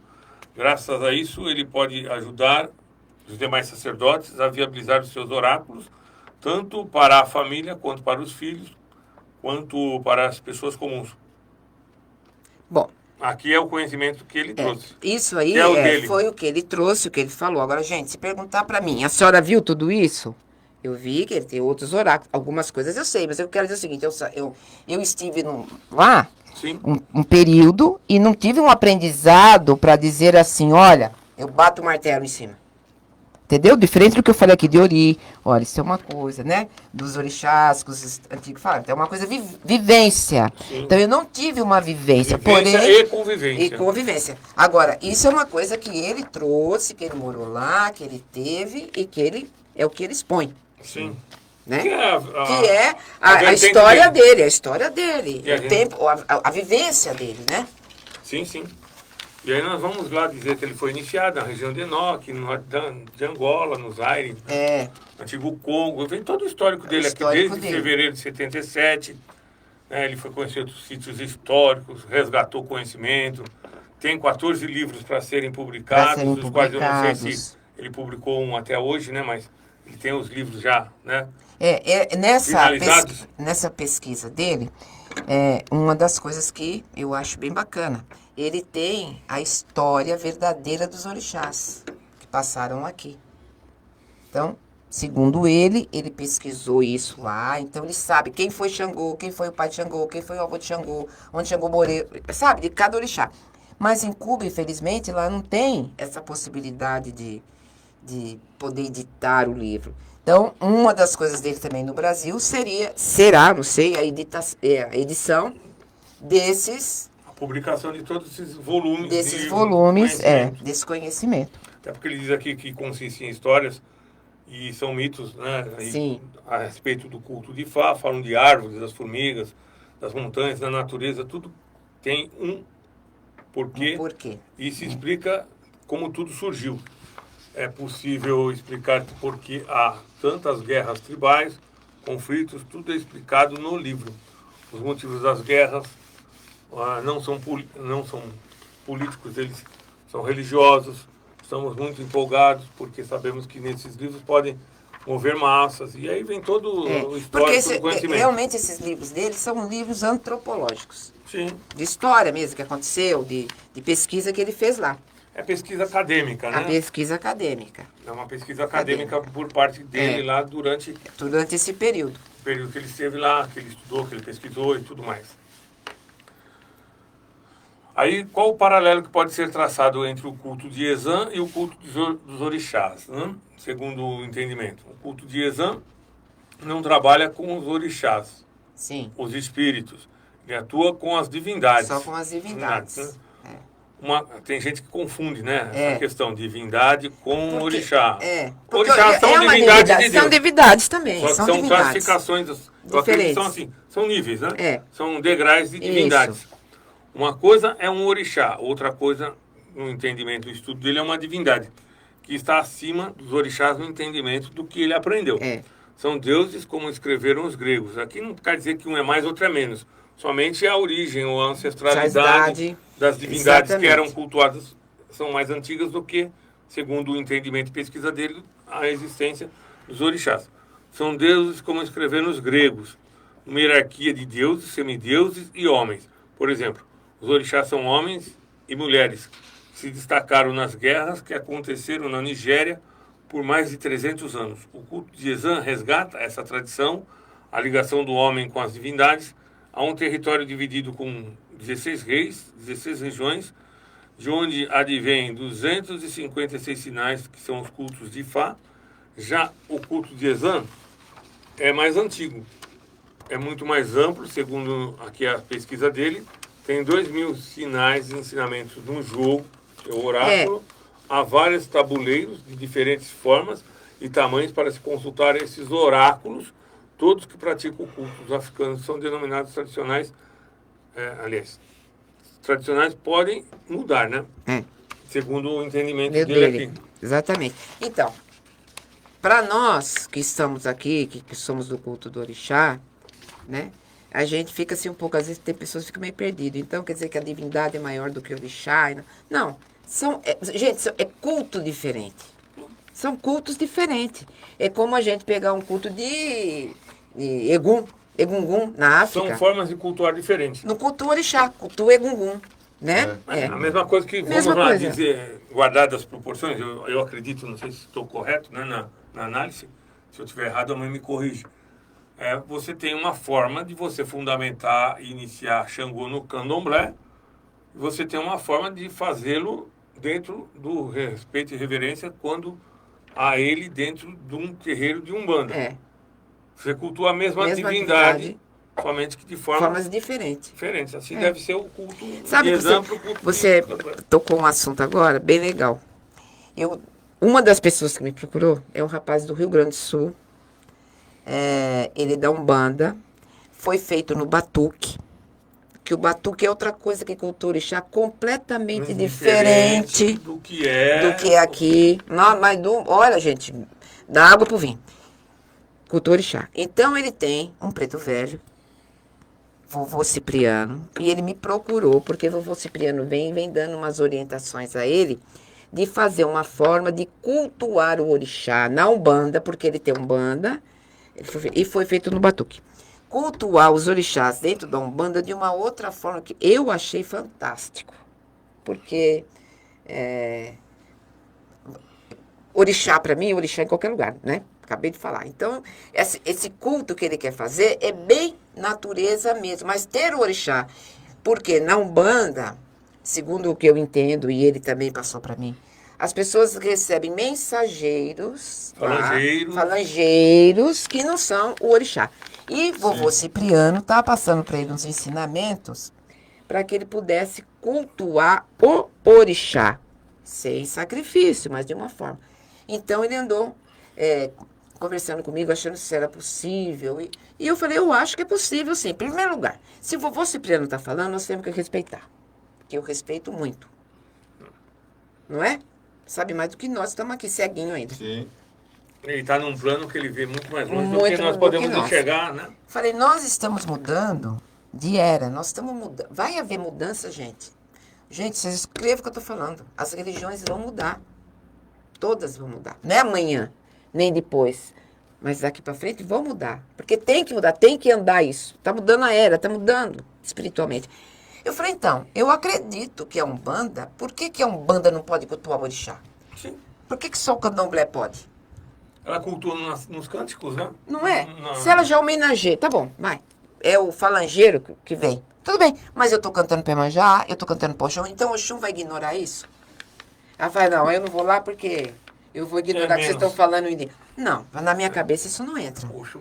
B: Graças a isso, ele pode ajudar os demais sacerdotes a viabilizar os seus oráculos, tanto para a família, quanto para os filhos, quanto para as pessoas comuns.
C: Bom,
B: aqui é o conhecimento que ele trouxe.
C: Isso aí
B: dele.
C: foi o que ele trouxe, o que ele falou. Agora, gente, se perguntar para mim, a senhora viu tudo isso? Eu vi que ele tem outros oráculos. Algumas coisas eu sei, mas eu quero dizer o seguinte, eu estive lá um período e não tive um aprendizado para dizer assim, olha, eu bato o martelo em cima. Entendeu? Diferente do que eu falei aqui de Ori. Olha, isso é uma coisa, né? Dos orixás, que os antigos falam. Então é uma coisa vivência. Sim. Então eu não tive uma vivência, porém...
B: E
C: convivência. Agora, isso é uma coisa que ele trouxe, que ele morou lá, que ele teve e que ele é o que ele expõe.
B: Sim.
C: Né?
B: Que
C: é a história dele, a história dele. O tempo, a vivência dele, né?
B: Sim, sim. E aí nós vamos lá dizer que ele foi iniciado na região de Enoque, de Angola, no Zaire, no antigo Congo. Vem todo o histórico dele aqui, desde fevereiro de 77. Né? Ele foi conhecer outros sítios históricos, resgatou conhecimento. Tem 14 livros para serem publicados, dos quais eu não sei se ele publicou um até hoje, né? Mas ele tem os livros já, né?
C: Nessa pesquisa dele, uma das coisas que eu acho bem bacana, ele tem a história verdadeira dos orixás que passaram aqui. Então, segundo ele pesquisou isso lá, então ele sabe quem foi Xangô, quem foi o pai de Xangô, quem foi o avô de Xangô, onde Xangô morreu, sabe, de cada orixá. Mas em Cuba, infelizmente, lá não tem essa possibilidade de poder editar o livro. Então, uma das coisas dele também no Brasil será, não sei, a edição desses...
B: A publicação de todos esses volumes.
C: Desses volumes, desse conhecimento.
B: Até porque ele diz aqui que consiste em histórias e são mitos, né?
C: Sim.
B: A respeito do culto de Ifá, falam de árvores, das formigas, das montanhas, da natureza, tudo tem um porquê. E se explica como tudo surgiu. É possível explicar por que há tantas guerras tribais, conflitos, tudo é explicado no livro. Os motivos das guerras não são políticos, eles são religiosos. Estamos muito empolgados porque sabemos que nesses livros podem mover massas. E aí vem todo o histórico do conhecimento.
C: Realmente esses livros dele são livros antropológicos.
B: Sim.
C: De história mesmo, que aconteceu, de pesquisa que ele fez lá.
B: É pesquisa acadêmica, né?
C: A pesquisa acadêmica.
B: É uma pesquisa acadêmica por parte dele lá durante
C: esse período.
B: O período que ele esteve lá, que ele estudou, que ele pesquisou e tudo mais. Aí, qual o paralelo que pode ser traçado entre o culto de Iezã e o culto dos orixás, né? Segundo o entendimento? O culto de Iezã não trabalha com os orixás,
C: sim,
B: os espíritos. Ele atua com as divindades.
C: Só com as divindades.
B: Né? Tem gente que confunde, né? Essa questão de divindade com orixá. Orixás são divindades de Deus.
C: São divindades também.
B: Só que são classificações.
C: Diferentes.
B: São assim, são níveis, né? São degraus de divindades. Isso. Uma coisa é um orixá, outra coisa, no entendimento do estudo dele, é uma divindade, que está acima dos orixás no entendimento do que ele aprendeu. São deuses como escreveram os gregos. Aqui não quer dizer que um é mais, outro é menos. Somente a origem ou a ancestralidade das divindades que eram cultuadas são mais antigas do que, segundo o entendimento e pesquisa dele, a existência dos orixás. São deuses como escreveram os gregos, uma hierarquia de deuses, semideuses e homens. Por exemplo, os orixás são homens e mulheres que se destacaram nas guerras que aconteceram na Nigéria por mais de 300 anos. O culto de Exã resgata essa tradição, a ligação do homem com as divindades, a um território dividido com 16 reis, 16 regiões, de onde advém 256 sinais, que são os cultos de Ifá. Já o culto de Exã é mais antigo, é muito mais amplo, segundo aqui a pesquisa dele, tem 2.000 sinais e ensinamentos no jogo, é o oráculo. Há vários tabuleiros de diferentes formas e tamanhos para se consultar esses oráculos. Todos que praticam o culto, os africanos são denominados tradicionais. Tradicionais podem mudar, né? Segundo o entendimento dele aqui.
C: Exatamente. Então, para nós que estamos aqui, que somos do culto do orixá, né? A gente fica assim um pouco, às vezes tem pessoas que ficam meio perdidas. Então, quer dizer que a divindade é maior do que o orixá? Não. Gente, é culto diferente. São cultos diferentes. É como a gente pegar um culto de Egungun, na África.
B: São formas de cultuar diferentes.
C: No culto orixá, culto Egungun, né?
B: A mesma coisa que, dizer, guardadas as proporções, eu acredito, não sei se estou correto, né, na análise, se eu estiver errado, a mãe me corrige. Você tem uma forma de você fundamentar e iniciar Xangô no candomblé, e você tem uma forma de fazê-lo dentro do respeito e reverência quando há ele dentro de um terreiro de Umbanda. Você cultua a mesma divindade, somente que de formas diferentes. Assim deve ser o culto.
C: Sabe, você tocou um assunto agora bem legal. Uma das pessoas que me procurou é um rapaz do Rio Grande do Sul. Ele é da Umbanda. Foi feito no batuque. Que o batuque é outra coisa que cultura orixá completamente diferente
B: do que é
C: aqui. Não, mas olha, gente, dá água pro vinho. Cultura orixá. Então ele tem um preto velho, vovô Cipriano, e ele me procurou, porque vovô Cipriano vem dando umas orientações a ele de fazer uma forma de cultuar o orixá na Umbanda, porque ele tem Umbanda, e foi feito no batuque. Cultuar os orixás dentro da Umbanda de uma outra forma que eu achei fantástico. Porque orixá, para mim, orixá em qualquer lugar, né? Acabei de falar. Então, esse culto que ele quer fazer é bem natureza mesmo, mas ter o orixá. Porque na Umbanda, segundo o que eu entendo, e ele também passou para mim, as pessoas recebem mensageiros, falangeiros, que não são o orixá. E vovô Cipriano estava passando para ele uns ensinamentos para que ele pudesse cultuar o orixá, sem sacrifício, mas de uma forma. Então ele andou conversando comigo, achando se era possível. E eu falei, eu acho que é possível sim. Em primeiro lugar, se o vovô Cipriano está falando, nós temos que respeitar. Porque eu respeito muito. Não é? Sabe mais do que nós, estamos aqui ceguinho ainda.
A: Sim.
B: Ele está num plano que ele vê muito mais longe do que nós podemos enxergar, né?
C: Falei, nós estamos mudando de era, nós estamos mudando. Vai haver mudança, gente. Gente, vocês escrevam o que eu estou falando. As religiões vão mudar. Todas vão mudar. Não é amanhã, nem depois. Mas daqui para frente vão mudar. Porque tem que mudar, tem que andar isso. Está mudando a era, está mudando espiritualmente. Eu falei, então, eu acredito que a Umbanda, por que a Umbanda não pode cultuar o orixá?
B: Sim.
C: Por que só o candomblé pode?
B: Ela cultua nos cânticos, né?
C: Não é? Se ela já homenageia, tá bom, vai. É o falangeiro que vem. Tudo bem, mas eu tô cantando pra Iemanjá, eu tô cantando pro Oxum, então o Oxum vai ignorar isso? Ela fala, não, eu não vou lá porque eu vou ignorar o que vocês estão falando. Não, na minha cabeça isso não entra.
B: Oxum.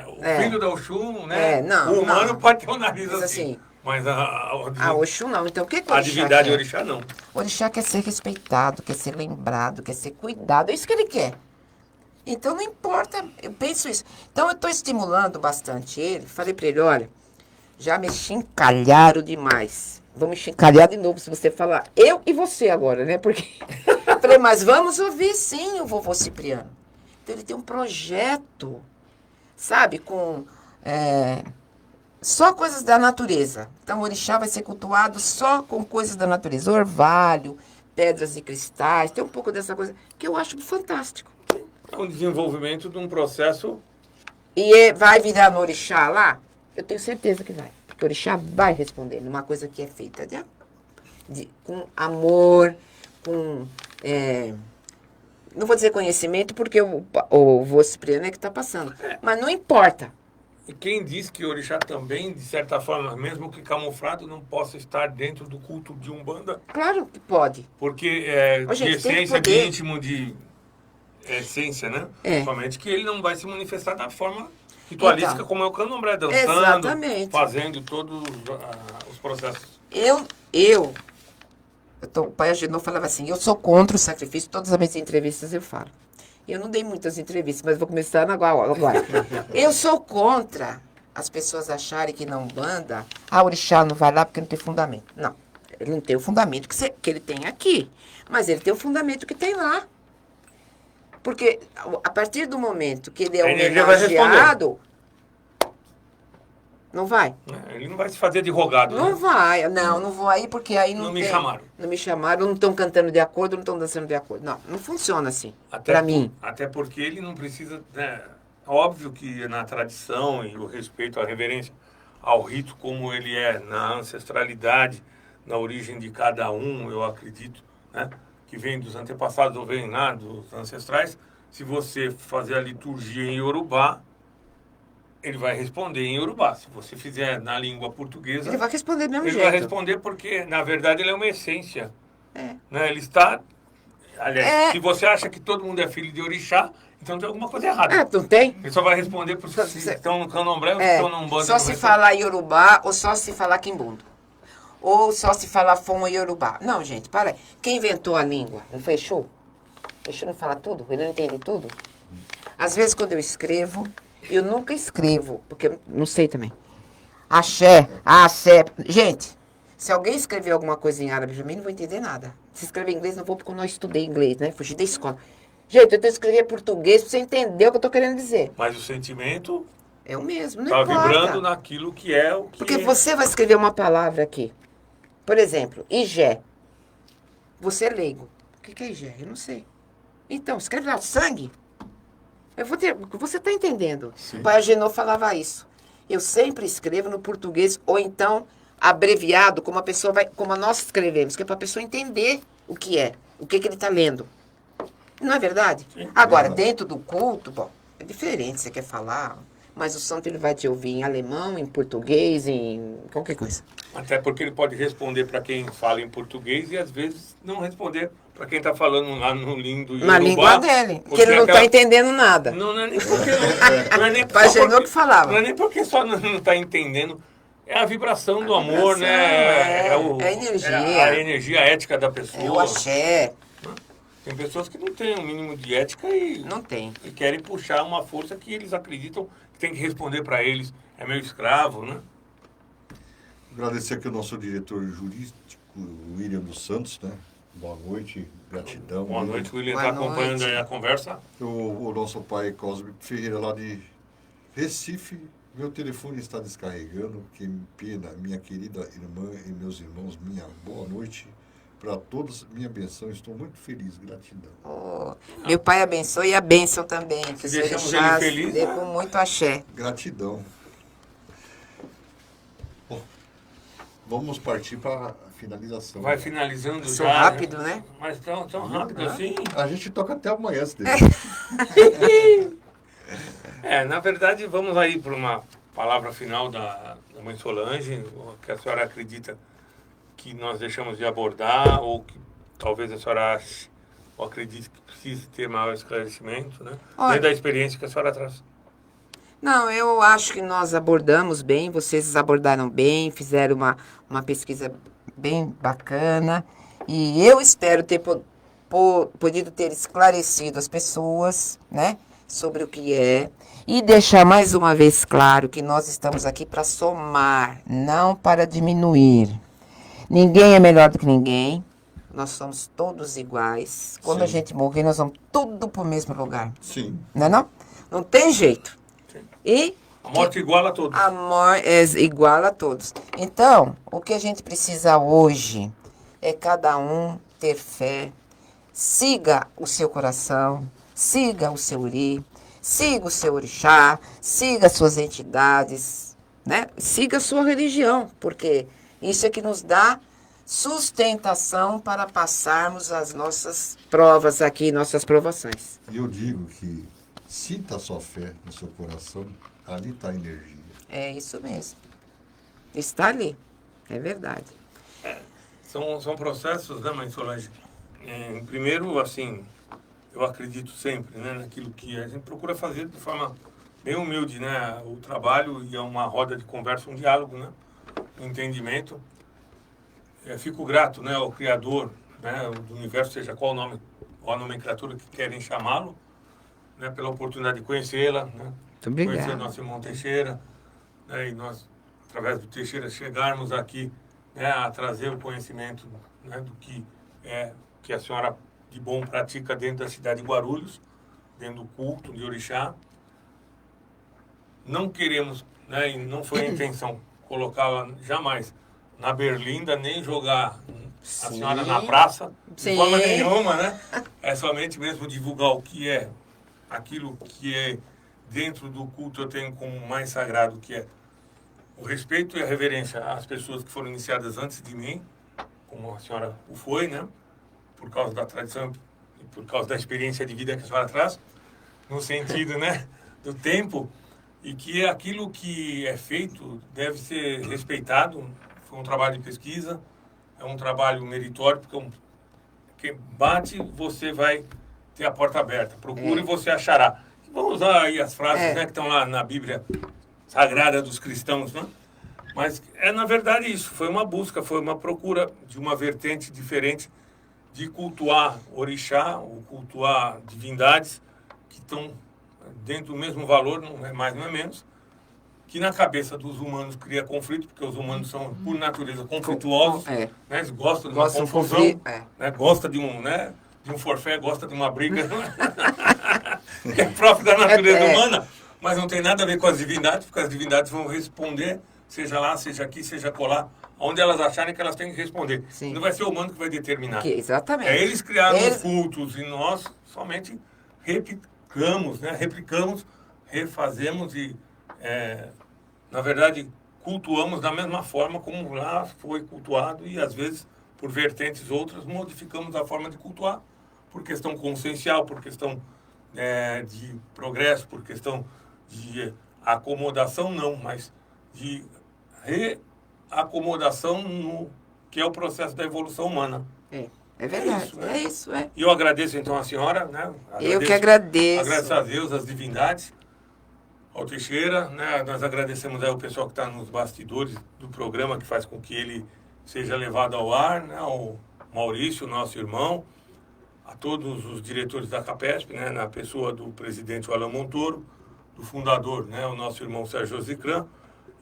C: O
B: filho da Oxum, né?
C: Não,
B: o humano
C: não.
B: pode ter um nariz
C: Mas
B: assim. Mas a
C: Oxum não. Então o que o
B: a
C: orixá
B: divindade
C: quer?
B: orixá não.
C: O orixá quer ser respeitado, quer ser lembrado, quer ser cuidado. É isso que ele quer. Então não importa, eu penso isso. Então eu estou estimulando bastante ele. Falei para ele, olha, já me chincalharam demais. Vamos chincalhar de novo se você falar. Eu e você agora, né? Porque falei, mas vamos ouvir sim o vovô Cipriano. Então ele tem um projeto, sabe, com só coisas da natureza. Então o orixá vai ser cultuado só com coisas da natureza. Orvalho, pedras e cristais, tem um pouco dessa coisa que eu acho fantástico.
B: É um desenvolvimento de um processo.
C: E vai virar no orixá lá? Eu tenho certeza que vai. Porque o orixá vai responder numa coisa que é feita com amor, com... não vou dizer conhecimento, porque o vô Cipriano é que está passando. Mas não importa.
B: E quem diz que o orixá também, de certa forma, mesmo que camuflado, não possa estar dentro do culto de Umbanda?
C: Claro que pode.
B: Porque
C: Ô, gente,
B: de
C: tem que
B: essência, de
C: poder.
B: íntimo, de essência, né?
C: É.
B: Somente que ele não vai se manifestar da forma ritualística,
C: Então,
B: como é o candomblé, dançando,
C: exatamente.
B: fazendo todos os processos.
C: O pai Agenor falava assim, eu sou contra o sacrifício, todas as minhas entrevistas eu falo. Eu não dei muitas entrevistas, mas vou começar agora. Eu sou contra as pessoas acharem que na Umbanda, o orixá não vai lá porque não tem fundamento. Não, ele não tem o fundamento que ele tem aqui, mas ele tem o fundamento que tem lá. Porque a partir do momento que ele é
B: A energia vai
C: homenageado, não vai.
B: Ele não vai se fazer de rogado.
C: Não
B: né?
C: vai, não vou aí porque aí não
B: Não
C: tem.
B: me chamaram.
C: Não me chamaram, não estão cantando de acordo, não estão dançando de acordo. Não funciona assim,
B: Até
C: mim.
B: Até porque ele não precisa... Né? Óbvio que na tradição e o respeito, a reverência ao rito como ele é, na ancestralidade, na origem de cada um, eu acredito, né? Que vem dos antepassados ou vem lá dos ancestrais, se você fazer a liturgia em Yorubá, ele vai responder em Yorubá. Se você fizer na língua portuguesa,
C: Ele vai responder do mesmo
B: ele
C: jeito.
B: vai responder porque, na verdade, ele é uma essência.
C: É.
B: Né? Ele está... Aliás,
C: É.
B: se você acha que todo mundo é filho de orixá, então tem alguma coisa errada.
C: Não tem?
B: Ele só vai responder para os que estão no candomblé ou que estão no Umbanda.
C: Só se falar Yorubá ou só se falar quimbundo. Ou só se falar Fon Yorubá. Não, gente, para aí. Quem inventou a língua? Não foi Exu? Exu não fala tudo? Ele não entende tudo? Às vezes, quando eu escrevo, eu nunca escrevo, porque eu não sei também. Axé, axé. Gente, se alguém escrever alguma coisa em árabe, eu não vou entender nada. Se escrever em inglês, não vou porque eu não estudei inglês, né? Fugi da escola. Gente, eu tenho que escrever português pra você entender o que eu tô querendo dizer.
B: Mas o sentimento
C: É o mesmo, não
B: está
C: importa.
B: vibrando naquilo que é o que
C: Porque
B: é.
C: você vai escrever uma palavra aqui. Por exemplo, Igé. Você é leigo. O que é Igé? Eu não sei. Então, escreve lá, sangue. Você está entendendo.
A: Sim.
C: O pai Agenor falava isso. Eu sempre escrevo no português, ou então abreviado, como nós escrevemos, que é para a pessoa entender o que é, o que ele está lendo. Não é verdade?
B: Sim.
C: Agora,
A: Verdade.
C: dentro do culto, bom, é diferente, você quer falar, mas o santo ele vai te ouvir em alemão, em português, em qualquer coisa.
B: Até porque ele pode responder para quem fala em português e às vezes não responder para quem está falando lá no lindo Yorubá.
C: Na língua dele, que
B: porque
C: ele não está entendendo nada.
B: Não é nem porque não é nem
C: Pai
B: só
C: Agenor
B: porque-
C: que falava.
B: Não é nem porque só não está entendendo. É a vibração do
C: A
B: amor,
C: vibração,
B: né?
C: é a energia.
B: É a energia ética da
C: É o
B: pessoa.
C: axé.
B: Tem pessoas que não têm um mínimo de ética e
C: Não tem.
B: querem puxar uma força que eles acreditam que tem que responder para eles. É meu escravo, né?
A: Agradecer aqui o nosso diretor jurídico, William dos Santos, né? Boa noite, gratidão.
B: Boa noite, o William
C: Boa
B: está acompanhando
C: noite.
B: aí a conversa.
A: O nosso pai Cosme Ferreira, lá de Recife. Meu telefone está descarregando. Que pena, minha querida irmã e meus irmãos, minha boa noite para todos. Minha benção, estou muito feliz, gratidão.
C: Oh, meu pai abençoe e a bênção também. Que os
B: deixamos
C: orixás
B: ele feliz,
C: dê
B: né?
C: com muito axé.
A: Gratidão. Bom, vamos partir para a finalização.
B: Vai finalizando
C: Sou
B: já.
C: rápido, né?
B: Mas tão rápido assim.
A: A gente toca até amanhã, se der.
B: Na verdade, vamos aí para uma palavra final da mãe Solange, o que a senhora acredita que nós deixamos de abordar, ou que talvez a senhora ache, ou acredite que precise ter maior esclarecimento, né?
C: Olha.
B: Dentro da experiência que a senhora traz.
C: Não, eu acho que nós abordamos bem, vocês abordaram bem, fizeram uma pesquisa bem bacana. E eu espero ter podido ter esclarecido as pessoas, né, sobre o que é. E deixar mais uma vez claro que nós estamos aqui para somar, não para diminuir. Ninguém é melhor do que ninguém. nós somos todos iguais. Quando
A: Sim.
C: a gente morrer, nós vamos tudo pro mesmo lugar.
A: Sim.
C: Não é não? Não tem jeito.
B: Sim.
C: E
B: A morte iguala a todos.
C: a morte é igual a todos. Então, o que a gente precisa hoje é cada um ter fé. Siga o seu coração, siga o seu uri, siga o seu orixá, siga as suas entidades, né? Siga a sua religião, porque isso é que nos dá sustentação para passarmos as nossas provas aqui, nossas provações.
A: E eu digo que sinta a sua fé no seu coração, ali está a energia.
C: É isso mesmo. Está ali. É verdade.
B: São processos, né, mãe Solange? Primeiro, assim, eu acredito sempre, né, naquilo que a gente procura fazer de forma bem humilde, né? O trabalho e é uma roda de conversa, um diálogo, né? Um entendimento. Fico grato, né, ao Criador, né, do universo, seja qual o nome, qual a nomenclatura que querem chamá-lo, né, pela oportunidade de conhecê-la, né?
C: Muito obrigado.
B: Conhecer nosso irmão Teixeira, né, e nós, através do Teixeira, chegarmos aqui, né, a trazer o conhecimento, né, do que a senhora de bom pratica dentro da cidade de Guarulhos, dentro do culto de Orixá. Não queremos, né, e não foi a intenção colocá-la jamais na berlinda, nem jogar a senhora na praça, de
C: Sim.
B: forma nenhuma, né? É somente mesmo divulgar o que é, aquilo que é dentro do culto eu tenho como mais sagrado, que é o respeito e a reverência às pessoas que foram iniciadas antes de mim, como a senhora o foi, né? Por causa da tradição e por causa da experiência de vida que a senhora traz, no sentido, né, do tempo, e que aquilo que é feito deve ser respeitado. Foi um trabalho de pesquisa, é um trabalho meritório, porque quem bate, você vai ter a porta aberta. Procure e você achará. Vamos usar aí as frases, né, que estão lá na Bíblia Sagrada dos cristãos, né? Mas na verdade, isso. Foi uma busca, foi uma procura de uma vertente diferente de cultuar orixá, ou cultuar divindades que estão dentro do mesmo valor, não é mais, não é menos, que na cabeça dos humanos cria conflito, porque os humanos são, por natureza, conflituosos, né? Eles gostam de uma confusão, né? Gosta de um forfé, gosta de uma briga, que é próprio da natureza humana, mas não tem nada a ver com as divindades, porque as divindades vão responder, seja lá, seja aqui, seja colar, onde elas acharem que elas têm que responder.
C: Sim.
B: Não vai ser o humano que vai determinar.
C: Exatamente.
B: Eles criaram os cultos e nós somente replicamos, né? Refazemos e, na verdade, cultuamos da mesma forma como lá foi cultuado e, às vezes, por vertentes outras, modificamos a forma de cultuar por questão consciencial, por questão de progresso, por questão de acomodação, não, mas de reacomodação no que é o processo da evolução humana.
C: É verdade, é isso.
B: E eu agradeço, então, a senhora, né?
C: Eu que agradeço.
B: Agradeço a Deus, as divindades, ao Teixeira, né? Nós agradecemos aí o pessoal que está nos bastidores do programa, que faz com que ele seja levado ao ar, né? O Maurício, nosso irmão, a todos os diretores da Capesp, né? Na pessoa do presidente Alan Montoro, do fundador, né? O nosso irmão Sérgio Zicran,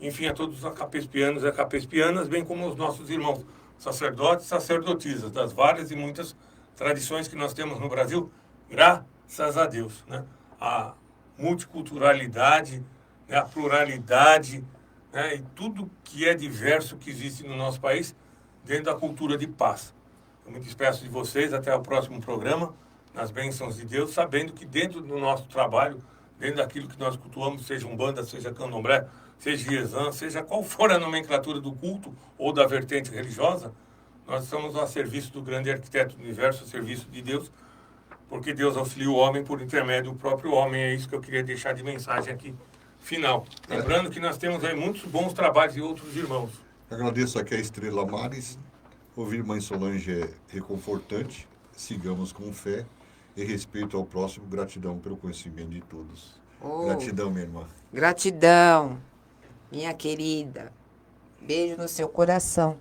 B: enfim, a todos os acapespianos e acapespianas, bem como os nossos irmãos sacerdotes e sacerdotisas, das várias e muitas tradições que nós temos no Brasil, graças a Deus, né? A multiculturalidade, né? A pluralidade, né? E tudo que é diverso que existe no nosso país dentro da cultura de paz. Eu me despeço de vocês, até o próximo programa, nas bênçãos de Deus, sabendo que dentro do nosso trabalho, dentro daquilo que nós cultuamos, seja Umbanda, seja Candomblé, seja Iezã, seja qual for a nomenclatura do culto ou da vertente religiosa, nós estamos a serviço do grande arquiteto do universo, a serviço de Deus, porque Deus auxilia o homem por intermédio do próprio homem. É isso que eu queria deixar de mensagem aqui, final. Lembrando que nós temos aí muitos bons trabalhos de outros irmãos.
A: Agradeço aqui a Estrela Mares. Ouvir Mãe Solange é reconfortante. Sigamos com fé e respeito ao próximo. Gratidão pelo conhecimento de todos. Gratidão, minha irmã.
C: Gratidão, minha querida. Beijo no seu coração.